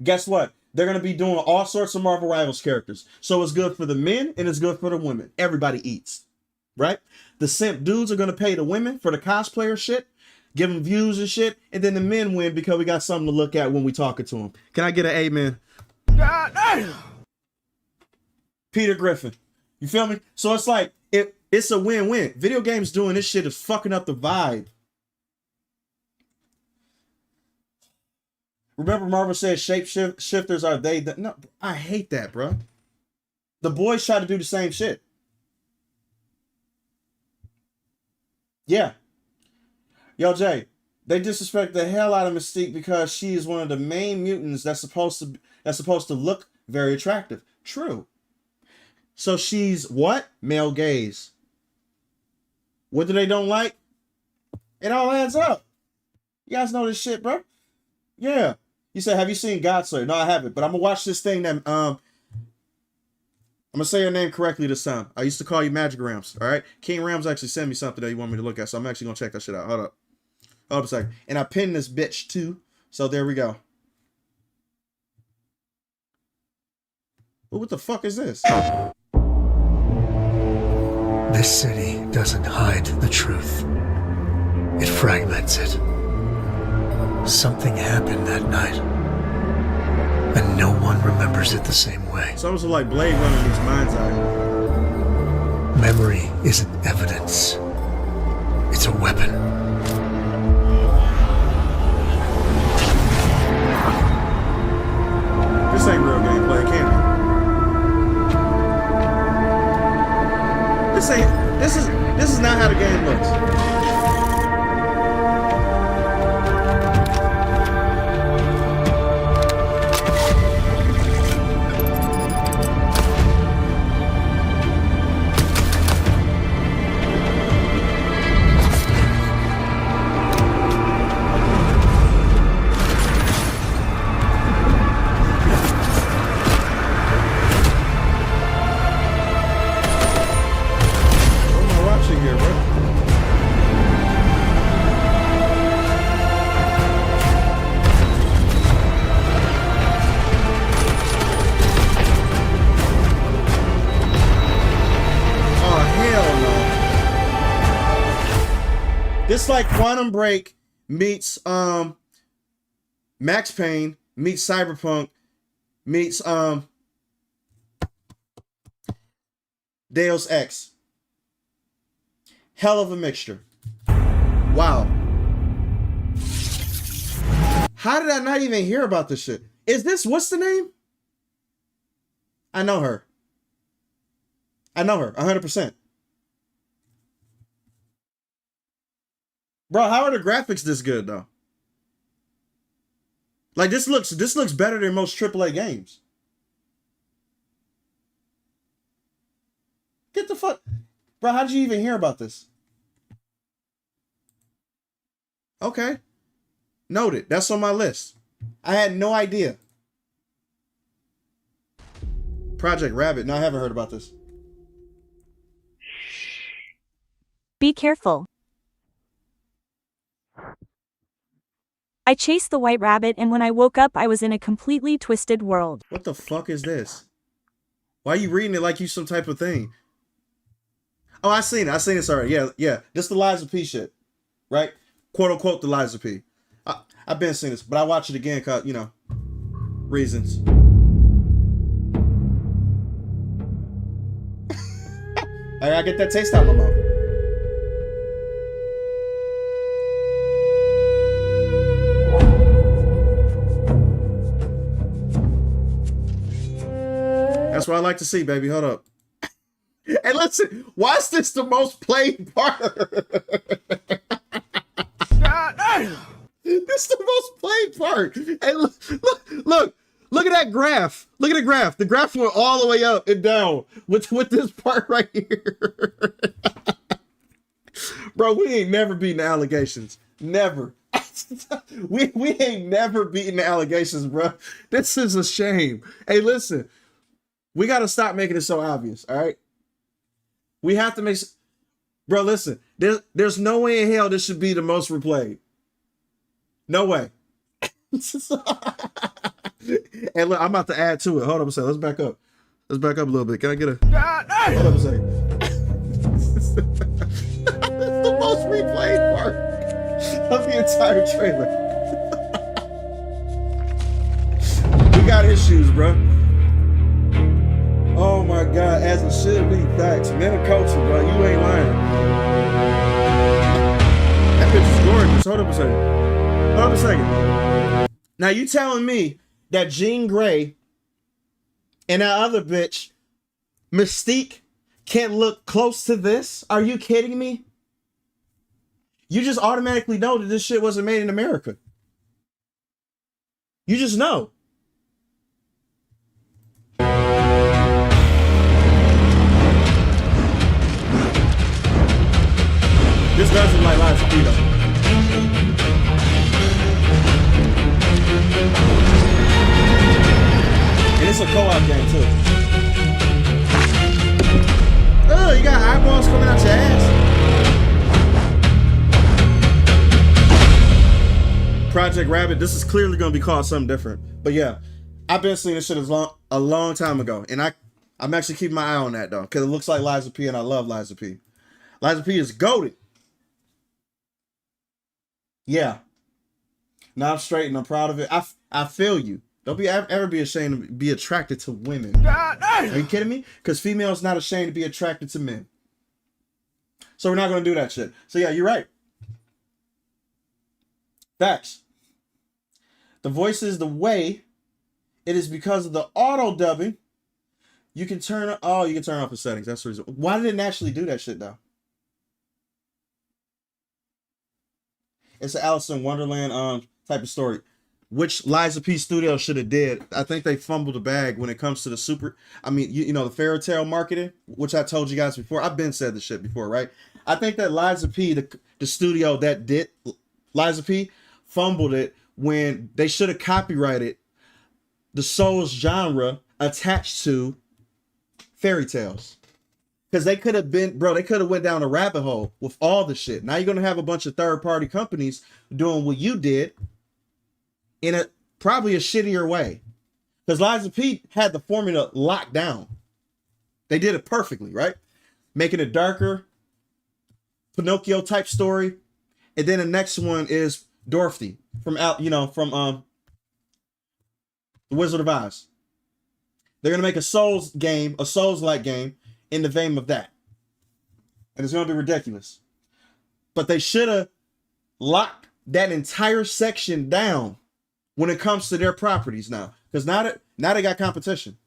Speaker 1: Guess what? They're going to be doing all sorts of Marvel Rivals characters. So it's good for the men and it's good for the women. Everybody eats. Right? The simp dudes are going to pay the women for the cosplayer shit. Give them views and shit. And then the men win because we got something to look at when we talking to them. Can I get an amen? God damn. Peter Griffin. You feel me? So it's like, it's a win-win. Video games doing this shit is fucking up the vibe. Remember Marvel said shapeshifters are they? No, I hate that, bro. The boys try to do the same shit. Yeah. Yo, Jay, they disrespect the hell out of Mystique because she is one of the main mutants that's supposed to look very attractive. True. So she's what? Male gaze. What do they don't like? It all adds up. You guys know this shit, bro. Yeah. You said, have you seen Godslayer? No, I haven't. But I'm gonna watch this thing that I'm gonna say your name correctly this time. I used to call you Magic Rams. All right, King Rams actually sent me something that you want me to look at, so I'm actually gonna check that shit out. Hold up a second. And I pinned this bitch too. So there we go. But what the fuck is this?
Speaker 15: This city doesn't hide the truth. It fragments it. Something happened that night, and no one remembers it the same way.
Speaker 1: It's almost like Blade Runner meets Mind's Eye.
Speaker 15: Memory isn't evidence. It's a weapon.
Speaker 1: This ain't real gameplay, can it? This is not how the game looks. It's like Quantum Break meets Max Payne meets Cyberpunk meets Deus Ex. Hell of a mixture. Wow. How did I not even hear about this shit? Is this, what's the name? I know her. I know her 100%. Bro, how are the graphics this good though? Like this looks better than most AAA games. Get the fuck, bro. How did you even hear about this? Okay, noted. That's on my list. I had no idea. Project Rabbit. No, I haven't heard about this.
Speaker 16: Be careful. I chased the white rabbit, and when I woke up, I was in a completely twisted world.
Speaker 1: What the fuck is this? Why are you reading it like you some type of thing? Oh, I seen it already. Yeah. This the Liza P shit, right? Quote unquote the Liza P. I've been seeing this, but I watch it again cause, you know, reasons. I gotta get that taste out of my mouth. That's what I like to see, baby. Hold up. Hey, listen, why is this the most played part? This is the most played part. Hey, look at that graph. Look at the graph. The graph went all the way up and down with this part right here. Bro, we ain't never beaten the allegations. Never. we ain't never beaten the allegations, bro. This is a shame. Hey, listen. We got to stop making it so obvious, all right? We have to make... Bro, listen. There's no way in hell this should be the most replayed. No way. And look, I'm about to add to it. Hold up a second. Let's back up. Let's back up a little bit. Can I get a... Hold up a second. This is the most replayed part of the entire trailer. We got issues, bro. Oh my God, as it should be. Facts. Men of culture, bro. You ain't lying. That bitch is gorgeous. Hold up a second. Hold up a second. Now you telling me that Jean Grey and that other bitch, Mystique, can't look close to this? Are you kidding me? You just automatically know that this shit wasn't made in America. You just know. This doesn't like Liza P though. And it's a co-op game too. You got eyeballs coming out your ass. Project Rabbit. This is clearly going to be called something different. But yeah, I've been seeing this shit a long time ago. And I'm actually keeping my eye on that, though. Because it looks like Liza P. And I love Liza P. Liza P is goated. Yeah. Now I'm straight and I'm proud of it. I feel you. Don't ever be ashamed to be attracted to women. Are you kidding me? Because females not ashamed to be attracted to men. So we're not going to do that shit. So yeah, you're right. Facts. The voice is the way. It is because of the auto dubbing. You can turn off the settings. That's the reason. Why did it naturally do that shit though? It's an Alice in Wonderland type of story, which Liza P Studio should have did. I think they fumbled the bag when it comes to the the fairy tale marketing, which I told you guys before. I've been said this shit before, right? I think that Liza P, the studio that did Liza P, fumbled it when they should have copyrighted the Souls genre attached to fairy tales. Because they could have went down a rabbit hole with all the shit. Now you're going to have a bunch of third-party companies doing what you did in probably a shittier way. Because Liza P had the formula locked down. They did it perfectly, right? Making it darker, Pinocchio type story. And then the next one is Dorothy from The Wizard of Oz. They're going to make a Souls-like game, in the vein of that. And it's going to be ridiculous. But they should have locked that entire section down when it comes to their properties now. Because now they got competition.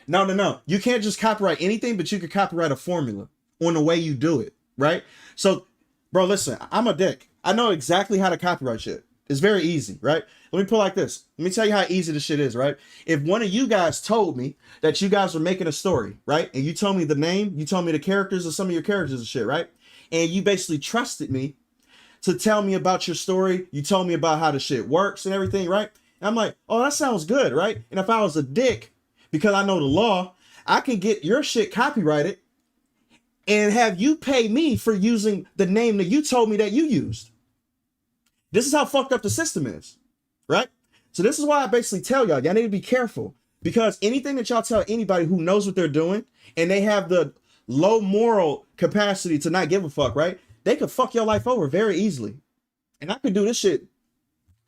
Speaker 1: No. You can't just copyright anything, but you can copyright a formula on the way you do it, right? So, bro, listen, I'm a dick. I know exactly how to copyright shit. It's very easy, right? Let me put it like this. Let me tell you how easy this shit is, right? If one of you guys told me that you guys were making a story, right? And you told me the name, you told me the characters of some of your characters and shit, right? And you basically trusted me to tell me about your story. You told me about how the shit works and everything, right? And I'm like, oh, that sounds good, right? And if I was a dick, because I know the law, I can get your shit copyrighted and have you pay me for using the name that you told me that you used. This is how fucked up the system is, right? So this is why I basically tell y'all need to be careful, because anything that y'all tell anybody who knows what they're doing and they have the low moral capacity to not give a fuck, right? They could fuck your life over very easily. And I could do this shit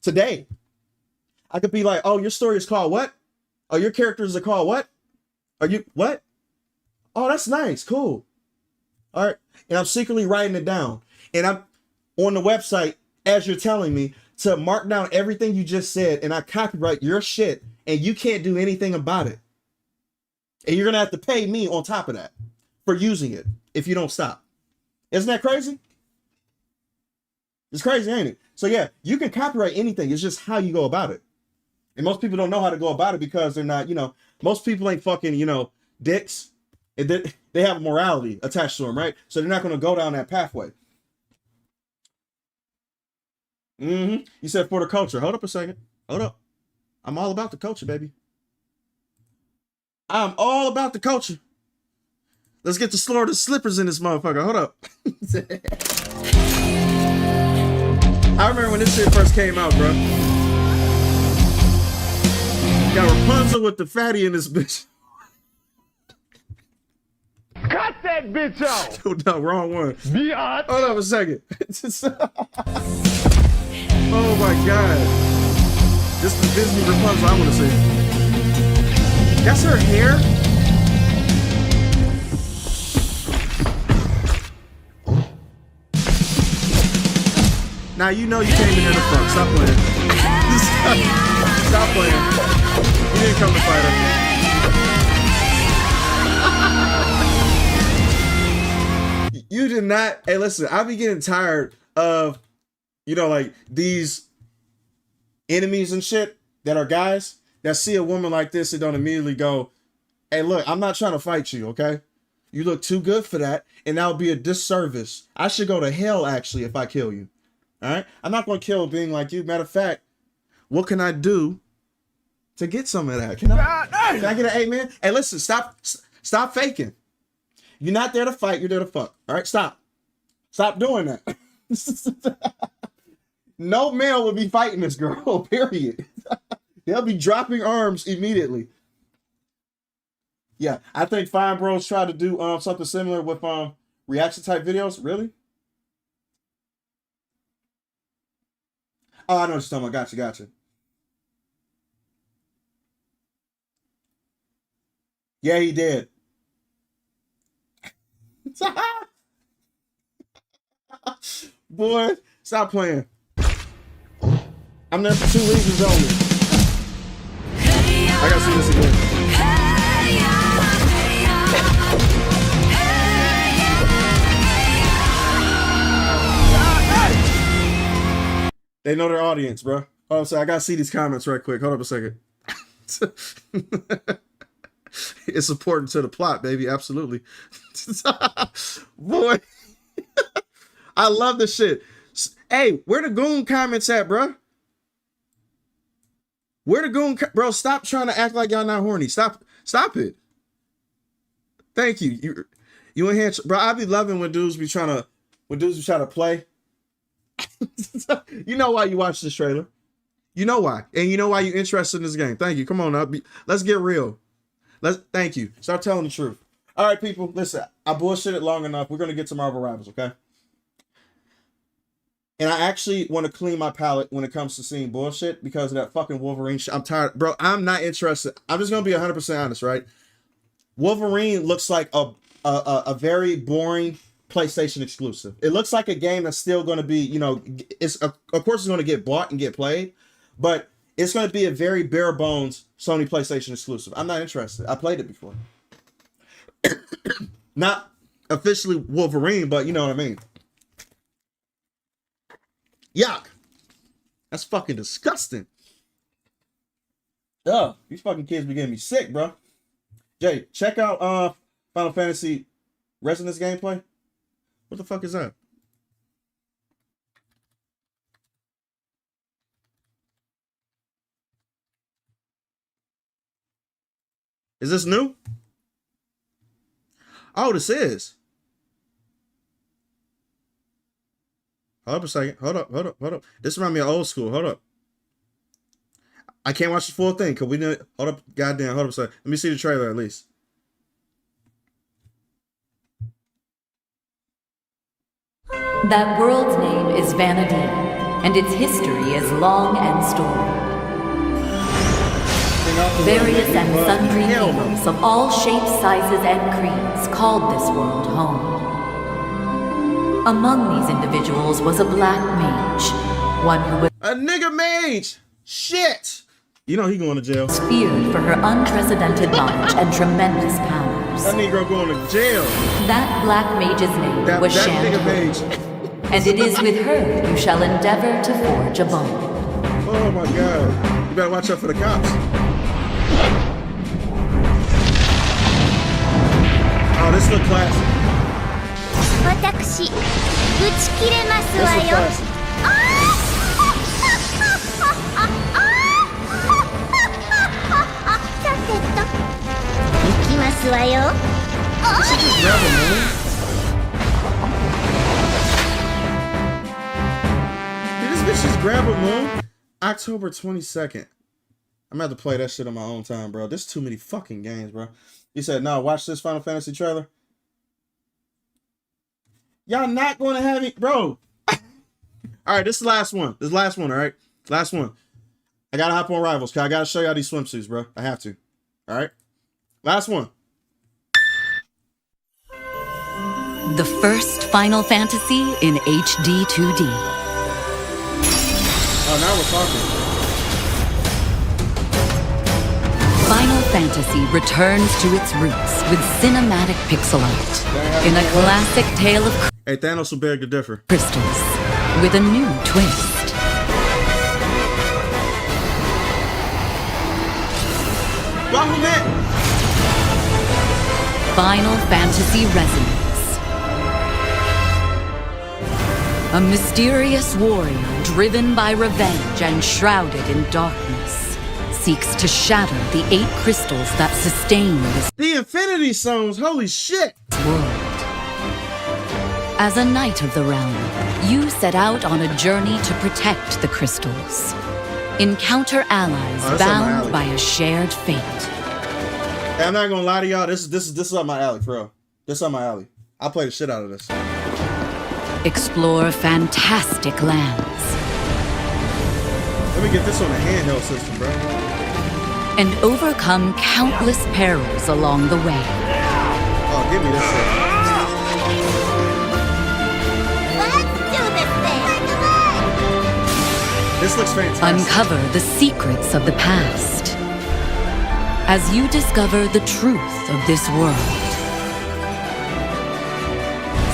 Speaker 1: today. I could be like, oh, your story is called what? Oh, your characters are called what? Are you what? Oh, that's nice. Cool. All right. And I'm secretly writing it down. And I'm on the website as you're telling me to mark down everything you just said, and I copyright your shit, and you can't do anything about it. And you're gonna have to pay me on top of that for using it if you don't stop. Isn't that crazy? It's crazy, ain't it? So yeah, you can copyright anything. It's just how you go about it. And most people don't know how to go about it because they're not, most people ain't fucking, dicks. And they have morality attached to them, right? So they're not gonna go down that pathway. You said for the culture. Hold up a second. Hold up. I'm all about the culture, baby. I'm all about the culture. Let's get the Florida slippers in this motherfucker. Hold up. I remember when this shit first came out, bro. Got Rapunzel with the fatty in this bitch.
Speaker 3: Cut that bitch out!
Speaker 1: No, wrong one.
Speaker 3: Biatch.
Speaker 1: Hold up a second. Oh my god. This is the Disney Rapunzel I want to see. That's her hair? Now you know you came in here to fuck. Stop playing. Stop playing. You didn't come to fight her. You did not. Hey, listen, I be getting tired of, like these enemies and shit that are guys that see a woman like this and don't immediately go, hey, look, I'm not trying to fight you, okay? You look too good for that, and that would be a disservice. I should go to hell, actually, if I kill you. All right? I'm not going to kill being like you. Matter of fact, what can I do to get some of that? Can I? Can I get an amen? Hey, listen, stop faking. You're not there to fight, you're there to fuck. All right, stop doing that. No male would be fighting this girl, period. They'll be dropping arms immediately. Yeah, I think Fine Bros tried to do something similar with reaction type videos. Really? Oh, I know what you're talking about. Gotcha. Yeah, he did. Boy, stop playing. I'm there for 2 reasons only. I gotta see this again. They know their audience, bro. Oh, so I gotta see these comments right quick. Hold up a second. It's important to the plot, baby. Absolutely. Boy, I love this shit. Hey, where the goon comments at, bro? Where the goon, bro? Stop trying to act like y'all not horny. Stop it. Thank you. You in here, bro? I be loving when dudes be trying to play. You know why you watch this trailer. You know why, and you know why you're interested in this game. Thank you. Come on now, let's get real. Thank you. Start telling the truth. All right, people. Listen, I bullshitted long enough. We're gonna get to Marvel Rivals, okay? And I actually want to clean my palate when it comes to seeing bullshit because of that fucking Wolverine shit. I'm tired, bro. I'm not interested. I'm just gonna be 100% honest, right? Wolverine looks like a very boring PlayStation exclusive. It looks like a game that's still going to be, you know, of course it's going to get bought and get played, but it's going to be a very bare bones Sony PlayStation exclusive. I'm not interested. I played it before. Not officially Wolverine, but you know what I mean. Yuck. That's fucking disgusting. Ugh, these fucking kids be getting me sick, bro. Jay, check out Final Fantasy Resonance gameplay. What the fuck is that? Is this new? Oh, this is. Hold up a second. Hold up. This reminds me of old school. Hold up. I can't watch the full thing because we know. Hold up. Goddamn. Hold up a second. Let me see the trailer at least.
Speaker 17: That world's name is Vanadine, and its history is long and storied. Various and sundry peoples of all shapes, sizes, and creeds called this world home. Among these individuals was a black mage, one who was
Speaker 1: a nigga mage. Shit. You know he going to jail.
Speaker 17: Feared for her unprecedented knowledge and tremendous powers.
Speaker 1: That nigga going to jail.
Speaker 17: That black mage's name was Chandler. And it is with her you shall endeavor to forge a bond.
Speaker 1: Oh my god. You better watch out for the cops. Oh, this look classic. She just grab a moon? Did this bitch just grab a moon? October 22nd. I'm gonna have to play that shit on my own time, bro. There's too many fucking games, bro. You said, no, watch this Final Fantasy trailer. Y'all not gonna have it, bro. Alright, this is the last one. This is the last one, alright? Last one. I gotta hop on Rivals, cause I gotta show y'all these swimsuits, bro. I have to. Alright? Last one.
Speaker 17: The first Final Fantasy in HD 2D.
Speaker 1: Oh, now we're talking.
Speaker 17: Final Fantasy returns to its roots with cinematic pixel art in a classic tale of
Speaker 1: hey, Thanos will beg to differ.
Speaker 17: Crystals with a new twist. Final Fantasy Resonance. A mysterious warrior driven by revenge and shrouded in darkness seeks to shatter the 8 crystals that sustain this
Speaker 1: The Infinity Stones, holy shit!
Speaker 17: world. As a knight of the realm, you set out on a journey to protect the crystals. Encounter allies bound by a shared fate.
Speaker 1: Hey, I'm not gonna lie to y'all, this is up my alley, for real. This is up my alley. I'll play the shit out of this.
Speaker 17: Explore fantastic lands.
Speaker 1: Let me get this on a handheld system, bro.
Speaker 17: And overcome countless perils along the way.
Speaker 1: Oh, give me this shit. This looks fantastic.
Speaker 17: Uncover the secrets of the past as you discover the truth of this world.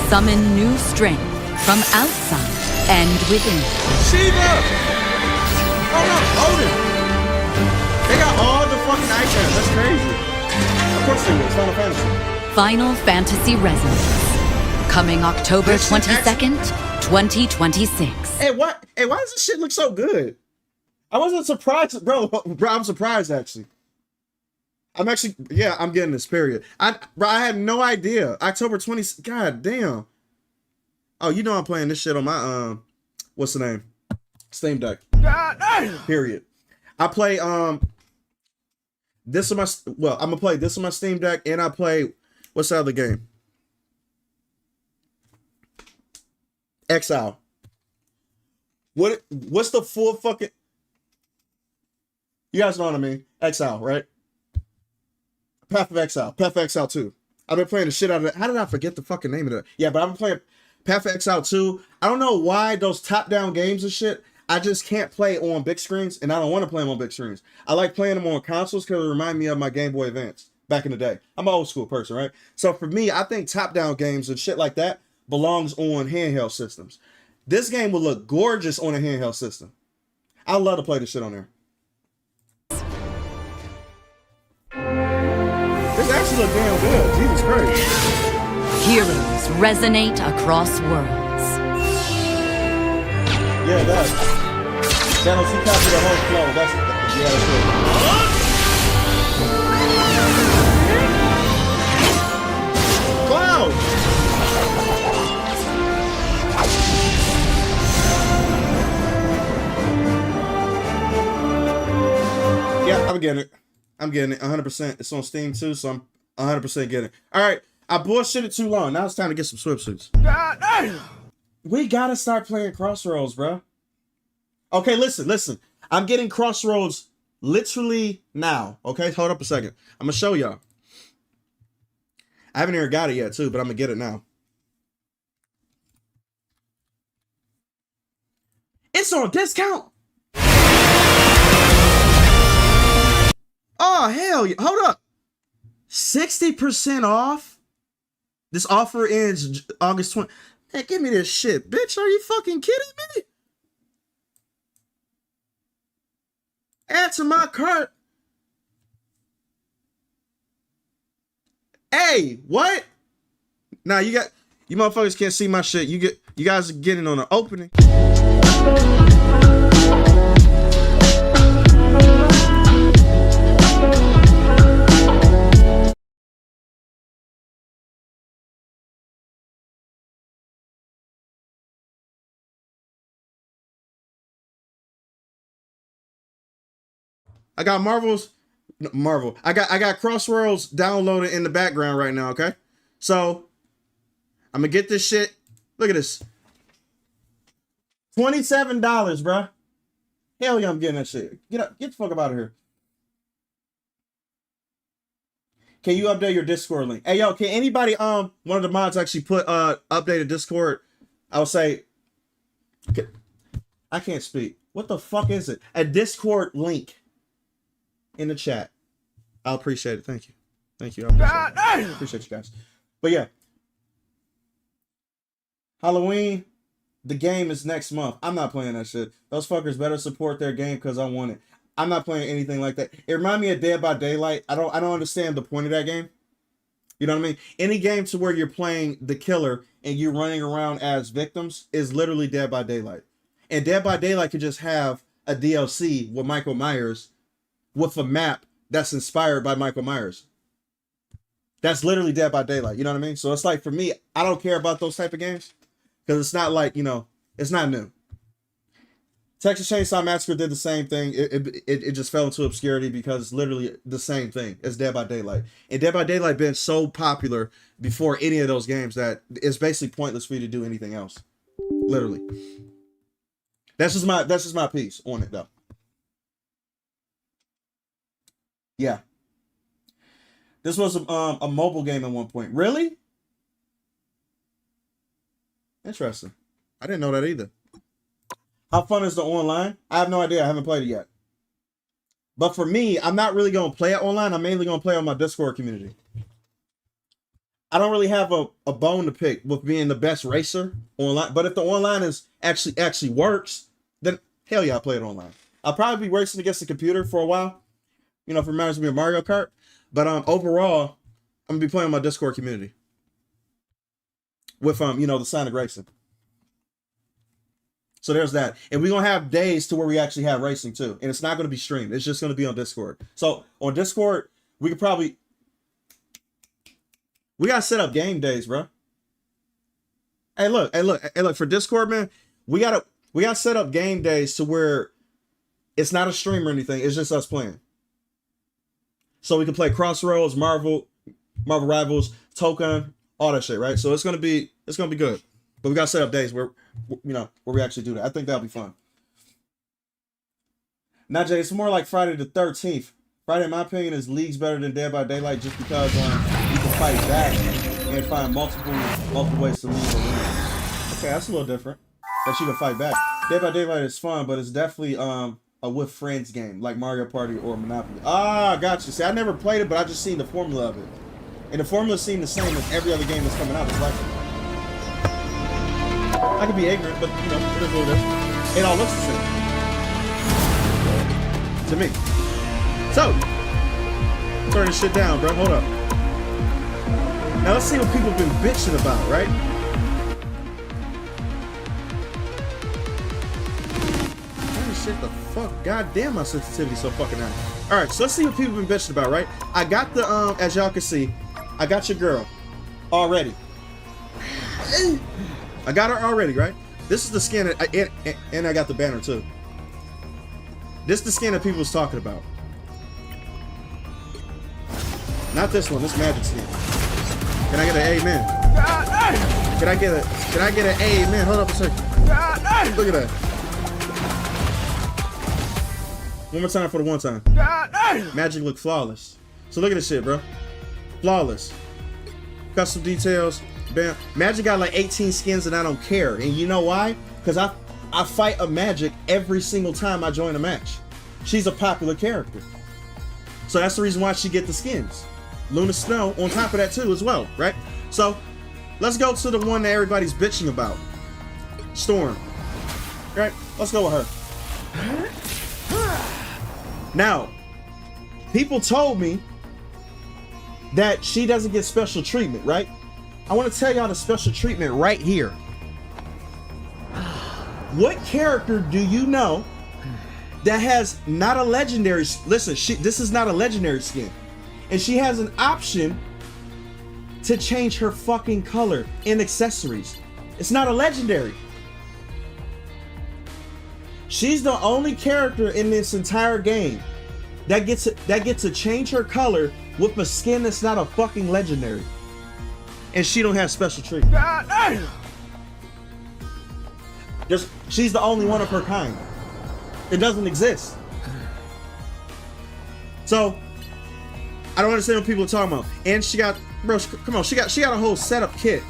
Speaker 17: Summon new strength from outside and within.
Speaker 1: Shiva! Oh no, Odin! They got all the fucking icons. That's crazy. Of course they will. It's Final Fantasy.
Speaker 17: Final Fantasy Resonance. Coming October 22nd, 2026.
Speaker 1: Hey, what? Hey, why does this shit look so good? I wasn't surprised, bro. Bro, I'm surprised actually. I'm actually, yeah, I'm getting this, period. I had no idea. October 20th. God damn. Oh, you know I'm playing this shit on my what's the name? Steam Deck. Period. I play this on my, well, I'm gonna play this on my Steam Deck, and I play, what's the other game? Exile. What's the full fucking, you guys know what I mean? Exile, right? Path of Exile. Path of Exile 2. I've been playing the shit out of that. How did I forget the fucking name of that? Yeah, but I've been playing Path of Exile 2. I don't know why those top-down games and shit, I just can't play on big screens, and I don't want to play them on big screens. I like playing them on consoles because it remind me of my Game Boy Advance back in the day. I'm an old school person, right? So for me, I think top-down games and shit like that belongs on handheld systems. This game will look gorgeous on a handheld system. I love to play this shit on there. This actually look damn good. Jesus Christ.
Speaker 17: Heroes resonate across worlds.
Speaker 1: Yeah, it does. Thanos, he copied the whole flow. That's Cloud! Yeah, I'm getting it. I'm getting it 100%. It's on Steam too, so I'm 100% getting it. All right, I bullshitted too long. Now it's time to get some swimsuits. We gotta start playing Crossroads, bro. Okay, listen. I'm getting Crossroads literally now. Okay, hold up a second. I'm gonna show y'all. I haven't even got it yet, too, but I'm gonna get it now. It's on discount. Oh, hell yeah. Hold up. 60% off? This offer ends August 20th. Hey, give me this shit, bitch. Are you fucking kidding me? Add to my cart. Hey, what? Nah, you motherfuckers can't see my shit. You guys are getting on the opening. I got I got Crossroads downloaded in the background right now, okay? So, I'm gonna get this shit. Look at this. $27, bruh. Hell yeah, I'm getting that shit. Get the fuck up out of here. Can you update your Discord link? Hey, yo, can anybody, one of the mods actually put, updated Discord? I would say, I can't speak. What the fuck is it? A Discord link in the chat. I'll appreciate it. Thank you. Thank you. I appreciate you guys. But yeah. Halloween, the game is next month. I'm not playing that shit. Those fuckers better support their game because I want it. I'm not playing anything like that. It reminds me of Dead by Daylight. I don't understand the point of that game. You know what I mean? Any game to where you're playing the killer and you're running around as victims is literally Dead by Daylight. And Dead by Daylight could just have a DLC with Michael Myers with a map that's inspired by Michael Myers. That's literally Dead by Daylight. You know what I mean? So it's like, for me, I don't care about those type of games because it's not like, you know, it's not new. Texas Chainsaw Massacre did the same thing. It just fell into obscurity because it's literally the same thing as Dead by Daylight. And Dead by Daylight been so popular before any of those games that it's basically pointless for you to do anything else. Literally. That's just my piece on it though. Yeah. This was a mobile game at one point. Really? Interesting. I didn't know that either. How fun is the online? I have no idea. I haven't played it yet. But for me, I'm not really going to play it online. I'm mainly going to play on my Discord community. I don't really have a bone to pick with being the best racer online. But if the online is actually works, then hell yeah, I'll play it online. I'll probably be racing against the computer for a while. You know, if it reminds me of Mario Kart. But overall, I'm going to be playing on my Discord community. With, you know, the Sonic Racing. So there's that. And we're going to have days to where we actually have racing too. And it's not going to be streamed. It's just going to be on Discord. So on Discord, we could probably... We got to set up game days, bro. Hey, look. For Discord, man, we got to set up game days to where it's not a stream or anything. It's just us playing. So we can play Crossroads, Marvel Rivals, Token, all that shit, right? So it's going to be good. But we got to set up days where we actually do that. I think that'll be fun. Now, Jay, it's more like Friday the 13th. Friday, in my opinion, is leagues better than Dead by Daylight just because you can fight back and find multiple ways to leave a win. Okay, that's a little different. That you can fight back. Dead by Daylight is fun, but it's definitely a with friends game, like Mario Party or Monopoly. Ah, gotcha. See, I never played it, but I just seen the formula of it. And the formula seemed the same as every other game that's coming out. It's like it. I could be ignorant, but you know, it is what it is. It all looks the same. To me. So, turn this shit down, bro. Hold up. Now let's see what people have been bitching about, right? Holy shit, the fuck? God damn, my sensitivity so fucking high. Alright, so let's see what people have been bitching about, right? I got the, as y'all can see, I got your girl already. I got her already, right? This is the skin, and I got the banner too. This is the skin that people was talking about. Not this one, this magic skin. Can I get an amen? Can I get an amen? Hold up a second. Look at that. One more time for the one time. Magic look flawless. So look at this shit, bro. Flawless. Custom details. Bam. Magic got like 18 skins and I don't care. And you know why? Because I fight a Magic every single time I join a match. She's a popular character. So that's the reason why she get the skins. Luna Snow on top of that too as well, right? So let's go to the one that everybody's bitching about. Storm. Right? Let's go with her. Now, people told me that she doesn't get special treatment, right? I want to tell y'all the special treatment right here. What character do you know that has not a legendary... Listen, this is not a legendary skin. And she has an option to change her fucking color in accessories. It's not a legendary. She's the only character in this entire game that gets to change her color with a skin that's not a fucking legendary. And she don't have special treatment. She's the only one of her kind. It doesn't exist. So I don't understand what people are talking about. And she got, bro, come on, she got a whole setup kit.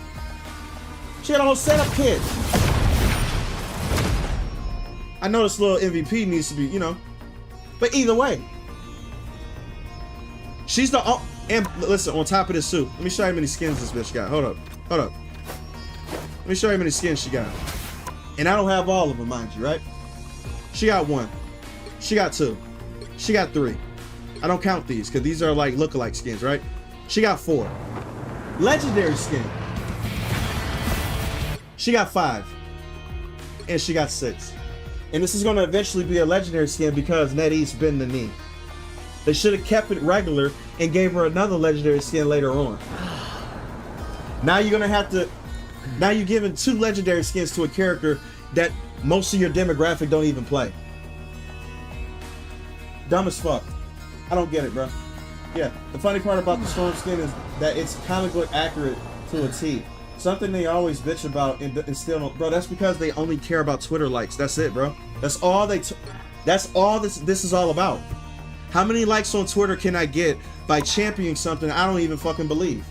Speaker 1: She got a whole setup kit. I know this little MVP needs to be, you know, but either way, she's the, and listen, on top of this too, let me show you how many skins this bitch got. Hold up. Let me show you how many skins she got. And I don't have all of them, mind you, right? She got 1. She got 2. She got 3. I don't count these because these are like lookalike skins, right? She got 4. Legendary skin. She got 5. And she got 6. And this is going to eventually be a legendary skin because NetEase bend the knee. They should have kept it regular and gave her another legendary skin later on. Now you're gonna have to. Now you're giving 2 legendary skins to a character that most of your demographic don't even play. Dumb as fuck. I don't get it, bro. Yeah, the funny part about the Storm skin is that it's comic book accurate to a T. Something they always bitch about and still don't, bro. That's because they only care about Twitter likes. That's it, bro. That's all they. That's all this is all about. How many likes on Twitter can I get by championing something I don't even fucking believe?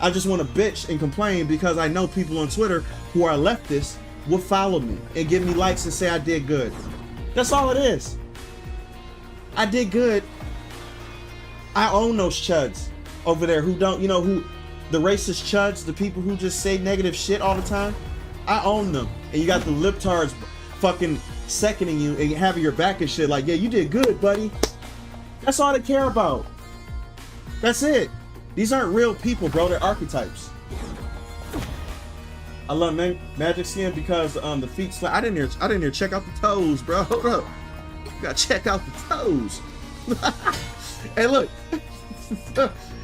Speaker 1: I just want to bitch and complain because I know people on Twitter who are leftists will follow me and give me likes and say I did good. That's all it is. I did good. I own those chuds over there who don't, who the racist chuds, the people who just say negative shit all the time. I own them. And you got the libtards fucking seconding you and having your back and shit like, yeah, you did good, buddy. That's all they care about. That's it. These aren't real people, bro. They're archetypes. I love Magic Skin because the feet slap. I didn't hear check out the toes, bro. Hold up. You gotta check out the toes. Hey, look.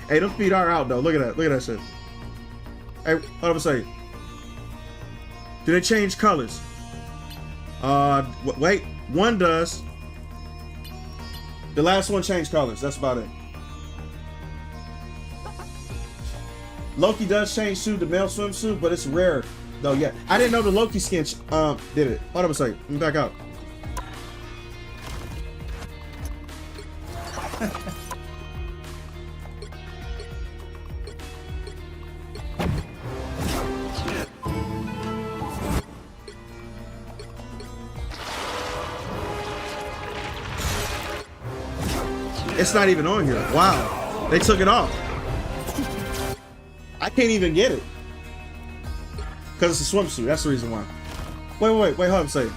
Speaker 1: Hey, them feet are out though. Look at that. Look at that shit. Hey, hold up a second. Do they change colors? Wait. One does. The last one changed colors. That's about it. Loki does change to the male swimsuit, but it's rare though. Yeah, I didn't know the Loki skin did it. Hold up a second. Let me back out. It's not even on here. Wow, they took it off. I can't even get it because it's a swimsuit. That's the reason why. Wait, hold on a second.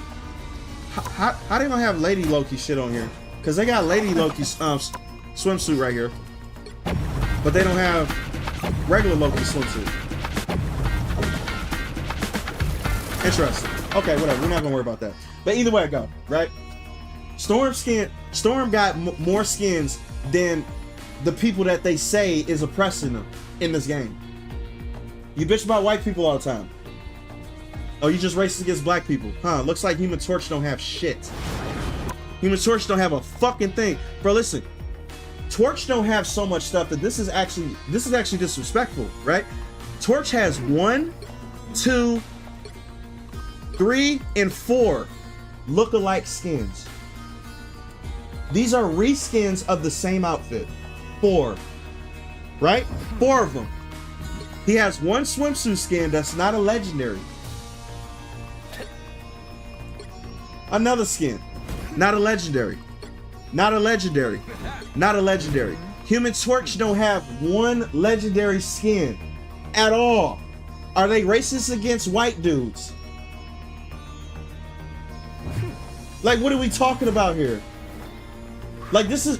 Speaker 1: How they gonna have Lady Loki shit on here? Because they got Lady Loki's swimsuit right here, but they don't have regular Loki swimsuit. Interesting. Okay, whatever. We're not gonna worry about that. But either way I go, right? Storm got more skins than the people that they say is oppressing them in this game. You bitch about white people all the time. Oh, you just racist against black people, huh? Looks like Human Torch don't have shit. Human Torch don't have a fucking thing, bro. Listen, Torch don't have so much stuff that this is actually disrespectful, right? Torch has 1, 2, 3, and 4 look-alike skins. These are reskins of the same outfit. 4, right? 4 of them. He has 1 swimsuit skin that's not a legendary. Another skin, not a legendary. Not a legendary. Not a legendary. Human Torch don't have 1 legendary skin at all. Are they racist against white dudes? Like, what are we talking about here? Like, this is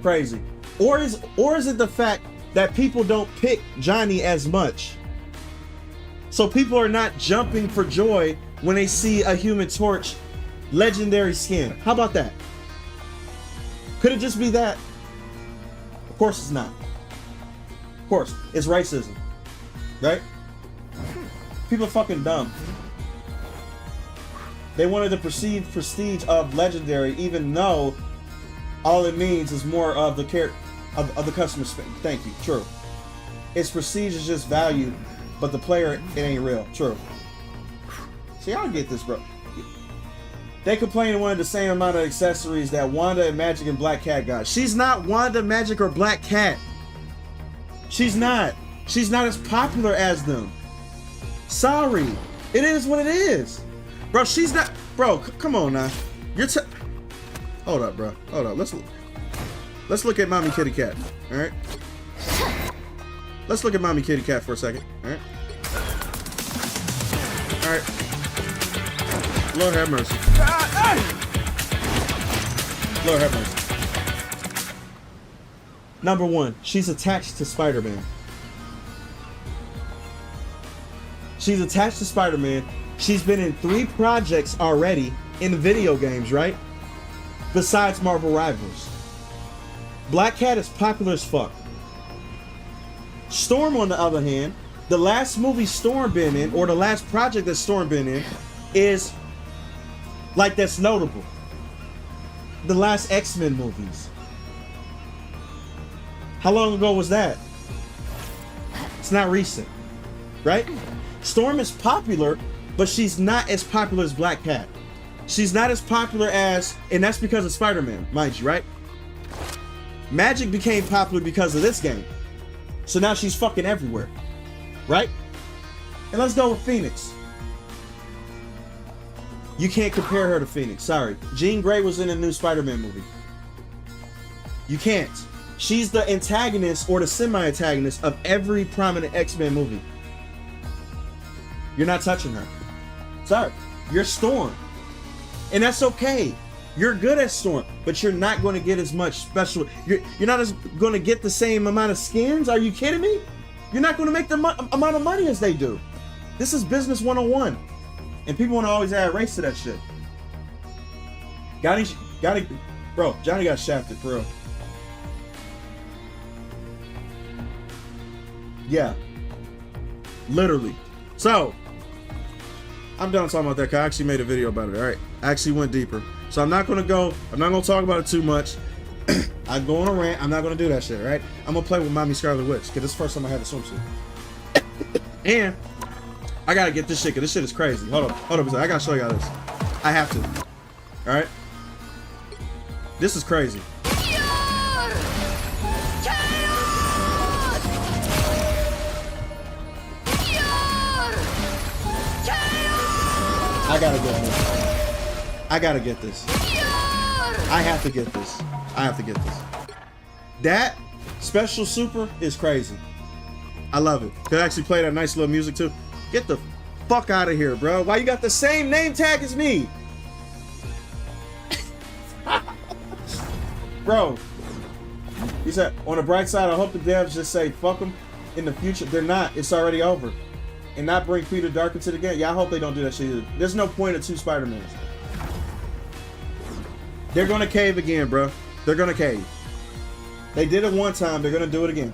Speaker 1: crazy. Or is it the fact that people don't pick Johnny as much? So people are not jumping for joy when they see a Human Torch legendary skin. How about that? Could it just be that? Of course it's not. Of course, it's racism. Right? People are fucking dumb. They wanted the perceived prestige of legendary, even though all it means is more of the of the customer spend. Thank you. True. Its prestige is just value, but the player, it ain't real. True. See, I don't get this, bro. They complain and wanted the same amount of accessories that Wanda and Magic and Black Cat got. She's not Wanda, Magic, or Black Cat. She's not. She's not as popular as them. Sorry. It is what it is. Bro, she's not. Bro, come on now. You're hold up, bro. Hold up. Let's look at Mommy Kitty Cat. All right. Let's look at Mommy Kitty Cat for a second. All right. All right. Lord have mercy. Lord have mercy. Number 1, she's attached to Spider-Man. She's attached to Spider-Man. She's been in 3 projects already in the video games, right? besides Marvel Rivals. Black Cat is popular as fuck. Storm, on the other hand, the last movie Storm been in, or the last project that Storm been in, is like that's notable. The last X-Men movies. How long ago was that? It's not recent, right? Storm is popular, but she's not as popular as Black Cat. She's not as popular as, and that's because of Spider-Man, mind you, right? Magic became popular because of this game. So now she's fucking everywhere, right? And let's go with Phoenix. You can't compare her to Phoenix, sorry. Jean Grey was in a new Spider-Man movie. You can't. She's the antagonist or the semi-antagonist of every prominent X-Men movie. You're not touching her. Sorry. You're Storm. And that's okay. You're good at Storm, but you're not going to get as much special. You're not going to get the same amount of skins. Are you kidding me? You're not going to make the amount of money as they do. This is business 101. And people want to always add race to that shit. Bro, Johnny got shafted, for real. Yeah. Literally. So, I'm done talking about that, because I actually made a video about it, alright? I actually went deeper. So I'm not going to talk about it too much. I go on a rant. I'm not going to do that shit, right? I'm going to play with Mommy Scarlet Witch, because this is the first time I had a swimsuit. And I got to get this shit, because this shit is crazy. Hold up a second. I got to show y'all this. I have to. Alright? This is crazy. I gotta get this. I gotta get this. I have to get this. I have to get this. That special super is crazy. I love it. Could actually play that nice little music too. Get the fuck out of here, bro. Why you got the same name tag as me? Bro. He said, on the bright side, I hope the devs just say fuck them in the future. They're not. It's already over. And not bring Peter Dark into the game. Yeah, I hope they don't do that shit either. There's no point of 2 Spider-Mans. They're gonna cave again, bro. They're gonna cave. They did it one time, they're gonna do it again.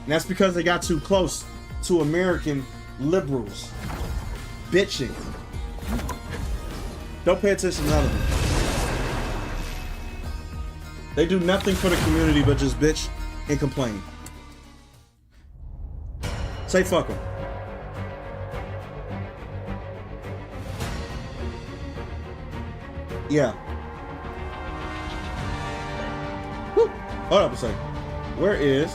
Speaker 1: And that's because they got too close to American liberals. Bitching. Don't pay attention to none of them. They do nothing for the community but just bitch and complain. Say fuck them. Yeah. Woo. Hold up a second. Where is?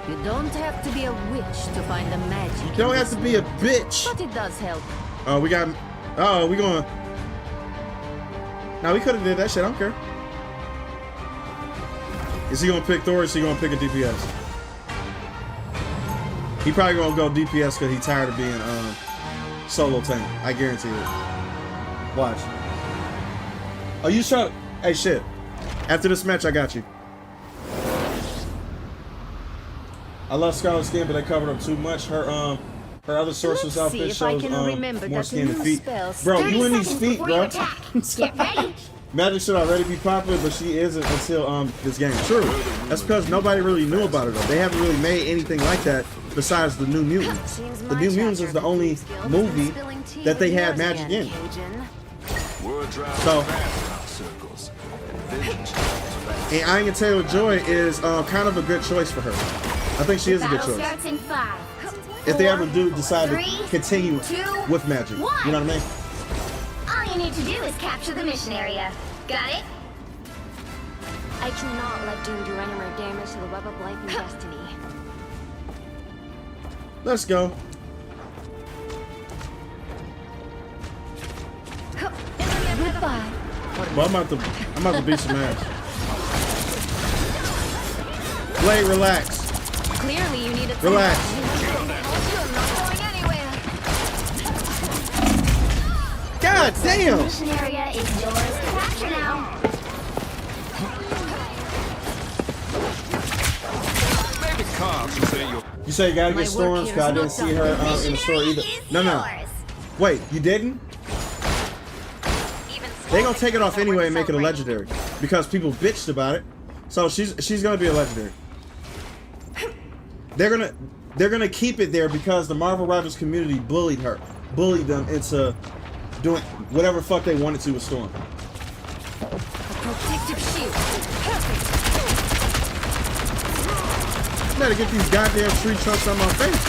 Speaker 18: You don't have to be a witch to find the magic.
Speaker 1: You don't have to be a bitch.
Speaker 18: But it does help.
Speaker 1: Oh, we got. Oh, we going. Now we could have did that shit. I don't care. Is he gonna pick Thor or is he gonna pick a DPS? He probably gonna go DPS because he's tired of being solo tank. I guarantee it. Watch. Oh, you trying? Hey, shit. After this match, I got you. I love Scarlet Skin, but they covered up too much. Her other sorceress outfit shows more skin and feet. Bro, you in these feet, bro.
Speaker 6: Get ready.
Speaker 1: Magic should already be popular, but she isn't until this game. True. That's because nobody really knew about it though. They haven't really made anything like that besides the New Mutants. The New Mutants is the only movie that they had magic in. So, and Anya Taylor-Joy is kind of a good choice for her. I think she is a good choice. If they ever do decide to continue with magic, you know what I mean?
Speaker 6: All you need to do is capture the mission area. Got it?
Speaker 18: I cannot let Doom do any more damage to the web of life and destiny.
Speaker 1: Let's go.
Speaker 18: Goodbye.
Speaker 1: Well, I'm about to beat some ass. Blade, relax.
Speaker 18: Clearly, you need a
Speaker 1: relax. God damn!
Speaker 6: The mission area is yours to capture now.
Speaker 1: You say you gotta get Storms because I didn't see her in the store either. No. Wait, you didn't? They gonna take it off anyway and make it a legendary because people bitched about it. So she's gonna be a legendary. They're gonna keep it there because the Marvel Rivals community bullied them into doing whatever fuck they wanted to with Storm.
Speaker 8: Protective shield.
Speaker 1: I gotta get these goddamn tree trunks on my face.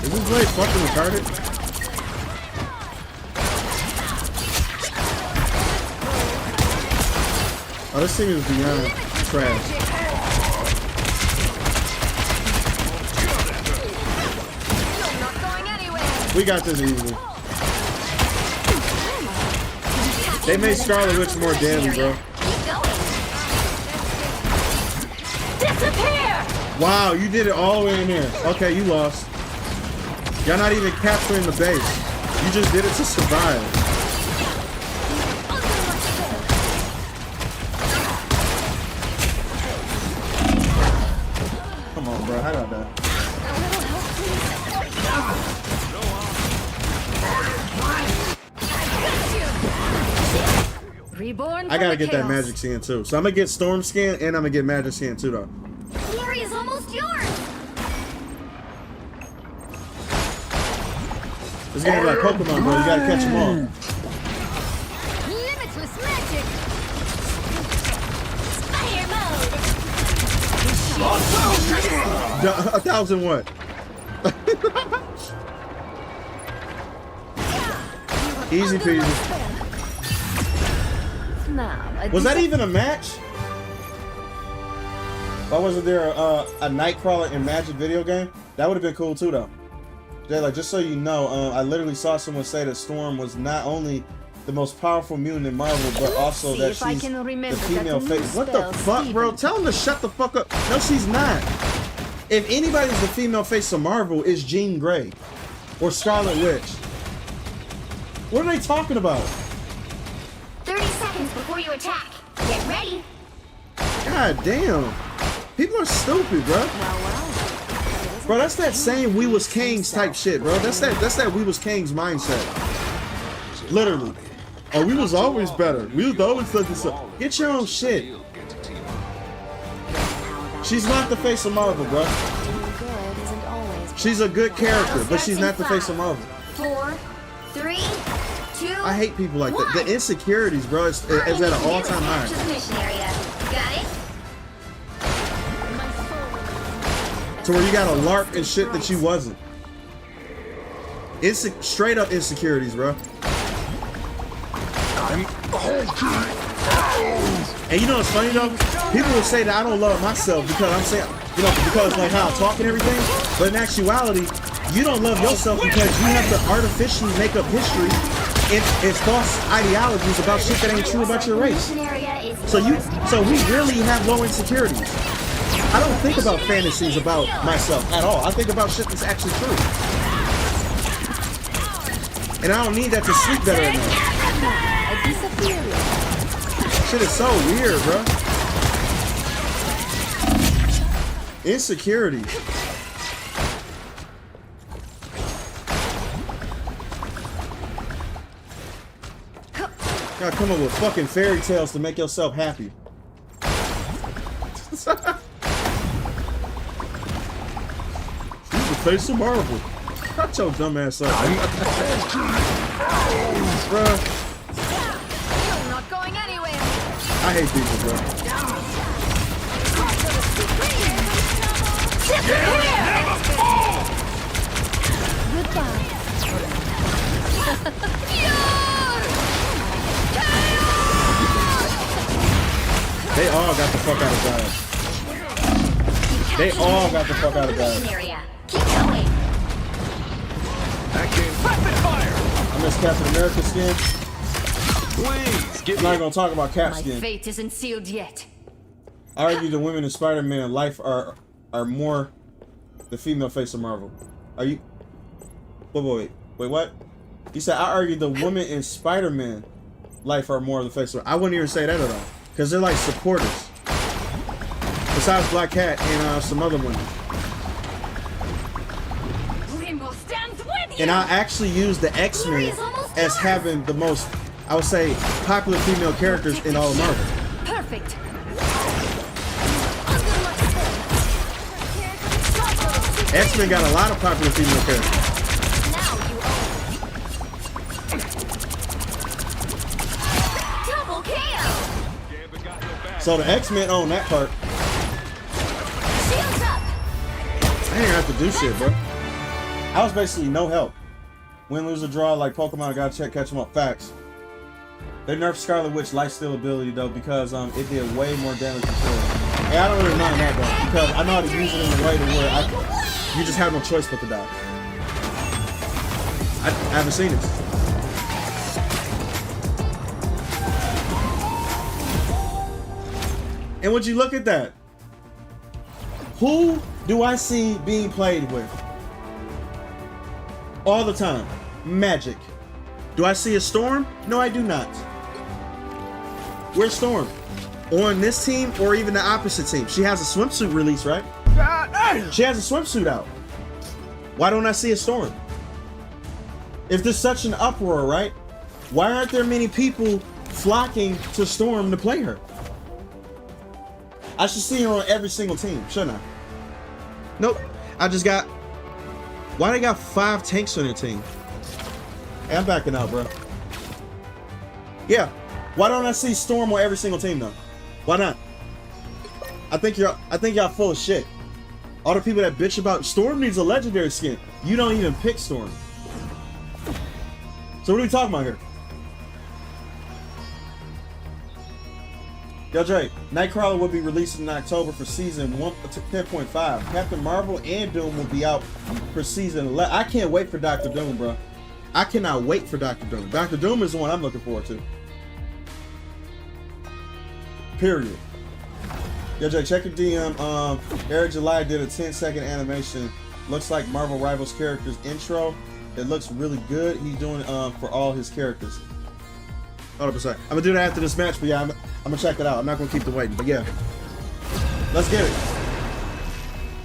Speaker 1: Is this blade fucking retarded? Oh, this thing is beyond trash. We got this easily. They made Scarlet Witch more deadly, bro.
Speaker 8: Disappear!
Speaker 1: Wow, you did it all the way in here. Okay, you lost. Y'all not even capturing the base. You just did it to survive. Come on, bro. How did I die?
Speaker 8: Reborn.
Speaker 1: I gotta get that magic skin too. So I'm gonna get Storm skin and I'm gonna get magic skin too, though.
Speaker 8: Glory is almost yours.
Speaker 1: This game is like Pokemon, bro. You gotta catch them all.
Speaker 8: Limitless magic. Fire mode.
Speaker 1: 1,000 what? Easy peasy. Was that even a match? Why wasn't there a Nightcrawler in Magic video game? That would have been cool too, though. Jay, like, just so you know, I literally saw someone say that Storm was not only the most powerful mutant in Marvel, but also that she's the female face. What the fuck, bro? Tell him to shut the fuck up. No, she's not. If anybody's the female face of Marvel, it's Jean Grey or Scarlet Witch. What are they talking about?
Speaker 18: 30 seconds before you attack. Get ready.
Speaker 1: God damn. People are stupid, bro. Bro, that's that same We Was Kings type shit, bro. That's that We Was Kings mindset. Literally. Oh, we was always better. We was always such and such. Get your own shit. She's not the face of Marvel, bro. She's a good character, but she's not the face of Marvel.
Speaker 18: 4, 3, 2.
Speaker 1: I hate people like that. The insecurities, bro, is at an all-time high.
Speaker 18: Got it?
Speaker 1: To where you got a LARP and shit that you wasn't. Straight up insecurities, bro. And you know what's funny though? People will say that I don't love myself because I'm saying, you know, because like how I talk and everything. But in actuality, you don't love yourself because you have to artificially make up history and false ideologies about shit that ain't true about your race. So we really have low insecurities. I don't think about fantasies about myself at all. I think about shit that's actually true. And I don't need that to sleep better at night. Shit is so weird, bro. Insecurity. Gotta come up with fucking fairy tales to make yourself happy. Face of Marvel. Shut your dumb ass up. Bruh.
Speaker 8: You're not going anywhere.
Speaker 1: I hate people, bro. They all got the fuck out of Dodge. They all got the fuck out of Dodge.
Speaker 18: Keep going.
Speaker 3: That game. Rapid fire.
Speaker 1: I miss Captain America skin.
Speaker 3: Please give
Speaker 1: I'm not gonna talk about Cap
Speaker 8: My
Speaker 1: skin.
Speaker 8: fate isn't sealed yet.
Speaker 1: I argue the women in Spider-Man life are more the female face of Marvel. Are you? Wait, what? You said I argue the women in Spider-Man life are more of the face of. I wouldn't even say that at all, because they're like supporters. But Besides Black Cat and some other women. And I actually use the X-Men as having the most, I would say, popular female characters in all of Marvel.
Speaker 8: Perfect.
Speaker 1: X-Men got a lot of popular female characters.
Speaker 8: Double KO.
Speaker 1: So the X-Men own that part.
Speaker 8: Shields up.
Speaker 1: I didn't have to do shit, bro. I was basically no help. Win, lose, or draw, like Pokemon, I gotta catch them up. Facts. They nerfed Scarlet Witch lifesteal ability though because it did way more damage before. And I don't really mind that though because I know how to use it in a way to where you just have no choice but to die. I haven't seen it. And would you look at that? Who do I see being played with? All the time. Magic. Do I see a Storm? No, I do not. Where's Storm? On this team or even the opposite team? She has a swimsuit release, right? She has a swimsuit out. Why don't I see a Storm? If there's such an uproar, right? Why aren't there many people flocking to Storm to play her? I should see her on every single team, shouldn't I? Nope. I just got... Why they got 5 tanks on their team? Hey, I'm backing out, bro. Yeah. Why don't I see Storm on every single team though? Why not? I think y'all full of shit. All the people that bitch about Storm needs a legendary skin. You don't even pick Storm. So what are we talking about here? Yo, Jay, Nightcrawler will be released in October for season 10.5. Captain Marvel and Doom will be out for season 11. I can't wait for Dr. Doom, bro. I cannot wait for Dr. Doom. Dr. Doom is the one I'm looking forward to. Period. Yo, Jay, check your DM. Eric July did a 10-second animation. Looks like Marvel Rivals characters intro. It looks really good. He's doing for all his characters. 100%. I'm gonna do that after this match, but yeah, I'm gonna check it out. I'm not gonna keep the waiting, but yeah. Let's get it.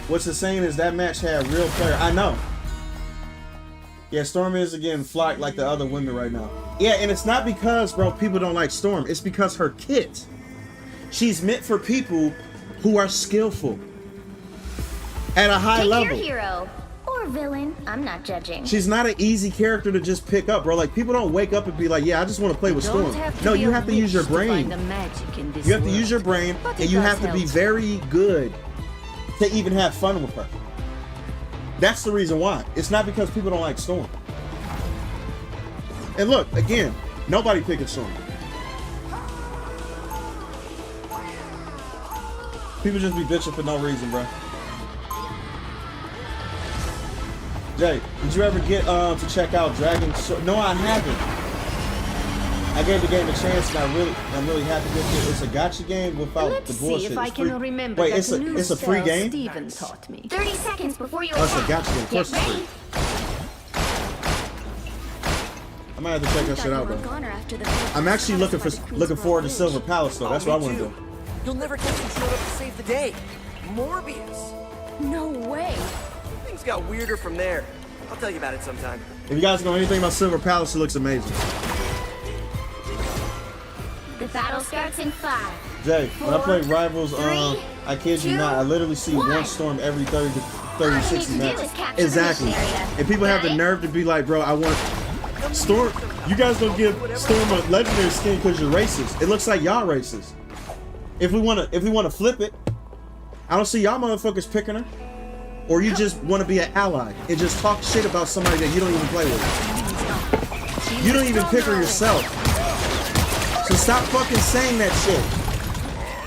Speaker 1: What's it saying is that match had real player. I know. Yeah, Storm is again flocked like the other women right now. Yeah, and it's not because, bro, people don't like Storm. It's because her kit. She's meant for people who are skillful at a high level.
Speaker 18: Your hero or villain, I'm not judging.
Speaker 1: She's not an easy character to just pick up, bro. Like, people don't wake up and be like, yeah, I just want to play with Storm. No, you have to use your brain. You have to use your brain, and you have to be very good to even have fun with her. That's the reason why. It's not because people don't like Storm. And look, again, nobody picking Storm. People just be bitching for no reason, bro. Jay, did you ever get to check out Dragon? No, I haven't. I gave the game a chance, and I'm really happy with it. It's a gacha game without the bullshit.
Speaker 18: See if I can remember.
Speaker 1: Wait, it's a free game?
Speaker 18: Steven taught me. 30 seconds before you.
Speaker 1: Oh, it's a gacha game. Of course it's free. I might have to check that shit out, bro. I'm actually looking forward to Silver Palace, though. That's what I want to do.
Speaker 19: You'll never guess who showed up to save the day. Morbius.
Speaker 18: No way.
Speaker 19: Things got weirder from there. I'll tell you about it sometime.
Speaker 1: If you guys know anything about Silver Palace, it looks amazing.
Speaker 18: The battle starts in 5.
Speaker 1: Jay, when I play Rivals, I kid you not, I literally see one Storm every 30 to 60 matches. Exactly. And people have the nerve to be like, bro, I want Storm. You guys don't give Storm a legendary skin because you're racist. It looks like y'all racist. If we wanna flip it, I don't see y'all motherfuckers picking her. Or you just want to be an ally and just talk shit about somebody that you don't even play with. You don't even pick her yourself. So stop fucking saying that shit.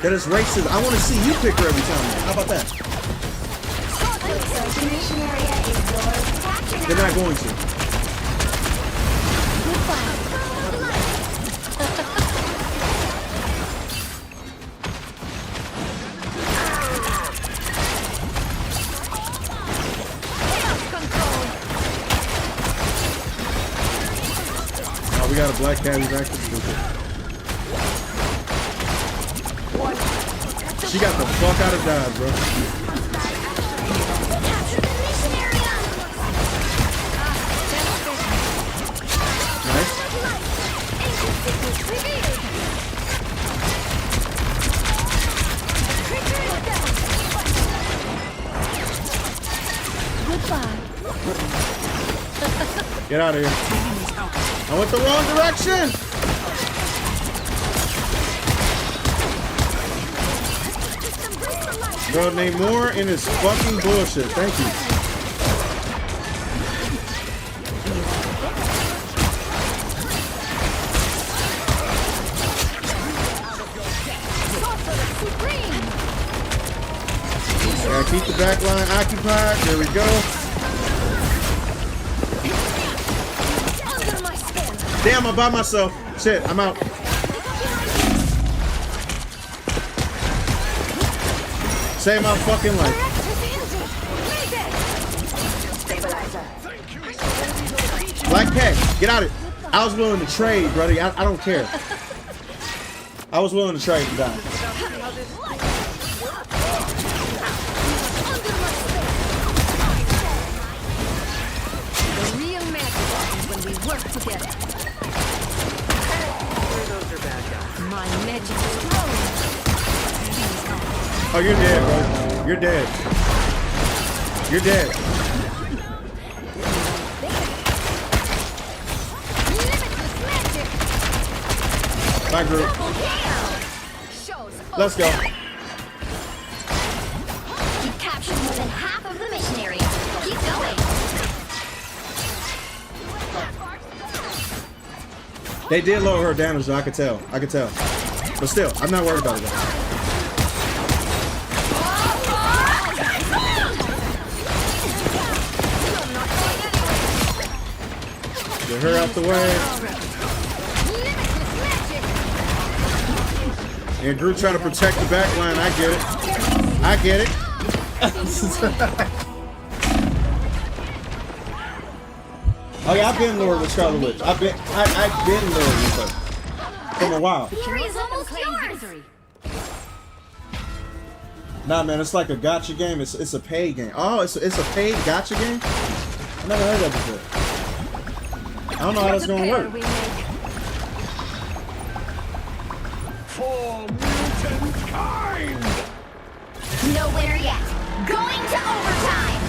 Speaker 1: That is racist. I want to see you pick her every time. How about that? They're not going to. We got a black cat who's actually stupid. She got the fuck out of dodge, bro. Nice. Get out of here. I went the wrong direction. Bro, Namor in his fucking bullshit. Thank you. Yeah, keep the back line occupied. There we go. Damn, I'm by myself. Shit, I'm out. Save my fucking life. Black Cat, get out of it. I was willing to trade, brother. I don't care. I was willing to trade and die.
Speaker 18: The real magic is when we work together. My magic is growing.
Speaker 1: Oh, you're dead, bro. You're dead. You're dead. Bye, group. Let's go.
Speaker 18: You captured more than half of the mission area. Keep going.
Speaker 1: They did lower her damage, though. I could tell. I could tell. But still, I'm not worried about it, though. Get her out the way. And Groot trying to protect the back line. I get it. I get it. Oh yeah, I've been lured with Scarlet Witch. I've been lured with her from a while.
Speaker 18: Is almost yours.
Speaker 1: Nah, man, it's like a gotcha game. It's a paid game. Oh, it's a paid gotcha game. I never heard that before. I don't know how that's gonna work.
Speaker 3: For mutant kind!
Speaker 18: No winner yet. Going to overtime.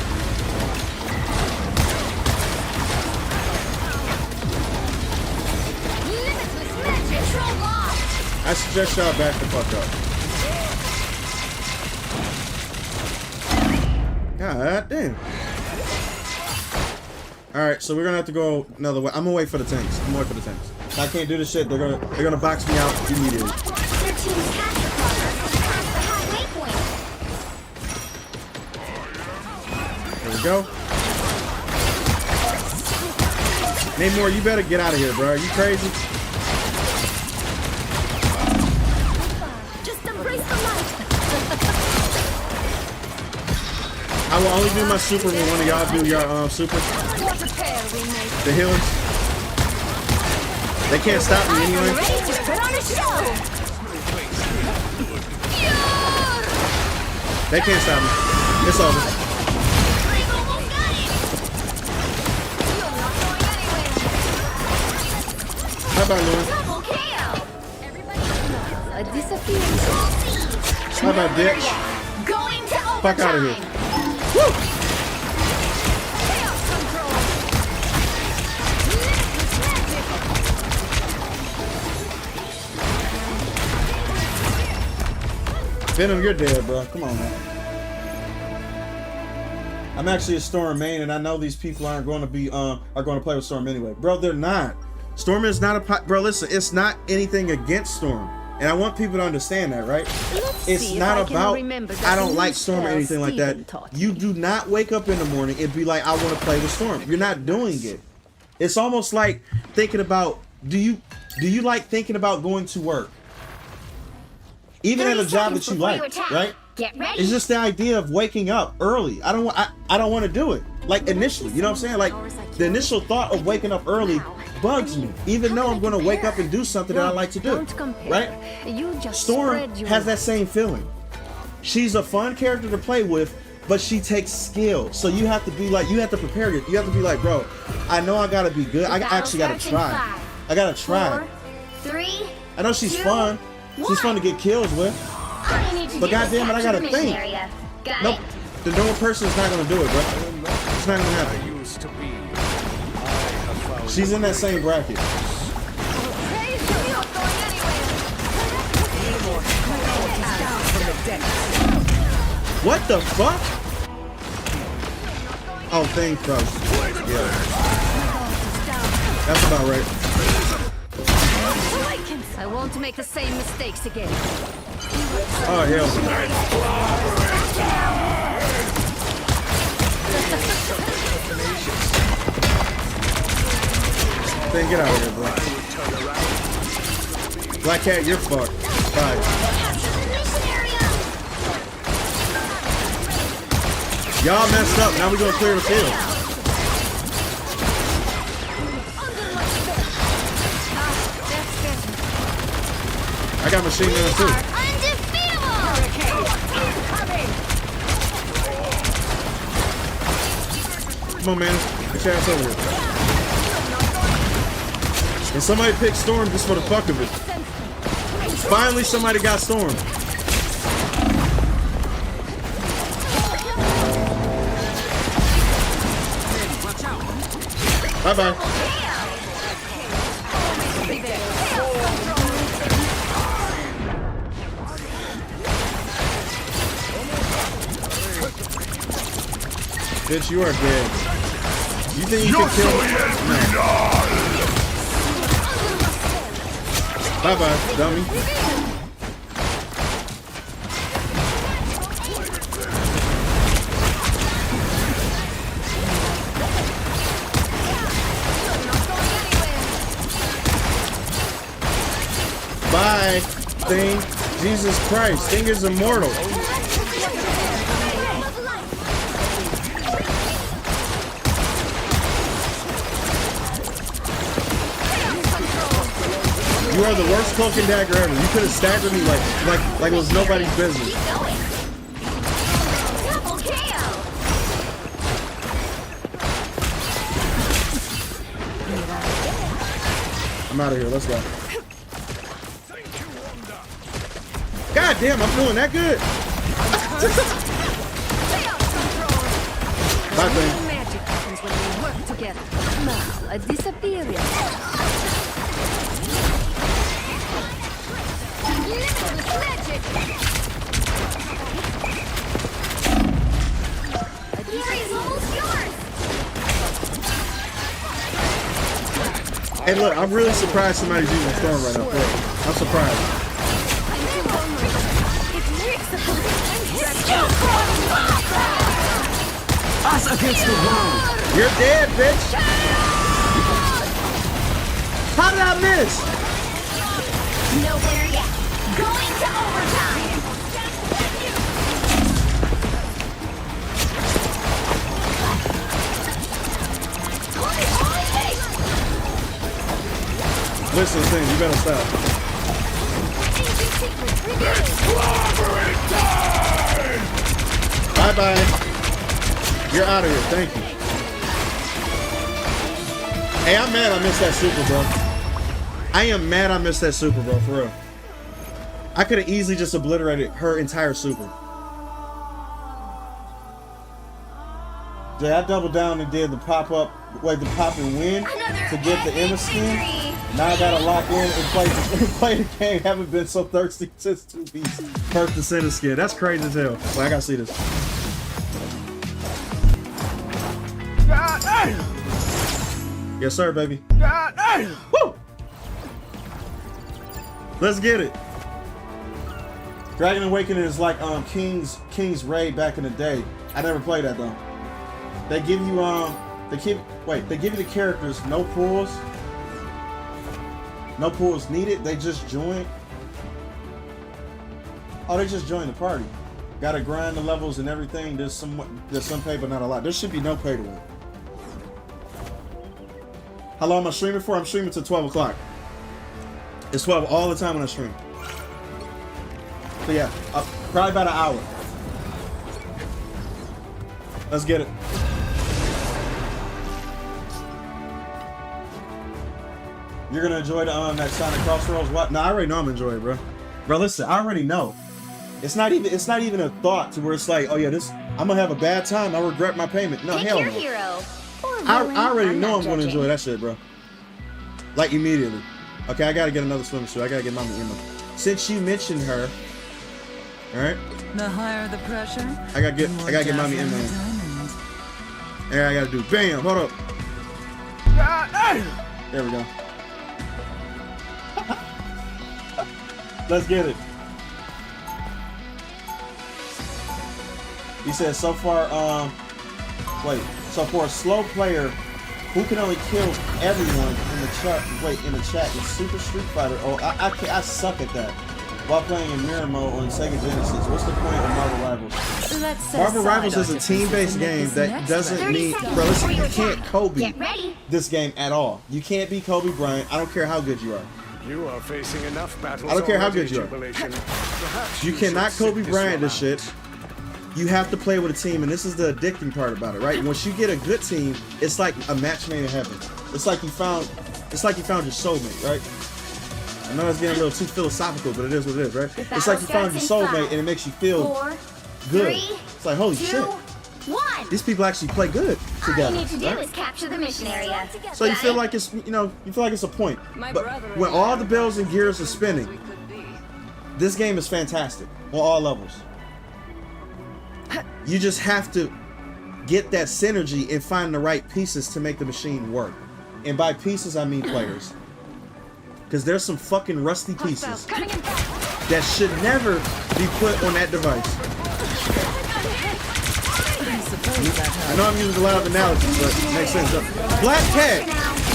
Speaker 18: Limitless magic. Control locked.
Speaker 1: I suggest y'all back the fuck up. God damn. Alright, so we're gonna have to go another way. I'm gonna wait for the tanks. I'm gonna wait for the tanks. If I can't do this shit, they're gonna box me out immediately. There we go. Namor, you better get out of here, bro. Are you crazy?
Speaker 18: Just embrace the light.
Speaker 1: I will only do my super when one of y'all do your super. The healers. They can't stop me anyway. They can't stop me. It's over. How about Lewin? How about bitch? Fuck out of here. Woo! Venom, you're dead, bro. Come on, man. I'm actually a Storm main, and I know these people aren't going to be are going to play with Storm anyway, bro. They're not. Storm is not a bro. Listen, it's not anything against Storm, and I want people to understand that, right? It's not about I don't like Storm or anything like that. You do not wake up in the morning and be like, I want to play with Storm. You're not doing it. It's almost like thinking about do you like thinking about going to work? Even at a job that you like, right? It's just the idea of waking up early. I don't want to do it. Like initially, you know what I'm saying? Like the initial thought of waking up early bugs me, even though I'm going to wake up and do something that I like to do, right? Storm has that same feeling. she's a fun character to play with, but she takes skill. So you have to be like, you have to prepare it. You have to be like, bro, I know I gotta be good. I actually gotta try. I gotta try.
Speaker 18: 4, 3.
Speaker 1: I know she's fun. She's fun to get kills with. But goddamn it, I gotta think. Nope. The normal person is not gonna do it, bro. It's not gonna happen. She's in that same bracket. What the fuck? Oh, thing crushed. Yeah. That's about right.
Speaker 18: I won't make the same mistakes again.
Speaker 1: Oh, hell. Thing, get out of here, bro. Black Cat, you're fucked. Bye. Y'all messed up. Now we're gonna clear the field. I got machine guns too. Come on, man. Get your ass over here. And somebody picked Storm just for the fuck of it. Finally, somebody got Storm. Bye-bye. Bitch, you are dead. You think you can kill me? No. Bye-bye, dummy. Bye, Thing. Jesus Christ, Thing is immortal. You are the worst cloak and dagger ever. You could have staggered me like it was nobody's business. I'm out of here. Let's go. God damn, I'm feeling that good. Bye, Thing.
Speaker 18: Magic happens when we work together. Now, a disappearance. Magic. He's almost yours.
Speaker 1: Hey, look, I'm really surprised somebody's using Storm right now. I'm surprised.
Speaker 19: Us against the world.
Speaker 1: You're dead, bitch. How did I miss?
Speaker 18: Nowhere yet. Going to overtime.
Speaker 1: Listen, Thing, you better stop. Bye-bye. You're out of here. Thank you. Hey, I'm mad I missed that super, bro. I am mad I missed that super, bro, for real. I could have easily just obliterated her entire super. Jay, I doubled down and did the pop-up, wait, the pop and win to get the Emma skin. Now I gotta lock in and play the game. Haven't been so thirsty since 2 Beats first to center skin. That's crazy as hell. Wait, I gotta see this. Yes, sir, baby. Woo! Let's get it. Dragon Awakening is like King's Raid back in the day. I never played that though. They give you they give you the characters, no pulls. No pulls needed, they just join. Oh, they just joined the party. Gotta grind the levels and everything. There's some pay, but not a lot. There should be no pay to win. How long am I streaming for? I'm streaming till 12 o'clock. It's 12 all the time when I stream. So yeah, probably about an hour. Let's get it. You're gonna enjoy the that Sonic Crossroads. What? No, I already know I'm enjoying it, bro. Bro, listen, I already know. It's not even a thought to where it's like, oh yeah, this I'm gonna have a bad time. I regret my payment. No, hell no.
Speaker 18: Hero.
Speaker 1: I already know I'm gonna enjoy that shit, bro. Like immediately. Okay, I gotta get another swimsuit. I gotta get Mama Emma. Since you mentioned her, all right.
Speaker 20: The higher the pressure,
Speaker 1: I gotta get Mommy Emma. Yeah, I gotta do. Bam! Hold up. There we go. Let's get it. He says so far. So for a slow player who can only kill everyone in the chat. In the chat is Super Street Fighter. Oh, I suck at that. While playing in mirror mode on Sega Genesis, what's the point of Marvel Rivals? Marvel Rivals is a team-based game that doesn't mean, bro, listen, you can't Kobe this game at all. You can't be Kobe Bryant. I don't care how good you are.
Speaker 21: You are facing enough battles.
Speaker 1: I don't care how good you are. You cannot Kobe Bryant this shit. You have to play with a team, and this is the addicting part about it, right? Once you get a good team, it's like a match made in heaven. It's like you found your soulmate, right? I know it's getting a little too philosophical, but it is what it is, right? It's like you found your soulmate, and it makes you feel good. It's like, holy shit. These people actually play good together.
Speaker 18: All you need to do
Speaker 1: right?
Speaker 18: is capture the mission area.
Speaker 1: So you feel like it's, you feel like it's a point. But when all the bells and gears are spinning, this game is fantastic on all levels. You just have to get that synergy and find the right pieces to make the machine work. And by pieces, I mean players. Because there's some fucking rusty pieces that should never be put on that device. I know I'm using a lot of analogies, but it makes sense. Black Cat,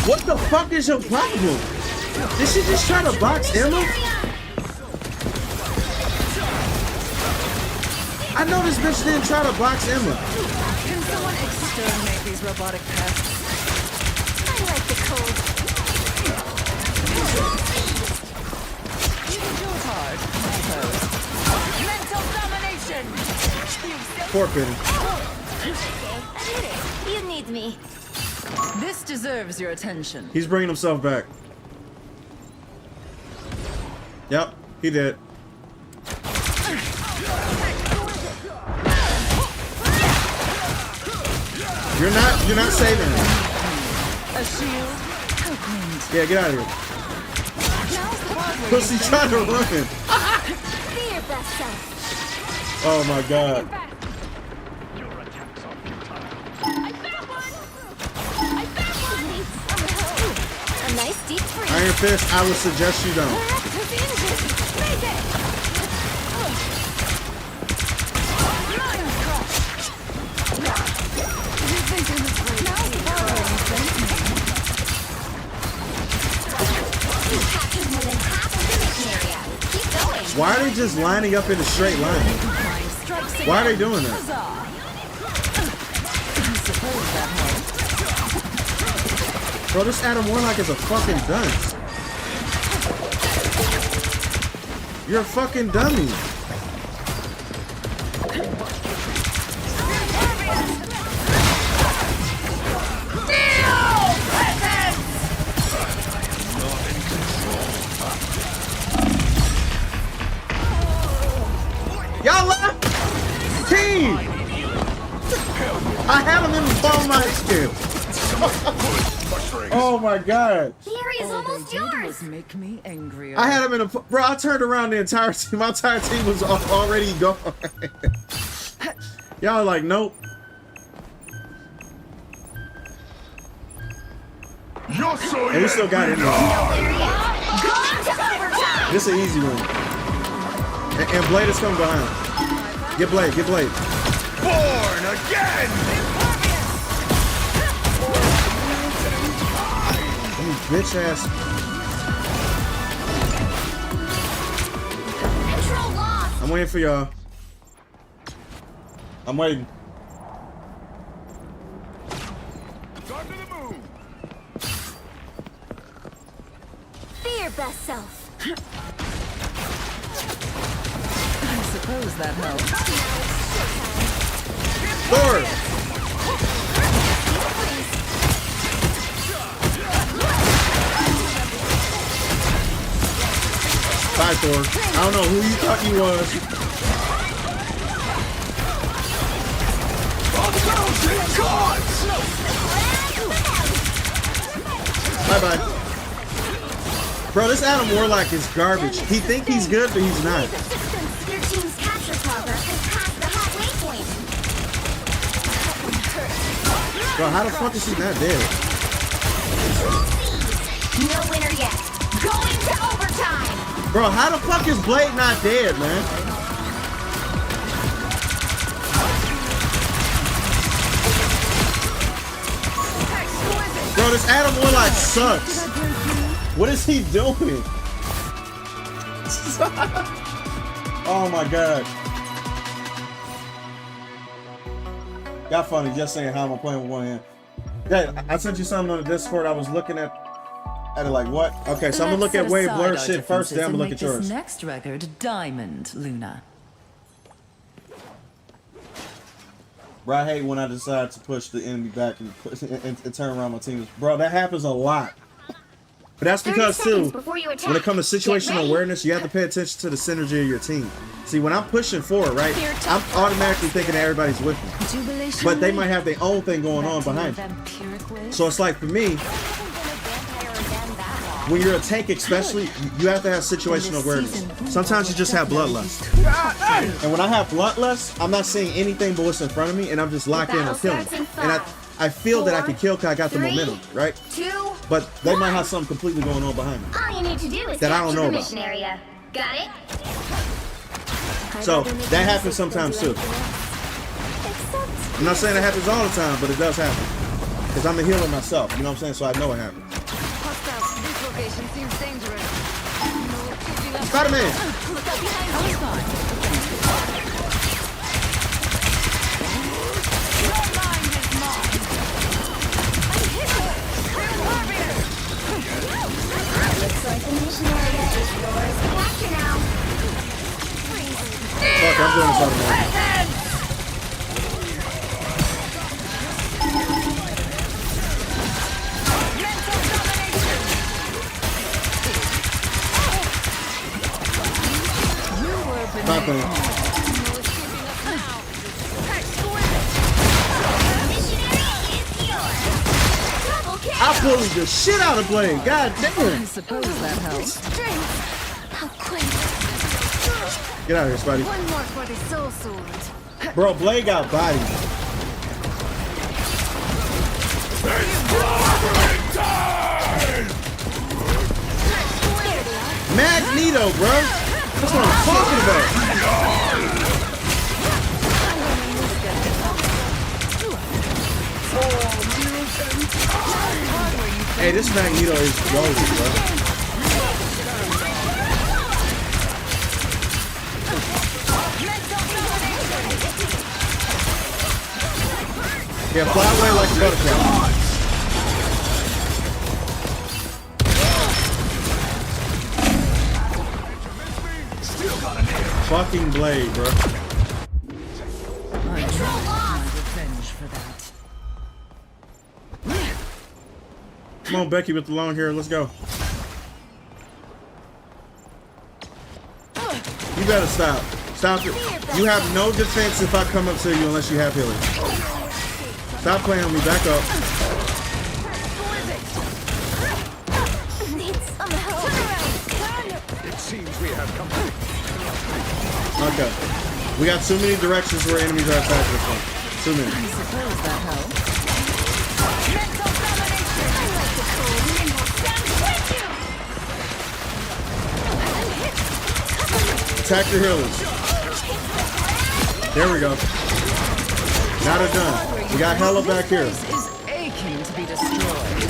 Speaker 1: what the fuck is your problem? Did she just try to box Emma? I know this bitch didn't try to box Emma.
Speaker 20: Can someone exterminate these robotic pests?
Speaker 18: I like the cold.
Speaker 20: Mental domination!
Speaker 1: Poor Penny.
Speaker 18: You need me.
Speaker 20: This deserves your attention.
Speaker 1: He's bringing himself back. Yep, he did. You're not saving him.
Speaker 20: A shield.
Speaker 1: Yeah, get out of here. Pussy trying to run.
Speaker 18: Be your best self.
Speaker 1: Oh my god.
Speaker 18: A nice deep freeze.
Speaker 1: Iron Fist, I would suggest you don't. Why are they just lining up in a straight line? Why are they doing that? Bro, this Adam Warlock is a fucking dunce. You're a fucking dummy. Y'all left? Team! I had him in the ball of my skin. Oh my god.
Speaker 18: The area is almost yours.
Speaker 20: Make me angrier.
Speaker 1: I had him in a... Bro, I turned around the entire team. My entire team was already gone. Y'all like, nope. And we still got it. This is an easy one. And Blade is coming behind. Get Blade, get Blade.
Speaker 3: Born again!
Speaker 1: You bitch ass. I'm waiting for y'all. I'm waiting.
Speaker 18: Be your best self.
Speaker 20: I suppose that helps.
Speaker 1: Thor! right, Thor. I don't know who you thought you was. Bye-bye. Bro, this Adam Warlock is garbage. He think he's good, but he's not.
Speaker 18: Your team's capture progress has passed the halfway point.
Speaker 1: Bro, how the fuck is he not dead?
Speaker 18: No winner yet. Going to overtime.
Speaker 1: Bro, how the fuck is Blade not dead, man? Bro, this Adam Warlock sucks. What is he doing? Oh my god. Got funny just saying how am I playing with one hand. Yeah, I sent you something on the Discord. I was looking at it like, what? Okay, so I'm gonna look at Wave Blur shit first, then I'm gonna look at yours.
Speaker 20: Next record, Diamond, Luna.
Speaker 1: Bro, I hate when I decide to push the enemy back and turn around my team. Bro, that happens a lot. But that's because, too, when it comes to situational awareness, you have to pay attention to the synergy of your team. See, when I'm pushing forward, right, I'm automatically thinking that everybody's with me. But they might have their own thing going on behind them. So it's like, for me, when you're a tank especially, you have to have situational awareness. Sometimes you just have bloodlust. And when I have bloodlust, I'm not seeing anything but what's in front of me, and I'm just locked in on killing. And I feel that I can kill because I got the momentum, right? But they might have something completely going on behind me
Speaker 18: All you need to do is
Speaker 1: that I don't know
Speaker 18: capture the
Speaker 1: about.
Speaker 18: mission area. Got it?
Speaker 1: So that happens sometimes too. I'm not saying it happens all the time, but it does happen. Because I'm a healer myself, you know what I'm saying? So I know it happens.
Speaker 20: This location seems dangerous.
Speaker 1: Spider-Man!
Speaker 20: Look out behind you.
Speaker 18: Looks like the mission area is yours. Capture now.
Speaker 1: Fuck, I'm doing this automatic. Nothing. I pulled the shit out of Blade. God damn.
Speaker 20: I suppose that helps.
Speaker 18: How quick.
Speaker 1: Get out of here, Spidey.
Speaker 20: One more for the soul sword.
Speaker 1: Bro, Blade got bodied. Magneto, bro. That's what I'm talking about. Hey, this Magneto is golden, bro. Yeah, fly away like a butterfly. Fucking Blade, bro.
Speaker 20: I need my revenge for that.
Speaker 1: Come on, Becky with the long hair. Let's go. You better stop. Stop it. You have no defense if I come up to you unless you have healing. Stop playing on me. Back up.
Speaker 21: It seems we have company.
Speaker 1: Okay. We got too many directions where enemies are attacking us from. Too many.
Speaker 20: I suppose that helps.
Speaker 1: Attack the healers. There we go. Now they're done. We got hella back here.
Speaker 20: Is aching to be destroyed.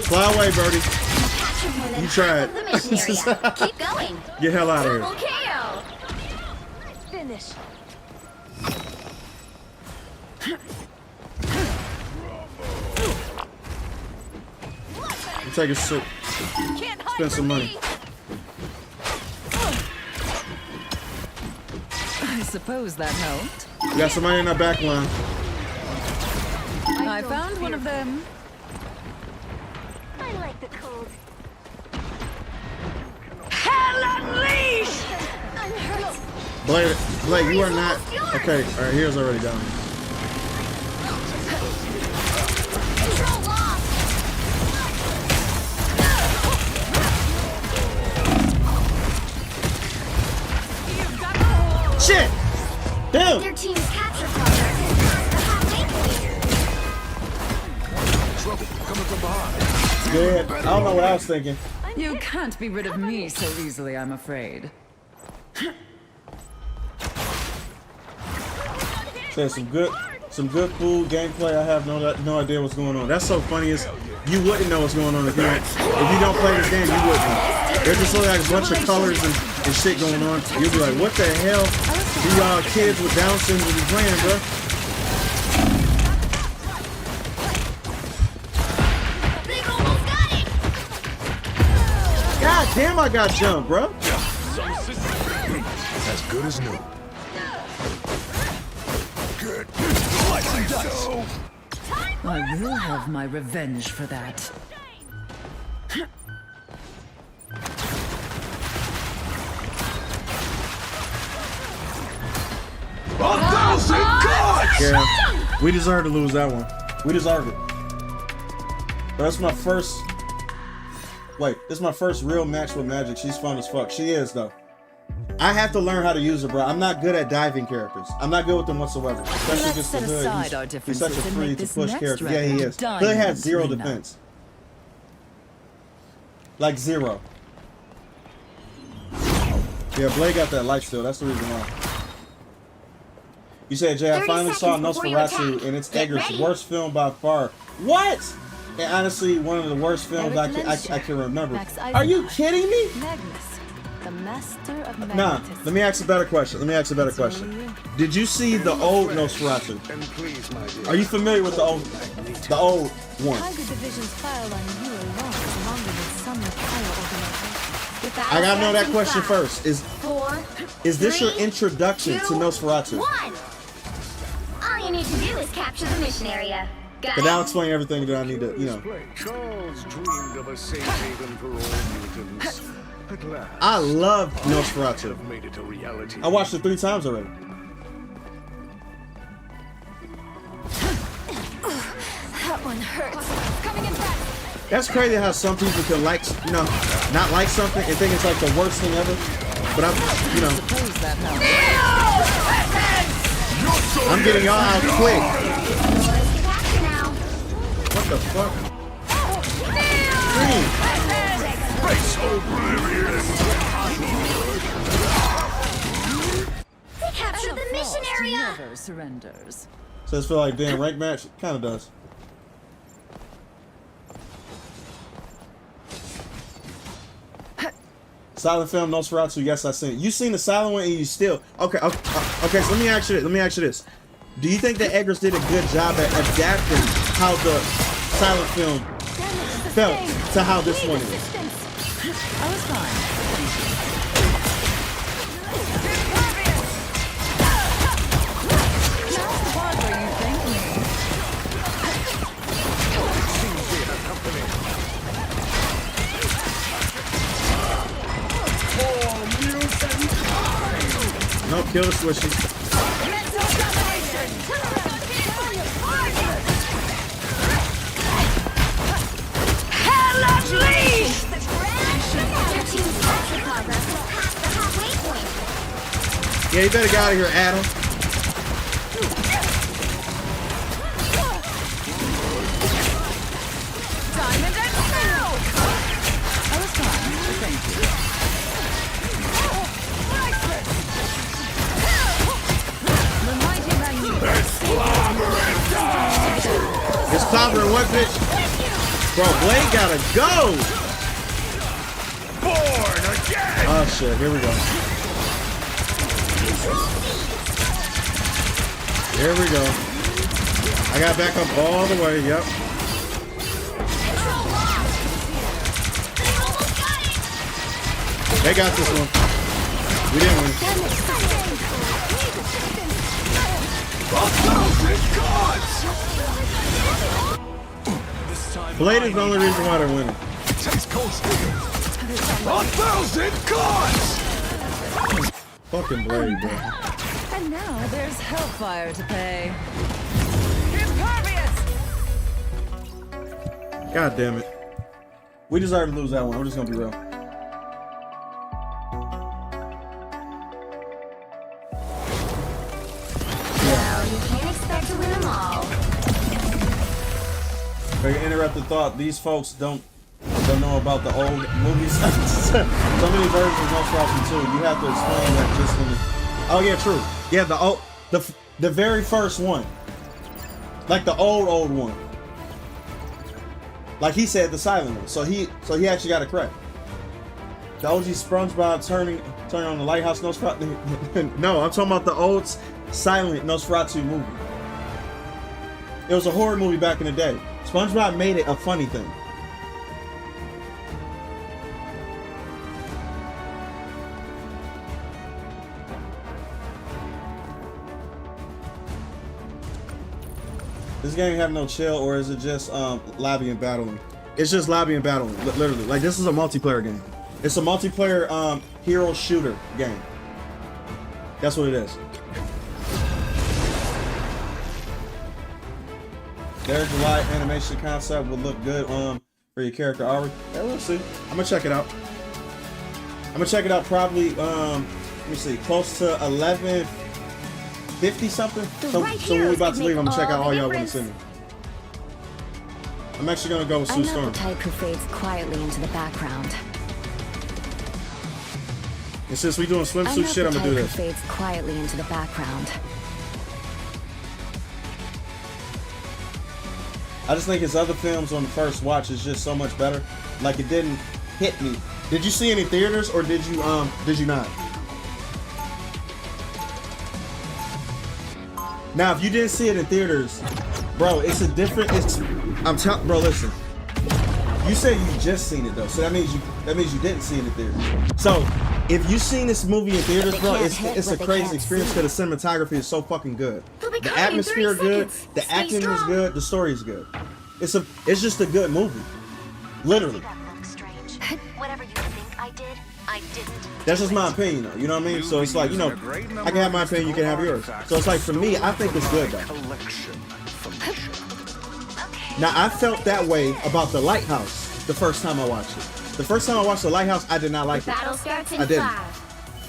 Speaker 1: Fly away, Birdie. You tried.
Speaker 18: Keep going.
Speaker 1: Get hell out of here.
Speaker 18: Double KO. Finish.
Speaker 1: Take a sip. Spend some money.
Speaker 20: I suppose that helped.
Speaker 1: We got somebody in our back line.
Speaker 20: I found one of them.
Speaker 18: I like the cold.
Speaker 1: Blade, you are not. Okay, alright, here's already down. Shit! Damn!
Speaker 6: Their team's capture progress is past the halfway point.
Speaker 21: Trouble coming from behind.
Speaker 1: Good. I don't know what I was thinking.
Speaker 20: You can't be rid of me so easily, I'm afraid.
Speaker 1: Said some good food gameplay. I have no idea what's going on. That's so funny. Is you wouldn't know what's going on if you don't play this game. You wouldn't. There's just like a bunch of colors and shit going on. You'll be like, what the hell? These kids with Down syndrome be playing, bro. God damn, I got jumped, bro.
Speaker 21: As good as new. Good.
Speaker 20: I will have my revenge for that.
Speaker 21: 1,000 gods!
Speaker 1: Yeah, we deserve to lose that one. We deserve it. But that's my first. Wait, this is my first real match with Magic. She's fun as fuck. She is though. I have to learn how to use her, bro. I'm not good at diving characters. I'm not good with them whatsoever. Especially against the Hood. He's such a free to push character. Yeah, he is. Hood has 0 defense. Like 0. Yeah, Blade got that life steal. That's the reason why. You said, Jay, I finally saw Nosferatu, and it's Eggers' worst film by far. What? And honestly, one of the worst films I can remember. Are you kidding me?
Speaker 8: The master of
Speaker 1: Nah, let me ask a better question. Did you see the old Nosferatu? Are you familiar with the old one? I gotta know that question first. Is this your introduction to Nosferatu?
Speaker 6: All you need to do is capture the mission area.
Speaker 1: Cause that'll explain everything that I need to,
Speaker 21: Charles dreamed of a safe haven for all mutants. At last,
Speaker 1: I love Nosferatu.
Speaker 21: made it a reality.
Speaker 1: I watched it 3 times already.
Speaker 8: That one hurts. Coming in fast.
Speaker 1: That's crazy how some people can not like something and think it's like the worst thing ever. But I'm getting y'all out quick. What the fuck?
Speaker 6: They captured the mission area.
Speaker 20: Never surrenders.
Speaker 1: So this feel like damn ranked match? Kind of does. Silent film Nosferatu. Yes, I seen it. You seen the silent one and you still okay. So let me ask you this. Do you think that Eggers did a good job at adapting how the silent film felt to how this one is?
Speaker 20: I was fine.
Speaker 1: No, kill the swishes. Yeah, you better get out of here, Adam.
Speaker 20: Diamond and Pearl! I was fine, thank you.
Speaker 1: It's clobbering what, bitch? Bro, Blade gotta go!
Speaker 21: Born again!
Speaker 1: Oh shit, here we go. Here we go. I got back up all the way, yep. They got this one. We didn't win. Blade is the only reason why they're winning.
Speaker 21: 1,000 gods!
Speaker 1: Fucking Blade, bro.
Speaker 20: And now there's hellfire to pay. Impervious!
Speaker 1: God damn it. We deserve to lose that one. I'm just gonna be real.
Speaker 18: Well, you can't expect to win them all.
Speaker 1: Very interrupted thought. These folks don't know about the old movies. So many versions of Nosferatu too. You have to explain that just in the... Oh yeah, true. Yeah, the very first one. Like the old one. Like he said, the silent one. So he actually got it correct. The OG SpongeBob turning on the lighthouse Nosferatu. No, I'm talking about the old silent Nosferatu movie. It was a horror movie back in the day. SpongeBob made it a funny thing. This game have no chill, or is it just lobby and battling? It's just lobby and battling, literally. Like, this is a multiplayer game. It's a multiplayer hero shooter game. That's what it is. There's the light animation concept would look good for your character already. Yeah, we'll see. I'm gonna check it out. I'm gonna check it out probably let me see, close to 11:50 something. So when we're about to leave, I'm gonna check out all y'all want to send me. I'm actually gonna go with Sue Storm.
Speaker 18: I'm not the type who fades quietly into the background.
Speaker 1: And since we doing swimsuit shit, I'm gonna do this.
Speaker 18: Fades quietly into the background.
Speaker 1: I just think his other films on the first watch is just so much better. Like, it didn't hit me. Did you see any theaters, or did you not? Now, if you didn't see it in theaters, bro, it's a different. Bro, listen. You said you just seen it though, so that means you didn't see it in theaters. So, if you seen this movie in theaters, bro, it's a crazy experience because the cinematography is so fucking good. The atmosphere is good, the acting is good, the story is good. It's just a good movie, literally.
Speaker 18: Whatever you think I did, I didn't.
Speaker 1: That's just my opinion, though. You know what I mean? So it's like, you know, I can have my opinion, you can have yours. So it's like, for me, I think it's good though. Now, I felt that way about The Lighthouse the first time I watched it. The first time I watched The Lighthouse, I did not like it.
Speaker 18: Battle starts in
Speaker 1: I didn't.
Speaker 18: 5,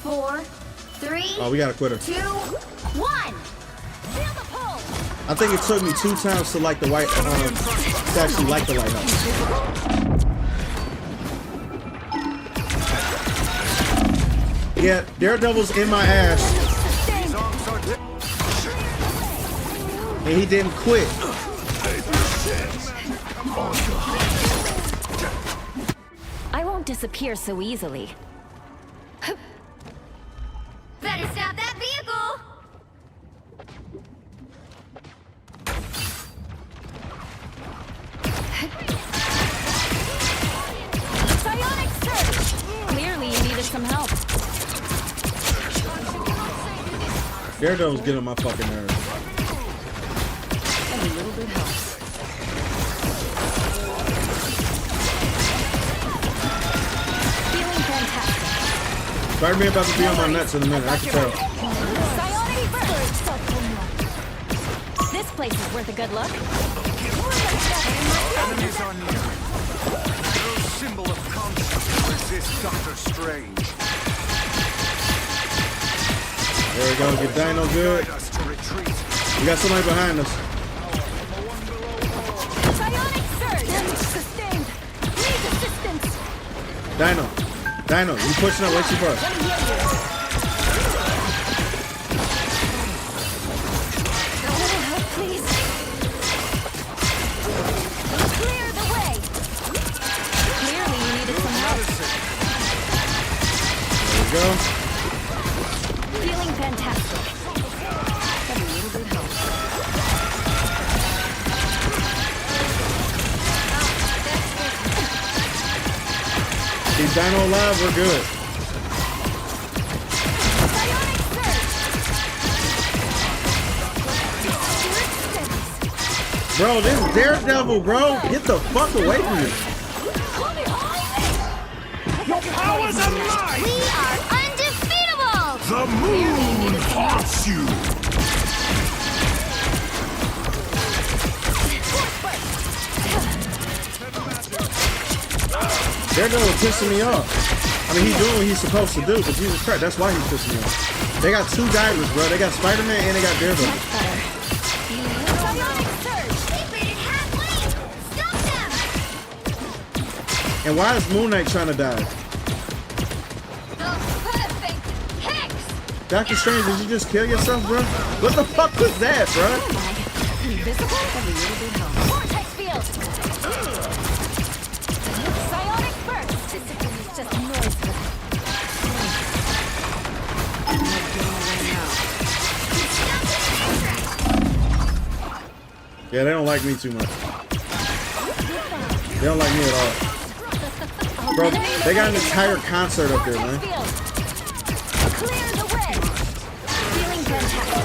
Speaker 18: 4, 3.
Speaker 1: Oh, we gotta quit her.
Speaker 18: 2, 1. Feel the pull.
Speaker 1: I think it took me 2 times to like to actually like The Lighthouse. Yeah, Daredevil's in my ass. And he didn't quit.
Speaker 18: I won't disappear so easily. Better stop that vehicle! Psionic surge! Clearly you needed some help.
Speaker 1: Daredevil's getting on my fucking nerves.
Speaker 20: And a little bit helps.
Speaker 18: Feeling fantastic.
Speaker 1: Spider-Man about to be on my nuts in a minute, I can tell.
Speaker 18: Psionic burst! This place is worth a good look.
Speaker 21: Enemies are near. No symbol of conscience to resist Doctor Strange.
Speaker 1: There we go, get Dino good. We got somebody behind us.
Speaker 18: Psionic surge! Damage sustained! Need assistance!
Speaker 1: Dino, you pushing up way too far.
Speaker 18: A little help, please. Clear the way! Clearly you needed some help.
Speaker 1: There we go.
Speaker 18: Feeling fantastic. A little bit help.
Speaker 1: Keep Dino alive, we're good. Bro, this is Daredevil, bro. Get the fuck away from me.
Speaker 3: Your powers are mine!
Speaker 6: We are undefeatable!
Speaker 3: The moon haunts you!
Speaker 1: Daredevil pissing me off. I mean, he's doing what he's supposed to do, but Jesus Christ, that's why he's pissing me off. They got two divers, bro. They got Spider-Man and they got Daredevil. And why is Moon Knight trying to die? Doctor Strange, did you just kill yourself, bro? What the fuck was that, bro?
Speaker 18: Invisible? Vortex field! Psionic burst! It's just noise.
Speaker 1: Yeah, they don't like me too much. They don't like me at all. Bro, they got an entire concert up there, man.
Speaker 18: Clear the way! Feeling fantastic.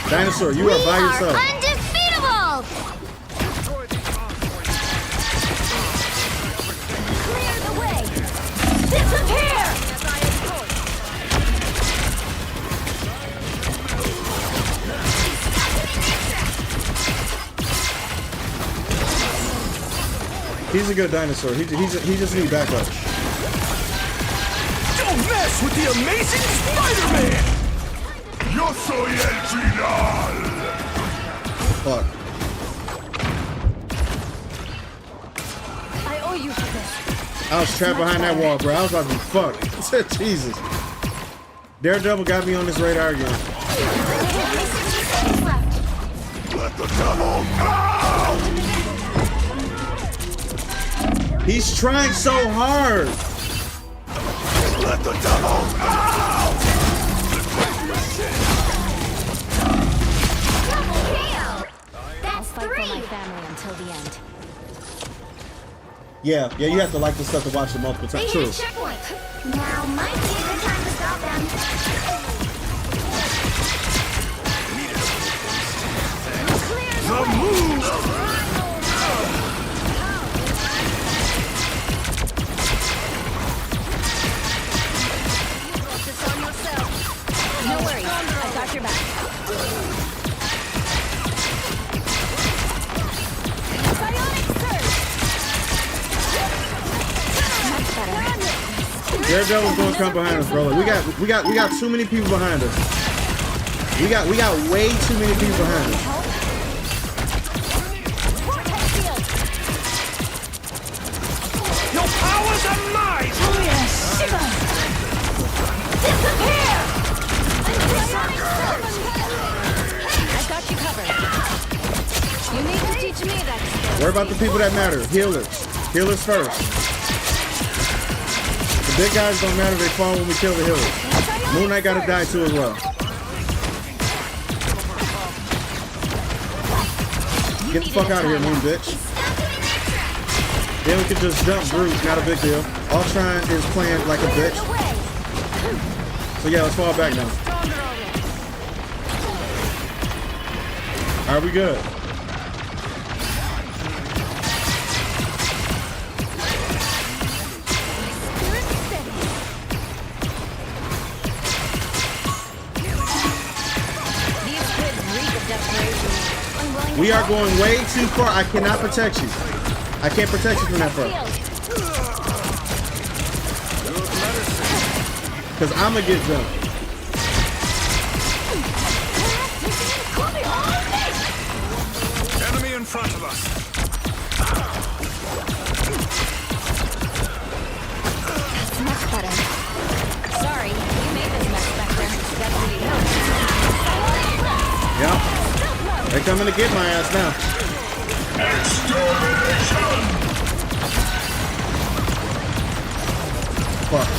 Speaker 1: Dinosaur, you are by yourself.
Speaker 6: Undefeatable!
Speaker 18: Clear the way! Disappear!
Speaker 1: He's a good dinosaur. He just needs backup.
Speaker 3: Don't mess with the amazing Spider-Man! Yo soy el final!
Speaker 1: Fuck.
Speaker 18: I owe you for this.
Speaker 1: I was trapped behind that wall, bro. I was about to be fucked. Jesus. Daredevil got me on this radar again.
Speaker 3: Let the devil out!
Speaker 1: He's trying so hard.
Speaker 3: Let the devil out!
Speaker 18: I'll fight for my family until the end.
Speaker 1: Yeah, you have to like this stuff to watch it multiple times. True.
Speaker 18: Checkpoint. Now might be a good time to stop them.
Speaker 3: The moon!
Speaker 18: No worries, I got your back. Psionic surge!
Speaker 1: Daredevil's gonna come behind us, bro. Like, we got too many people behind us. We got way too many people behind us.
Speaker 3: Your powers are mine!
Speaker 18: Oh yeah, shiver! Disappear! I got you covered. You need to teach me that.
Speaker 1: Worry about the people that matter. Healers. Healers first. The big guys don't matter. They fall when we kill the healers. Moon Knight gotta die too as well. Get the fuck out of here, Moon bitch. Then we can just dump Groot. Not a big deal. Ultron is playing like a bitch. So yeah, let's fall back now. Are we good? We are going way too far. I cannot protect you. I can't protect you from that far. Because I'm going to get jumped.
Speaker 3: Enemy in front of us.
Speaker 18: That's much better. Sorry, you made this mess back there. That's what you know.
Speaker 1: Yep. They're coming to get my ass now.
Speaker 3: Extermination!
Speaker 1: Fuck.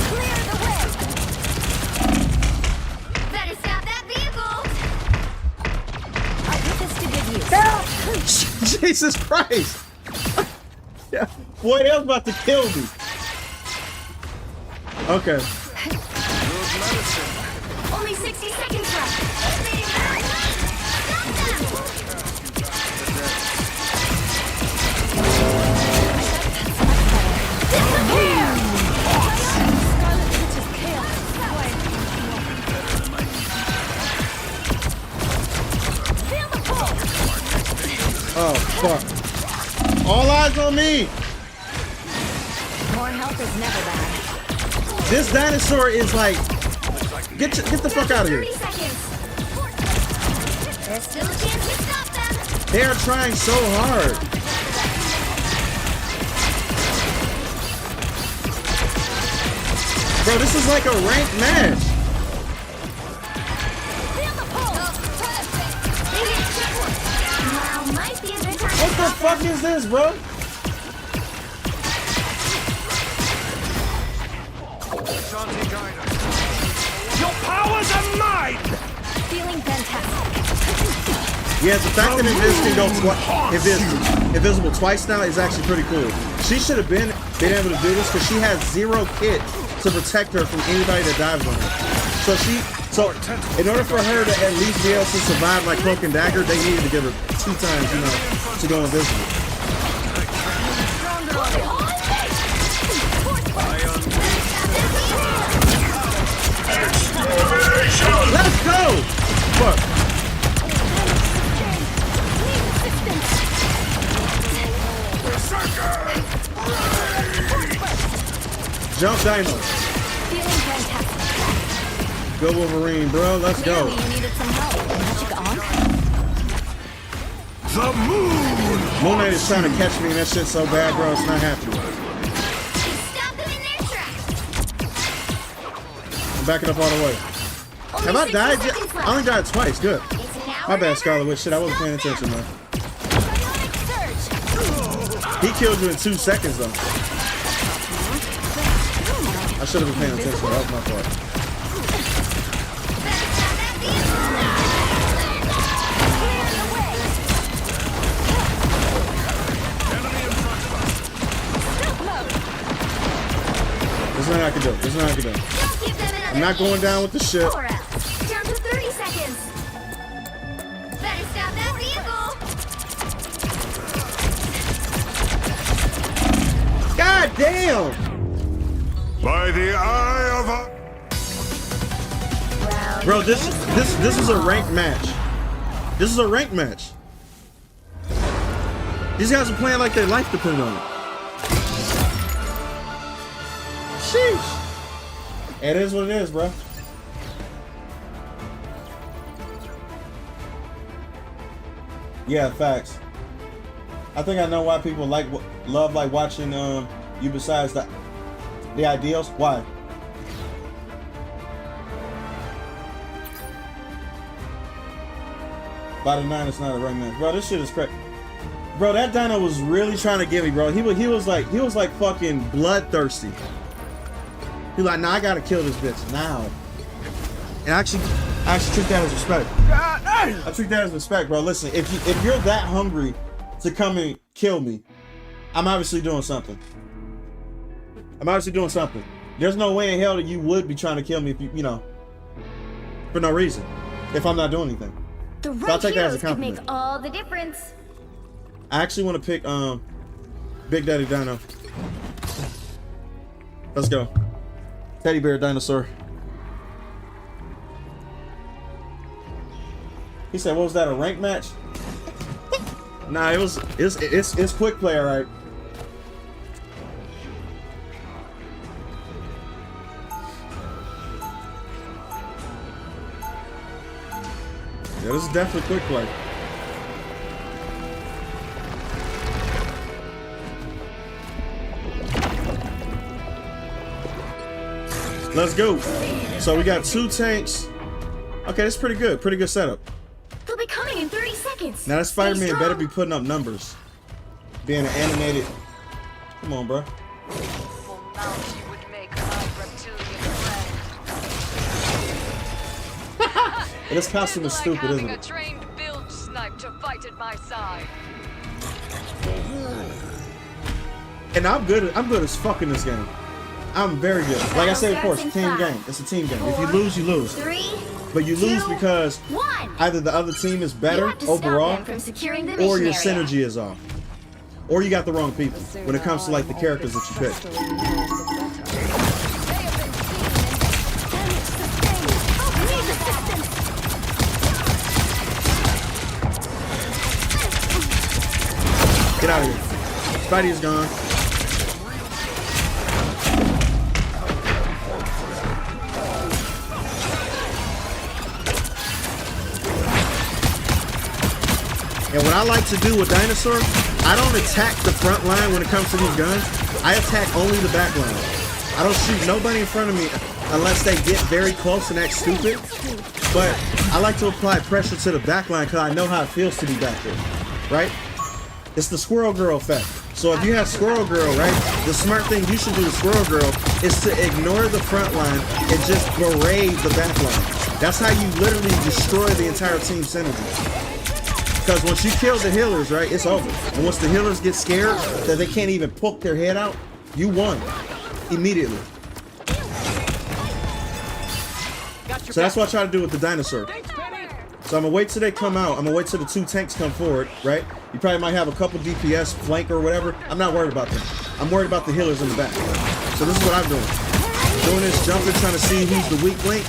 Speaker 18: Clear the way! Better stop that vehicle! I'll put this to good use.
Speaker 1: Help! Jesus Christ! Yeah. Boy, they was about to kill me. Okay.
Speaker 18: Only 60 seconds left.
Speaker 1: Oh, fuck. All eyes on me.
Speaker 18: More help is never bad.
Speaker 1: This dinosaur is like, get the fuck out of here.
Speaker 18: 30 seconds. There's still a chance to stop them.
Speaker 1: They are trying so hard. Bro, this is like a ranked match. What the fuck is this, bro?
Speaker 3: Your powers are mine!
Speaker 18: Feeling fantastic.
Speaker 1: Yeah, the fact that Invis can go invisible twice now is actually pretty cool. She should have been able to do this because she has 0 kit to protect her from anybody that dives on her. So in order for her to at least be able to survive like Cloak and Dagger, they needed to give her 2 times, you know, to go invisible. Let's go! Fuck. Jump Dino.
Speaker 18: Feeling fantastic.
Speaker 1: Go Wolverine, bro. Let's go.
Speaker 18: Clearly you needed some help. Magic on?
Speaker 3: The moon!
Speaker 1: Moon Knight is trying to catch me and that shit's so bad, bro. It's not happening.
Speaker 18: Stop them in their tracks.
Speaker 1: I'm backing up all the way. Have I died yet? I only died twice. Good. My bad, Scarlet Witch. Shit, I wasn't paying attention, man. He killed you in 2 seconds, though. I should have been paying attention. That was my fault. There's nothing I can do. There's nothing I can do. I'm not going down with the ship.
Speaker 18: Down to 30 seconds. Better stop that vehicle.
Speaker 1: God damn!
Speaker 21: By the eye of a...
Speaker 1: Bro, this is a ranked match. This is a ranked match. These guys are playing like their life depends on it. Sheesh. It is what it is, bro. Yeah, facts. I think I know why people love watching you besides the ideals. Why? By the 9, it's not a ranked match, bro. This shit is crazy, bro. That Dino was really trying to get me, bro. He was like fucking bloodthirsty. He like, nah, I gotta kill this bitch now. And I actually treat that as respect. I treat that as respect, bro. Listen, if you're that hungry to come and kill me, I'm obviously doing something. I'm obviously doing something. There's no way in hell that you would be trying to kill me if you know, for no reason. If I'm not doing anything.
Speaker 18: The
Speaker 1: So
Speaker 18: right
Speaker 1: I'll take that as a
Speaker 18: heroes could
Speaker 1: compliment.
Speaker 18: make all the difference.
Speaker 1: I actually want to pick Big Daddy Dino. Let's go. Teddy bear dinosaur. He said, "What was that? A rank match?" Nah, it's quick play, all right. Yeah, this is definitely quick play. Let's go. So we got 2 tanks. Okay, that's pretty good. Pretty good setup.
Speaker 18: They'll be coming in 30 seconds.
Speaker 1: Now this Spider-Man better be putting up numbers. Being an animated. Come on, bro. This costume is stupid, isn't it?
Speaker 5: Trained bilge snipe to fight at my side.
Speaker 1: And I'm good as fuck in this game. I'm very good. Like I said before, it's a team game. It's a team game. If you lose, you lose. But you lose because either the other team is better overall, or your synergy is off. Or you got the wrong people when it comes to like the characters that you pick. Get out of here. Spidey is gone. And what I like to do with Dinosaur, I don't attack the front line when it comes to these guns. I attack only the back line. I don't shoot nobody in front of me unless they get very close and act stupid. But I like to apply pressure to the back line because I know how it feels to be back there, right? It's the Squirrel Girl effect. So if you have Squirrel Girl, right, the smart thing you should do with Squirrel Girl is to ignore the front line and just berate the back line. That's how you literally destroy the entire team synergy. Because once you kill the healers, right, it's over. And once the healers get scared that they can't even poke their head out, you won immediately. So that's what I try to do with the Dinosaur. So I'm gonna wait till they come out. I'm gonna wait till the 2 tanks come forward, right? You probably might have a couple DPS, flank or whatever. I'm not worried about them. I'm worried about the healers in the back. So this is what I'm doing. Doing this jumping, trying to see who's the weak link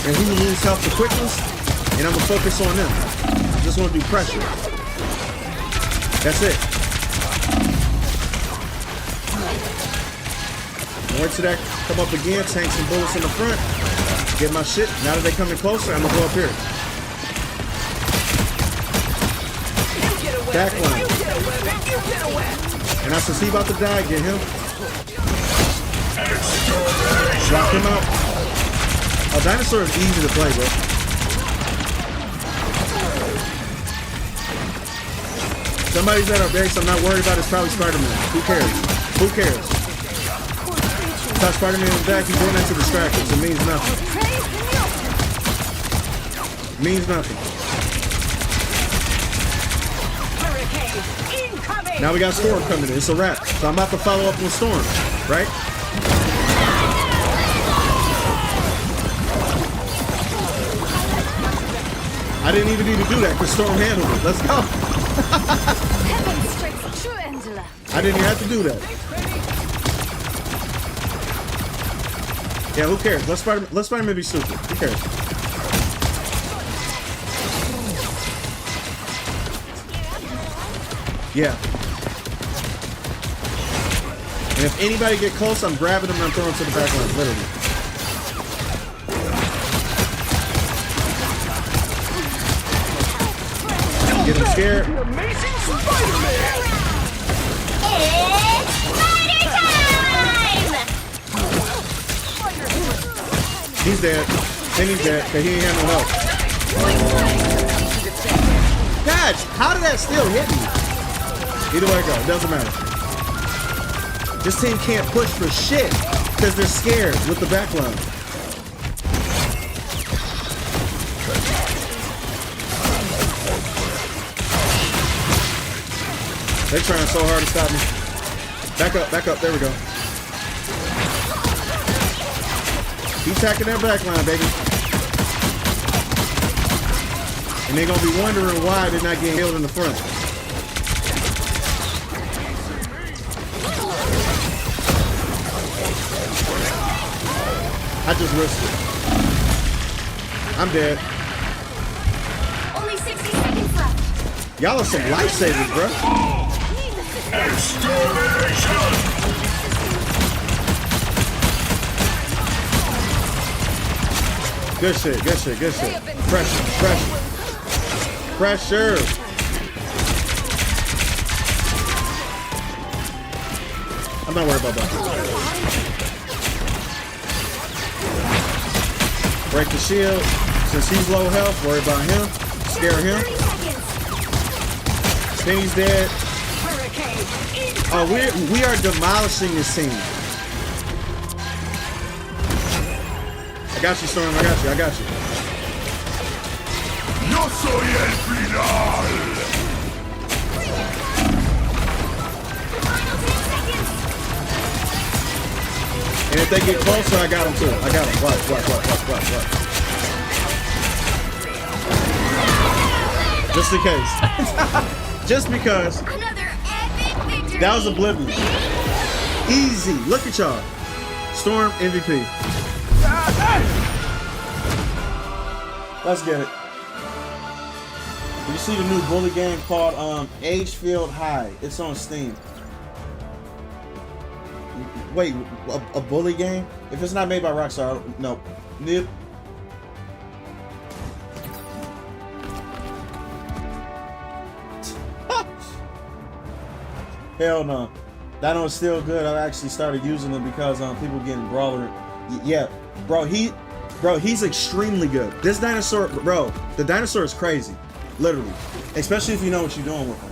Speaker 1: and who loses health the quickest. And I'm gonna focus on them. Just want to do pressure. That's it. Wait till that come up again, tank some bullets in the front. Get my shit. Now that they coming closer, I'm gonna go up here. Back line. And I see about to die. Get him. Block him out. Oh, Dinosaur is easy to play, bro. Somebody's at our base. I'm not worried about. It's probably Spider-Man. Who cares? Who cares? If Spider-Man is back, he's doing that to distract us. It means nothing. It means nothing. Now we got Storm coming in. It's a wrap. So I'm about to follow up with Storm, right? I didn't even need to do that because Storm handled it. Let's go. I didn't even have to do that. Yeah, who cares? Let Spider-Man be stupid. Who cares? Yeah. And if anybody get close, I'm grabbing them and I'm throwing them to the back line, literally. Get him scared.
Speaker 18: Amazing Spider-Man! It's Spider time!
Speaker 1: He's dead. And he's dead, because he ain't have no help. Gosh, how did that still hit me? Either way it goes, doesn't matter. This team can't push for shit, because they're scared with the back line. They're trying so hard to stop me. Back up, there we go. Keep attacking that back line, baby. And they're gonna be wondering why they're not getting healed in the front. I just risked it. I'm dead.
Speaker 18: Only 60 seconds left.
Speaker 1: Y'all are some lifesavers, bro. Good shit, good shit, good shit. Pressure, pressure. Pressure. I'm not worried about that. Break the shield. Since he's low health, worry about him. Scare him. Penny's dead. Oh, we are demolishing this team. I got you, Storm. I got you. I got you.
Speaker 3: Yo soy el final.
Speaker 1: And if they get closer, I got him too. I got him. Watch. Just in case. Just because. That was Oblivion. Easy. Look at y'all. Storm MVP. Let's get it. Did you see the new bully game called Agefield High? It's on Steam. Wait, a bully game? If it's not made by Rockstar, no. Nope. Hell no. That one's still good. I actually started using them because people getting brawler. Yeah, bro, he's extremely good. This dinosaur, bro, the dinosaur is crazy. Literally. Especially if you know what you're doing with him.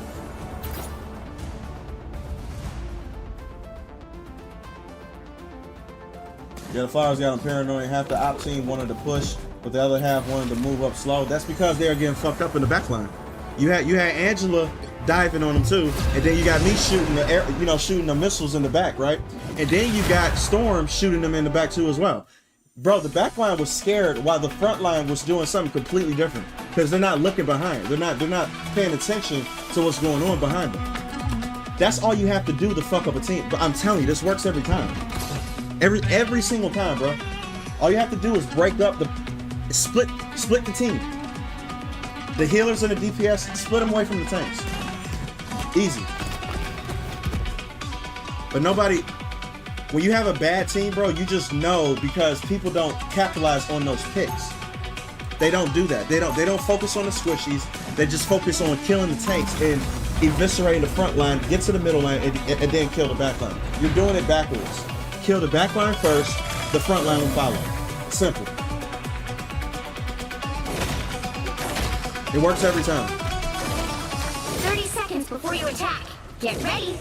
Speaker 1: Yeah, the Flowers got him paranoid. Half the op team wanted to push, but the other half wanted to move up slow. That's because they are getting fucked up in the backline. You had Angela diving on them too, and then you got me shooting the air, shooting the missiles in the back, right? And then you got Storm shooting them in the back too as well. Bro, the back line was scared while the front line was doing something completely different because they're not looking behind. They're not paying attention to what's going on behind them. That's all you have to do to fuck up a team. But I'm telling you, this works every time. Every single time, bro. All you have to do is break up split the team. The healers and the DPS, split them away from the tanks. Easy. But nobody, when you have a bad team, bro, you just know because people don't capitalize on those picks. They don't do that. They don't focus on the squishies. They just focus on killing the tanks and eviscerating the front line, get to the middle line, and then kill the back line. You're doing it backwards. Kill the back line first, the front line will follow. Simple. It works every time.
Speaker 18: 30 seconds before you attack. Get ready.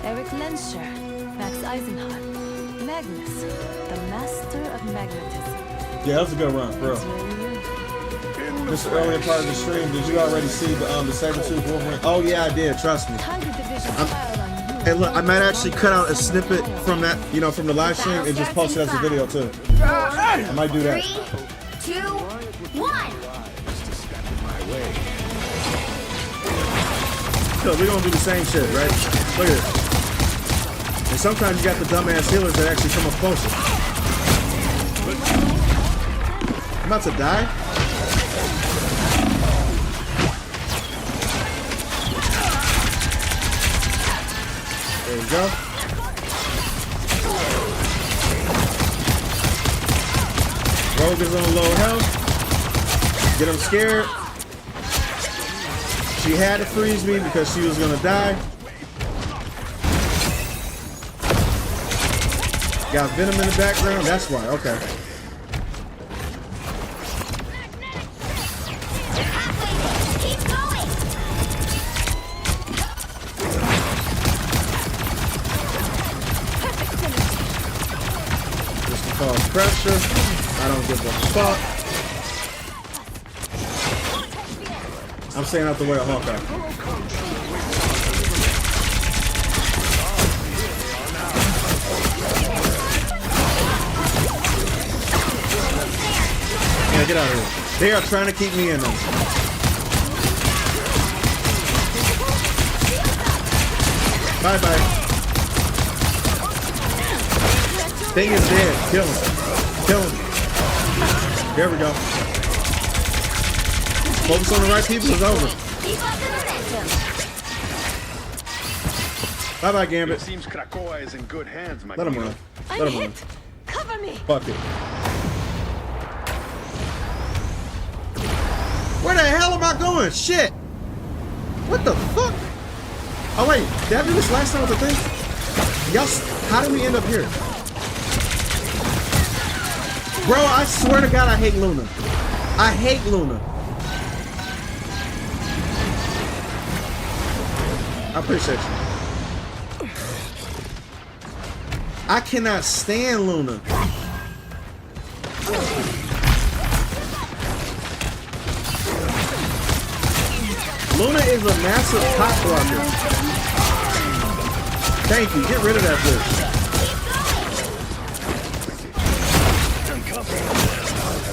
Speaker 7: Eric Lenscher, Max Eisenhardt, Magnus, the master of magnetism.
Speaker 1: Yeah, that was a good run, bro. This earlier part of the stream, did you already see the Saber-Tooth Wolverine? Oh yeah, I did. Trust me. And look, I might actually cut out a snippet from that, from the live stream and just post it as a video too. I might do that.
Speaker 18: 3, 2, 1.
Speaker 1: So we're gonna do the same shit, right? Look at it. And sometimes you got the dumbass healers that actually come up closer. I'm about to die. There you go. Rogue is on low health. Get him scared. She had to freeze me because she was gonna die. Got Venom in the background. That's why. Okay. Cause pressure. I don't give a fuck. I'm staying out the way of Hawkeye. Yeah, get out of here. They are trying to keep me in them. Bye bye. Thing is dead. Kill him. Kill him. There we go. Focus on the right people. It's over. Bye bye, Gambit.
Speaker 21: It seems Krakoa is in good hands, my
Speaker 1: Let him run. Let him run.
Speaker 7: Cover me.
Speaker 1: Fuck it. Where the hell am I going? Shit. What the fuck? Oh wait, did I do this last time with the thing? Y'all, how did we end up here? Bro, I swear to God, I hate Luna. I hate Luna. I appreciate you. I cannot stand Luna. Luna is a massive top blocker. Thank you. Get rid of that bitch.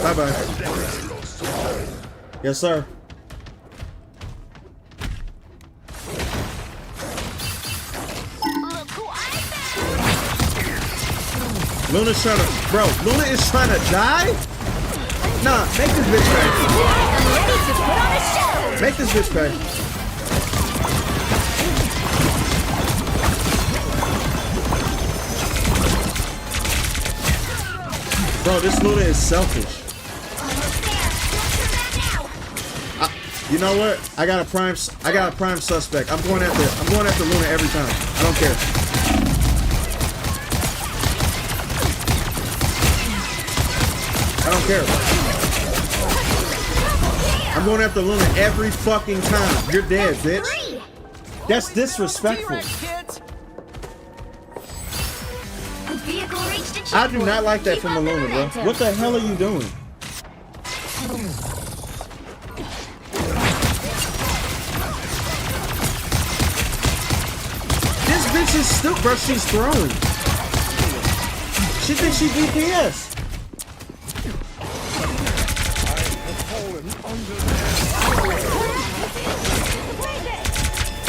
Speaker 1: Bye-bye. Yes, sir. Luna's trying to... Bro, Luna is trying to die? Nah, make this bitch pay.
Speaker 18: I'm ready to put on a show.
Speaker 1: Make this bitch pay. Bro, this Luna is selfish. You know what? I got a prime suspect. I'm going after Luna every time. I don't care. I don't care. I'm going after Luna every fucking time. You're dead, bitch. That's disrespectful. I do not like that from a Luna, bro. What the hell are you doing? This bitch is stupid, bro. She's throwing. She thinks she DPS.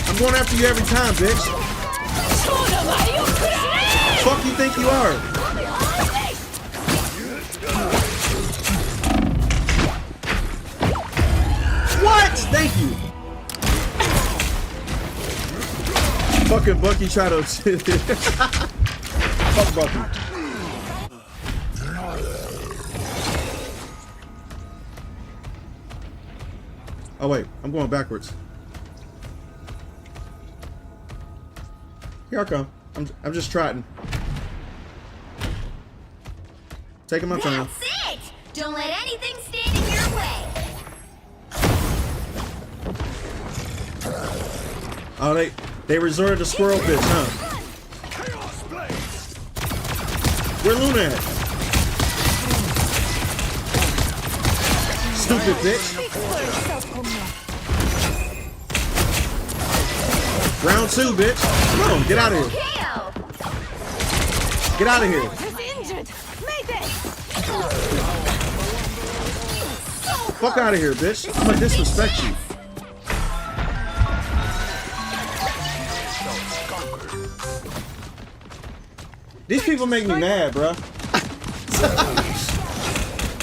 Speaker 1: I'm going after you every time, bitch. Fuck you think you are? What? Thank you. Fucking Bucky tried to. Fuck Bucky. Oh wait, I'm going backwards. Here I come. I'm just trotting. Taking my time.
Speaker 18: That's it! Don't let anything stand in your way.
Speaker 1: Oh, they resorted to squirrel bitch, huh? Where Luna at? Stupid bitch. Round 2, bitch. Come on, get out of here. Get out of here. Fuck out of here, bitch. I'm gonna disrespect you. These people make me mad, bro.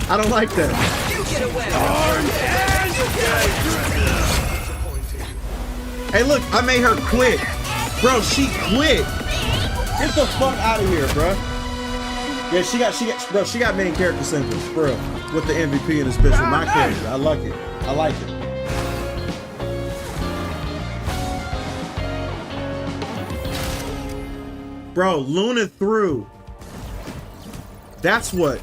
Speaker 1: I don't like that. Hey, look, I made her quit. Bro, she quit. Get the fuck out of here, bro. Yeah, she got main character symptoms, bro. With the MVP in this bitch with my character. I like it. I like it. Bro, Luna threw. That's what.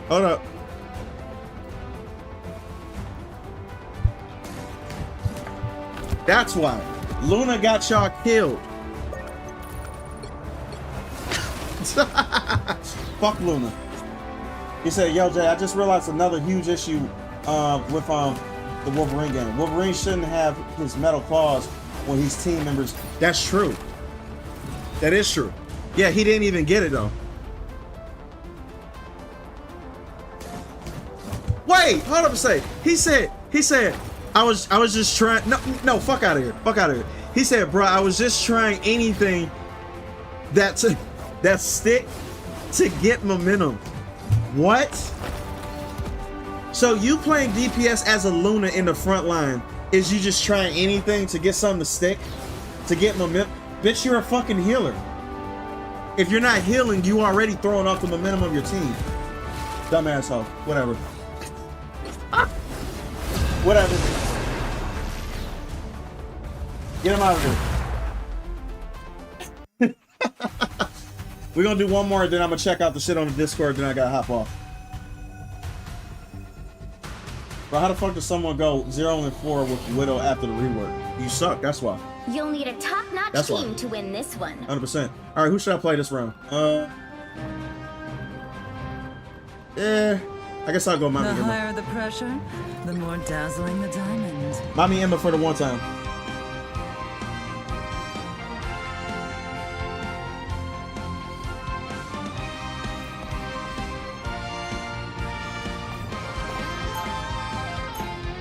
Speaker 1: Hold up. That's why. Luna got y'all killed. Fuck Luna. He said, yo, Jay, I just realized another huge issue with the Wolverine game. Wolverine shouldn't have his metal claws when he's team members. That's true. That is true. Yeah, he didn't even get it though. Wait, hold up a second. He said, I was just trying. No, fuck out of here. Fuck out of here. He said, bro, I was just trying anything that stick to get momentum. What? So you playing DPS as a Luna in the front line is you just trying anything to get something to stick? To get momentum? Bitch, you're a fucking healer. If you're not healing, you already throwing off the momentum of your team. Dumb asshole. Whatever. Whatever. Get him out of here. We're gonna do one more, then I'm gonna check out the shit on the Discord, then I gotta hop off. Bro, how the fuck does someone go 0-4 with Widow after the rework? You suck, that's why.
Speaker 18: You'll need a top-notch team to win this one.
Speaker 1: 100%. Alright, who should I play this round? Yeah, I guess I'll go Mommy Emma.
Speaker 20: The higher the pressure, the more dazzling the diamond.
Speaker 1: Mommy Emma for the one time.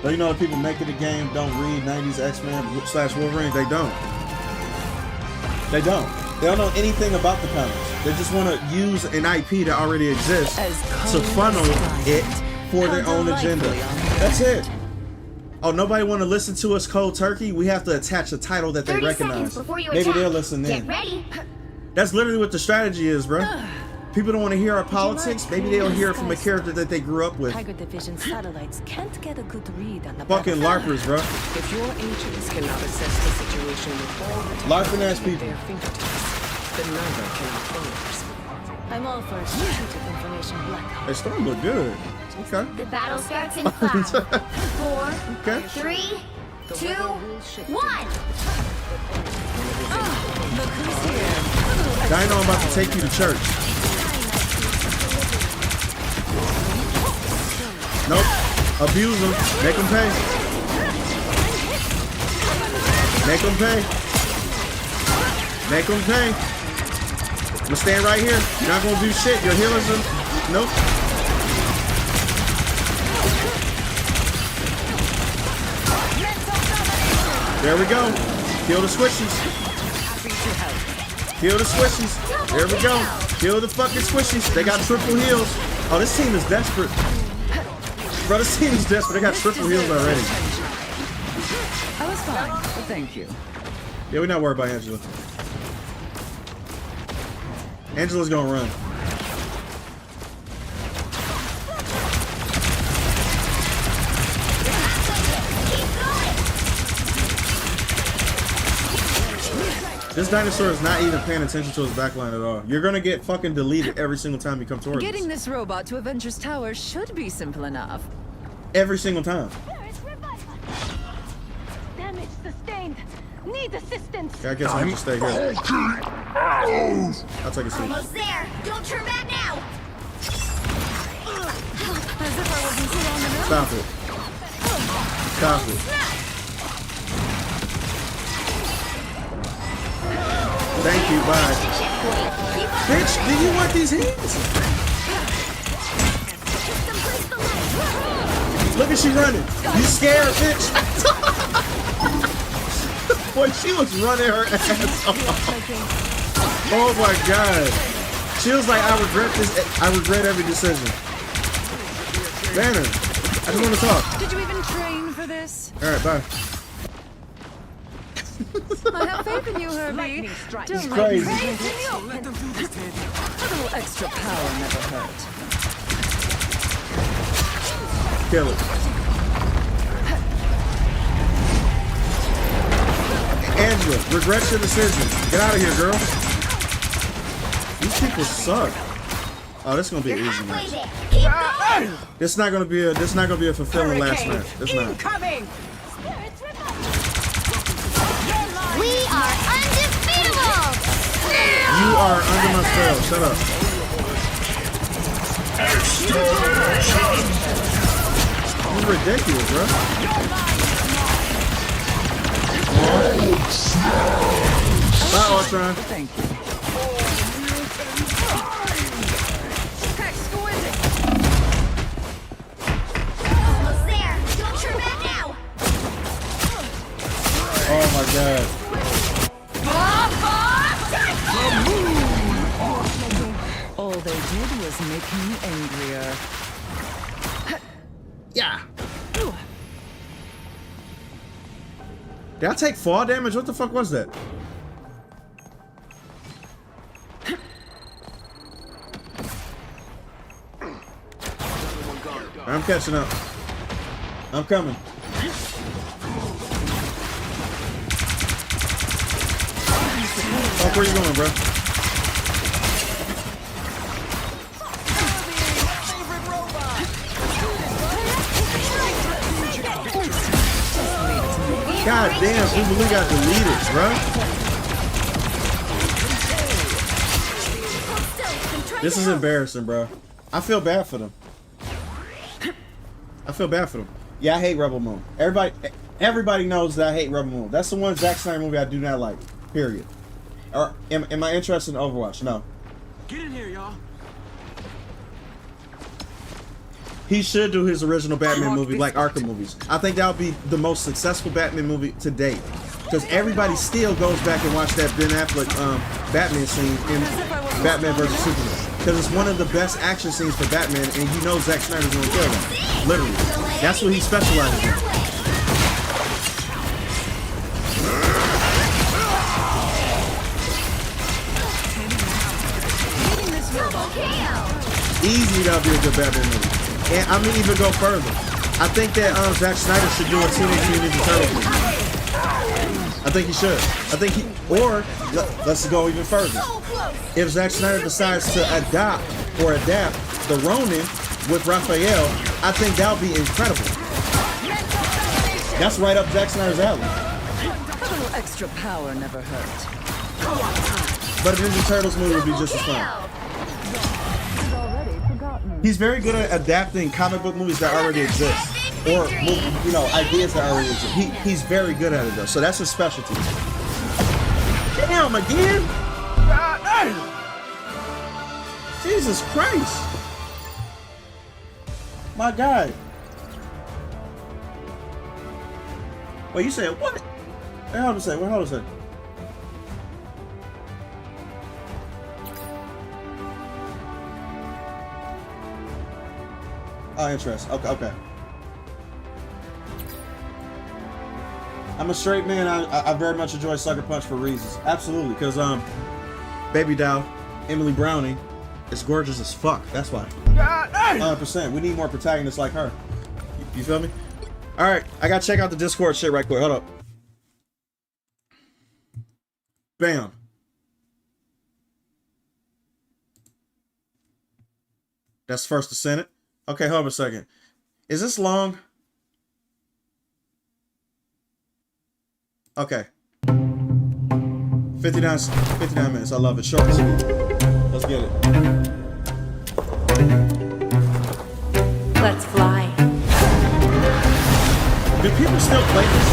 Speaker 1: But you know the people making the game don't read 90s X-Men / Wolverine? They don't. They don't. They don't know anything about the comics. They just want to use an IP that already exists to funnel it for their own agenda. That's it. Oh, nobody want to listen to us cold turkey? We have to attach a title that they recognize. Maybe they'll listen in. That's literally what the strategy is, bro. People don't want to hear our politics. Maybe they'll hear it from a character that they grew up with.
Speaker 7: Tiger Division satellites can't get a good read on the
Speaker 1: Fucking LARPers, bro.
Speaker 4: If your agents cannot assess the situation with all the
Speaker 1: LARPing ass people.
Speaker 4: at their fingertips, then neither can our followers.
Speaker 7: I'm all for strategic information blackout.
Speaker 1: They storm look good. Okay.
Speaker 18: The battle starts in 5, 4, 3, 2, 1.
Speaker 7: Look who's here.
Speaker 1: Dino, I'm about to take you to church. Nope. Abuse them. Make them pay. Make them pay. Make them pay. I'm gonna stand right here. You're not gonna do shit. Your healers are... Nope. There we go. Kill the squishies. Kill the squishies. There we go. Kill the fucking squishies. They got triple heals. Oh, this team is desperate. Bro, this team is desperate. They got triple heals already.
Speaker 20: I was fine, but thank you.
Speaker 1: Yeah, we're not worried about Angela. Angela's gonna run. This dinosaur is not even paying attention to his backline at all. You're gonna get fucking deleted every single time you come towards us.
Speaker 20: Getting this robot to Avengers Tower should be simple enough.
Speaker 1: Every single time.
Speaker 6: Damage sustained. Need assistance.
Speaker 1: Yeah, I guess I can just stay here. I'll take a seat.
Speaker 18: Almost there. Don't turn back now.
Speaker 7: As if I wasn't too long enough.
Speaker 1: Stop it. Stop it. Thank you, bye. Bitch, do you want these hands? Look at she running. You scared, bitch? Boy, she was running her ass off. Oh my god. She was like, I regret this. I regret every decision. Banner, I just want to talk.
Speaker 20: Did you even train for this?
Speaker 1: Alright, bye.
Speaker 20: I have faith in you, Herbie.
Speaker 1: It's crazy.
Speaker 20: A little extra power never hurt.
Speaker 1: Kill it. Angela, regret your decision. Get out of here, girl. These people suck. Oh, this is gonna be an easy match. This not gonna be a fulfilling last match. It's not.
Speaker 18: We are undefeatable.
Speaker 1: You are under my spell. Shut up. You're ridiculous, bro. Bye, Ultron.
Speaker 20: Thank you.
Speaker 18: Almost there. Don't turn back now.
Speaker 1: Oh my god.
Speaker 20: All they did was make me angrier.
Speaker 1: Yeah. Did I take fall damage? What the fuck was that? I'm catching up. I'm coming. Oh, where you going, bro? God damn, people, we got deleted, bro. This is embarrassing, bro. I feel bad for them. I feel bad for them. Yeah, I hate Rebel Moon. Everybody knows that I hate Rebel Moon. That's the one Zack Snyder movie I do not like. Period. Or am I interested in Overwatch? No.
Speaker 21: Get in here, y'all.
Speaker 1: He should do his original Batman movie like Arkham movies. I think that would be the most successful Batman movie to date. because everybody still goes back and watch that Ben Affleck Batman scene in Batman vs Superman, because it's one of the best action scenes for Batman, and you know Zack Snyder's gonna kill that. Literally, that's what he specializes in. Easy, that'll be a good Batman movie. And I'm gonna even go further. I think that Zack Snyder should do a Teenage Mutant Ninja Turtles movie. I think he should. I think he, or let's go even further. If Zack Snyder decides to adapt the Ronin with Raphael, I think that would be incredible. That's right up Zack Snyder's alley.
Speaker 20: A little extra power never hurt.
Speaker 1: But a Ninja Turtles movie would be just as fun. He's very good at adapting comic book movies that already exist, or you know, ideas that already exist. He's very good at it though, so that's his specialty. Damn, again! God damn! Jesus Christ! My God! Wait, you said what? Wait, hold on a second. Wait, hold on a second. Oh, interesting. Okay. I'm a straight man. I very much enjoy Sucker Punch for reasons. Absolutely, because baby doll Emily Browning is gorgeous as fuck. That's why. 100%. We need more protagonists like her. You feel me? All right, I gotta check out the Discord shit right quick. Hold up. Bam. That's first to Senate. Okay, hold on a second. Is this long? Okay. 59 minutes. I love it. Short and sweet. Let's get it.
Speaker 4: Let's fly.
Speaker 1: Do people still play this?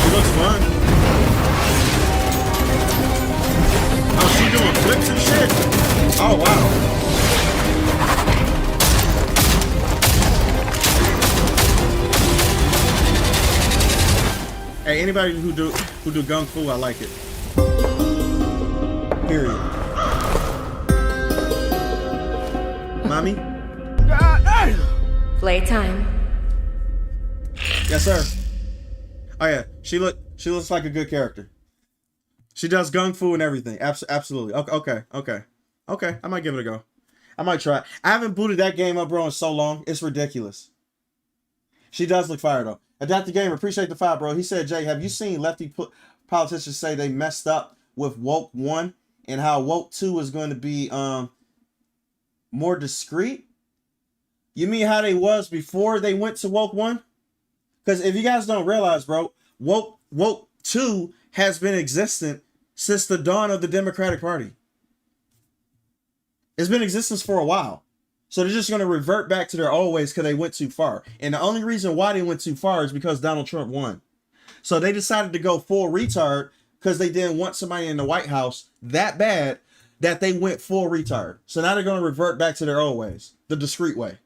Speaker 1: It looks fun. Oh, she doing flips and shit? Oh, wow. Hey, anybody who do gung fu, I like it. Period. Mommy?
Speaker 4: Playtime.
Speaker 1: Yes, sir. Oh yeah, she looks like a good character. She does gung fu and everything. Absolutely. Okay. I might give it a go. I might try. I haven't booted that game up, bro, in so long. It's ridiculous. She does look fire though. Adapt the Gamer, appreciate the fire, bro. He said, Jay, have you seen lefty politicians say they messed up with woke 1 and how woke 2 is going to be more discreet? You mean how they was before they went to woke 1? Because if you guys don't realize, bro, woke 2 has been existent since the dawn of the Democratic Party. It's been in existence for a while. So they're just going to revert back to their old ways because they went too far. And the only reason why they went too far is because Donald Trump won. So they decided to go full retard because they didn't want somebody in the White House that bad that they went full retard. So now they're going to revert back to their old ways. The discreet way.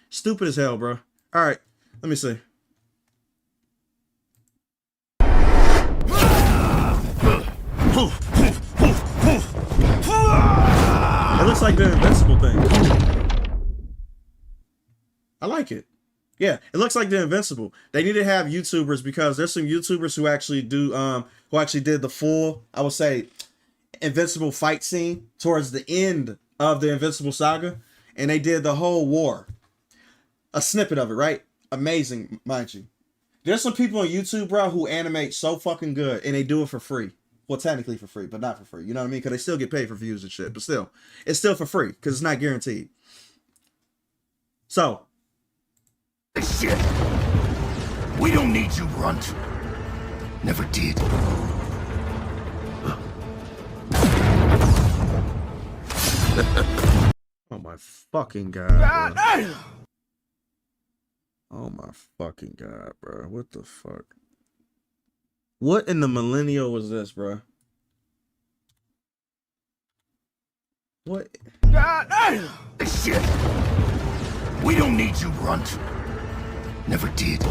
Speaker 1: Stupid as hell, bro. All right. Let me see. It looks like the Invincible thing. I like it. Yeah, it looks like the Invincible. They need to have YouTubers because there's some YouTubers who actually do who actually did the full, I would say, Invincible fight scene towards the end of the Invincible saga, and they did the whole war. A snippet of it, right? Amazing, mind you. There's some people on YouTube, bro, who animate so fucking good, and they do it for free. Well, technically for free, but not for free. You know what I mean? Because they still get paid for views and shit. But still, it's still for free because it's not guaranteed. So.
Speaker 3: Shit. We don't need you, Runt. Never did.
Speaker 1: Oh my fucking God, bro. Oh my fucking God, bro. What the fuck? What in the millennial was this, bro? What?
Speaker 9: Shit. We don't need you, Runt. Never did.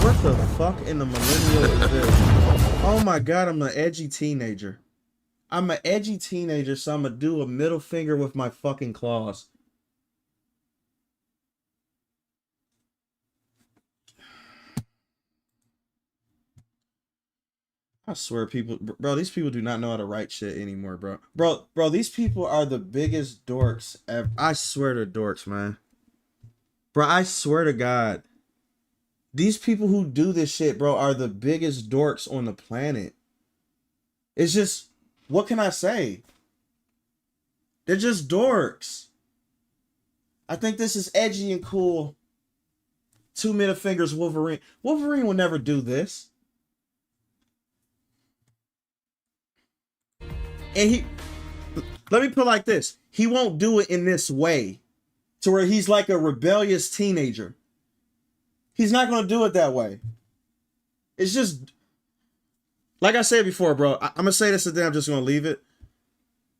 Speaker 1: What the fuck in the millennial is this? Oh my god, I'm an edgy teenager. I'm an edgy teenager, so I'm gonna do a middle finger with my fucking claws. I swear people, bro, these people do not know how to write shit anymore, bro. Bro, these people are the biggest dorks ever. I swear they're dorks, man. Bro, I swear to God. These people who do this shit, bro, are the biggest dorks on the planet. It's just, what can I say? They're just dorks. I think this is edgy and cool. 2 middle fingers, Wolverine. Wolverine will never do this. And he, let me put it like this. He won't do it in this way. To where he's like a rebellious teenager. He's not going to do it that way. It's just, like I said before, bro, I'm going to say this and then I'm just going to leave it.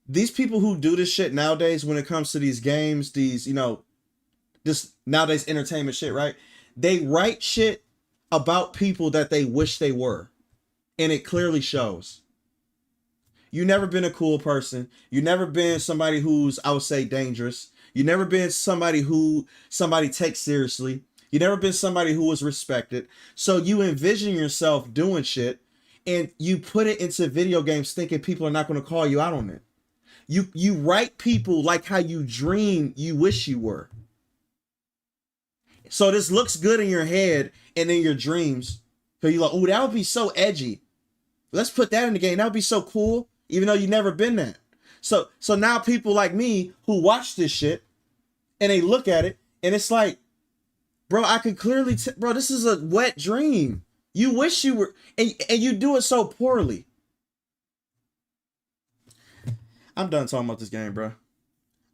Speaker 1: These people who do this shit nowadays when it comes to these games, these, you know, this nowadays entertainment shit, right? They write shit about people that they wish they were. And it clearly shows. You never been a cool person. You never been somebody who's, I would say, dangerous. You never been somebody who somebody takes seriously. You never been somebody who was respected. So you envision yourself doing shit and you put it into video games thinking people are not going to call you out on it. You write people like how you dream you wish you were. So this looks good in your head and in your dreams. So you're like, oh, that would be so edgy. Let's put that in the game. That would be so cool, even though you never been that. So now people like me who watch this shit and they look at it and it's like, bro, I can clearly bro, this is a wet dream. You wish you were, and you do it so poorly. I'm done talking about this game, bro.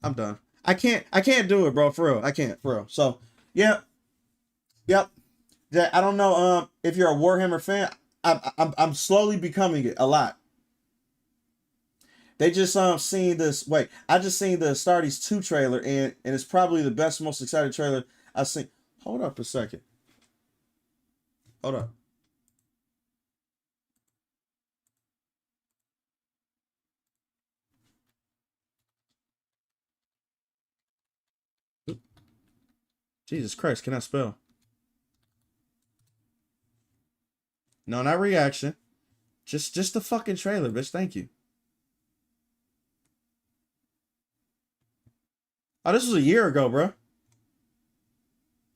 Speaker 1: I'm done. I can't do it, bro, for real. I can't, for real. So, yeah. Yep. Yeah, I don't know if you're a Warhammer fan. I'm slowly becoming it a lot. They just seen this. Wait, I just seen the Astartes 2 trailer, and it's probably the best, most exciting trailer I've seen. Hold up a second. Hold up. Jesus Christ, can I spell? No, not reaction. Just the fucking trailer, bitch. Thank you. Oh, this was a year ago, bro.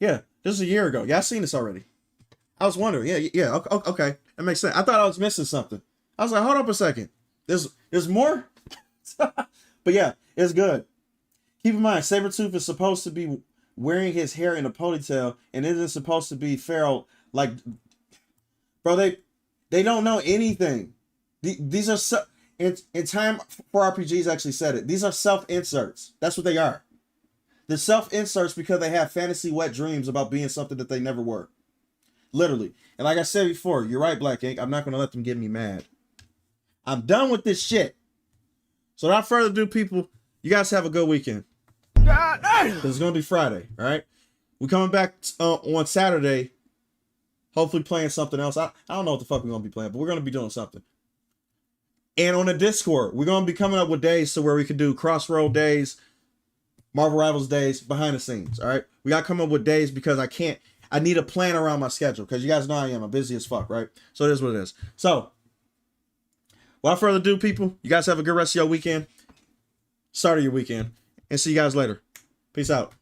Speaker 1: Yeah, this is a year ago. Yeah, I seen this already. I was wondering. Yeah. Okay, that makes sense. I thought I was missing something. I was like, hold up a second. There's more. But yeah, it's good. Keep in mind, Sabretooth is supposed to be wearing his hair in a ponytail, and it isn't supposed to be feral. Like, bro, they don't know anything. These are in Time for RPGs actually said it. These are self-inserts. That's what they are. They're self-inserts because they have fantasy wet dreams about being something that they never were. Literally. And like I said before, you're right, Black Ink. I'm not going to let them get me mad. I'm done with this shit. So without further ado, people, you guys have a good weekend. It's going to be Friday, all right? We're coming back on Saturday, hopefully playing something else. I don't know what the fuck we're going to be playing, but we're going to be doing something. And on the Discord, we're going to be coming up with days so where we can do Crossroad days, Marvel Rivals days, behind the scenes, all right? We got to come up with days because I need a plan around my schedule because you guys know I am. I'm busy as fuck, right? So it is what it is. So, without further ado, people, you guys have a good rest of your weekend. Start of your weekend. And see you guys later. Peace out.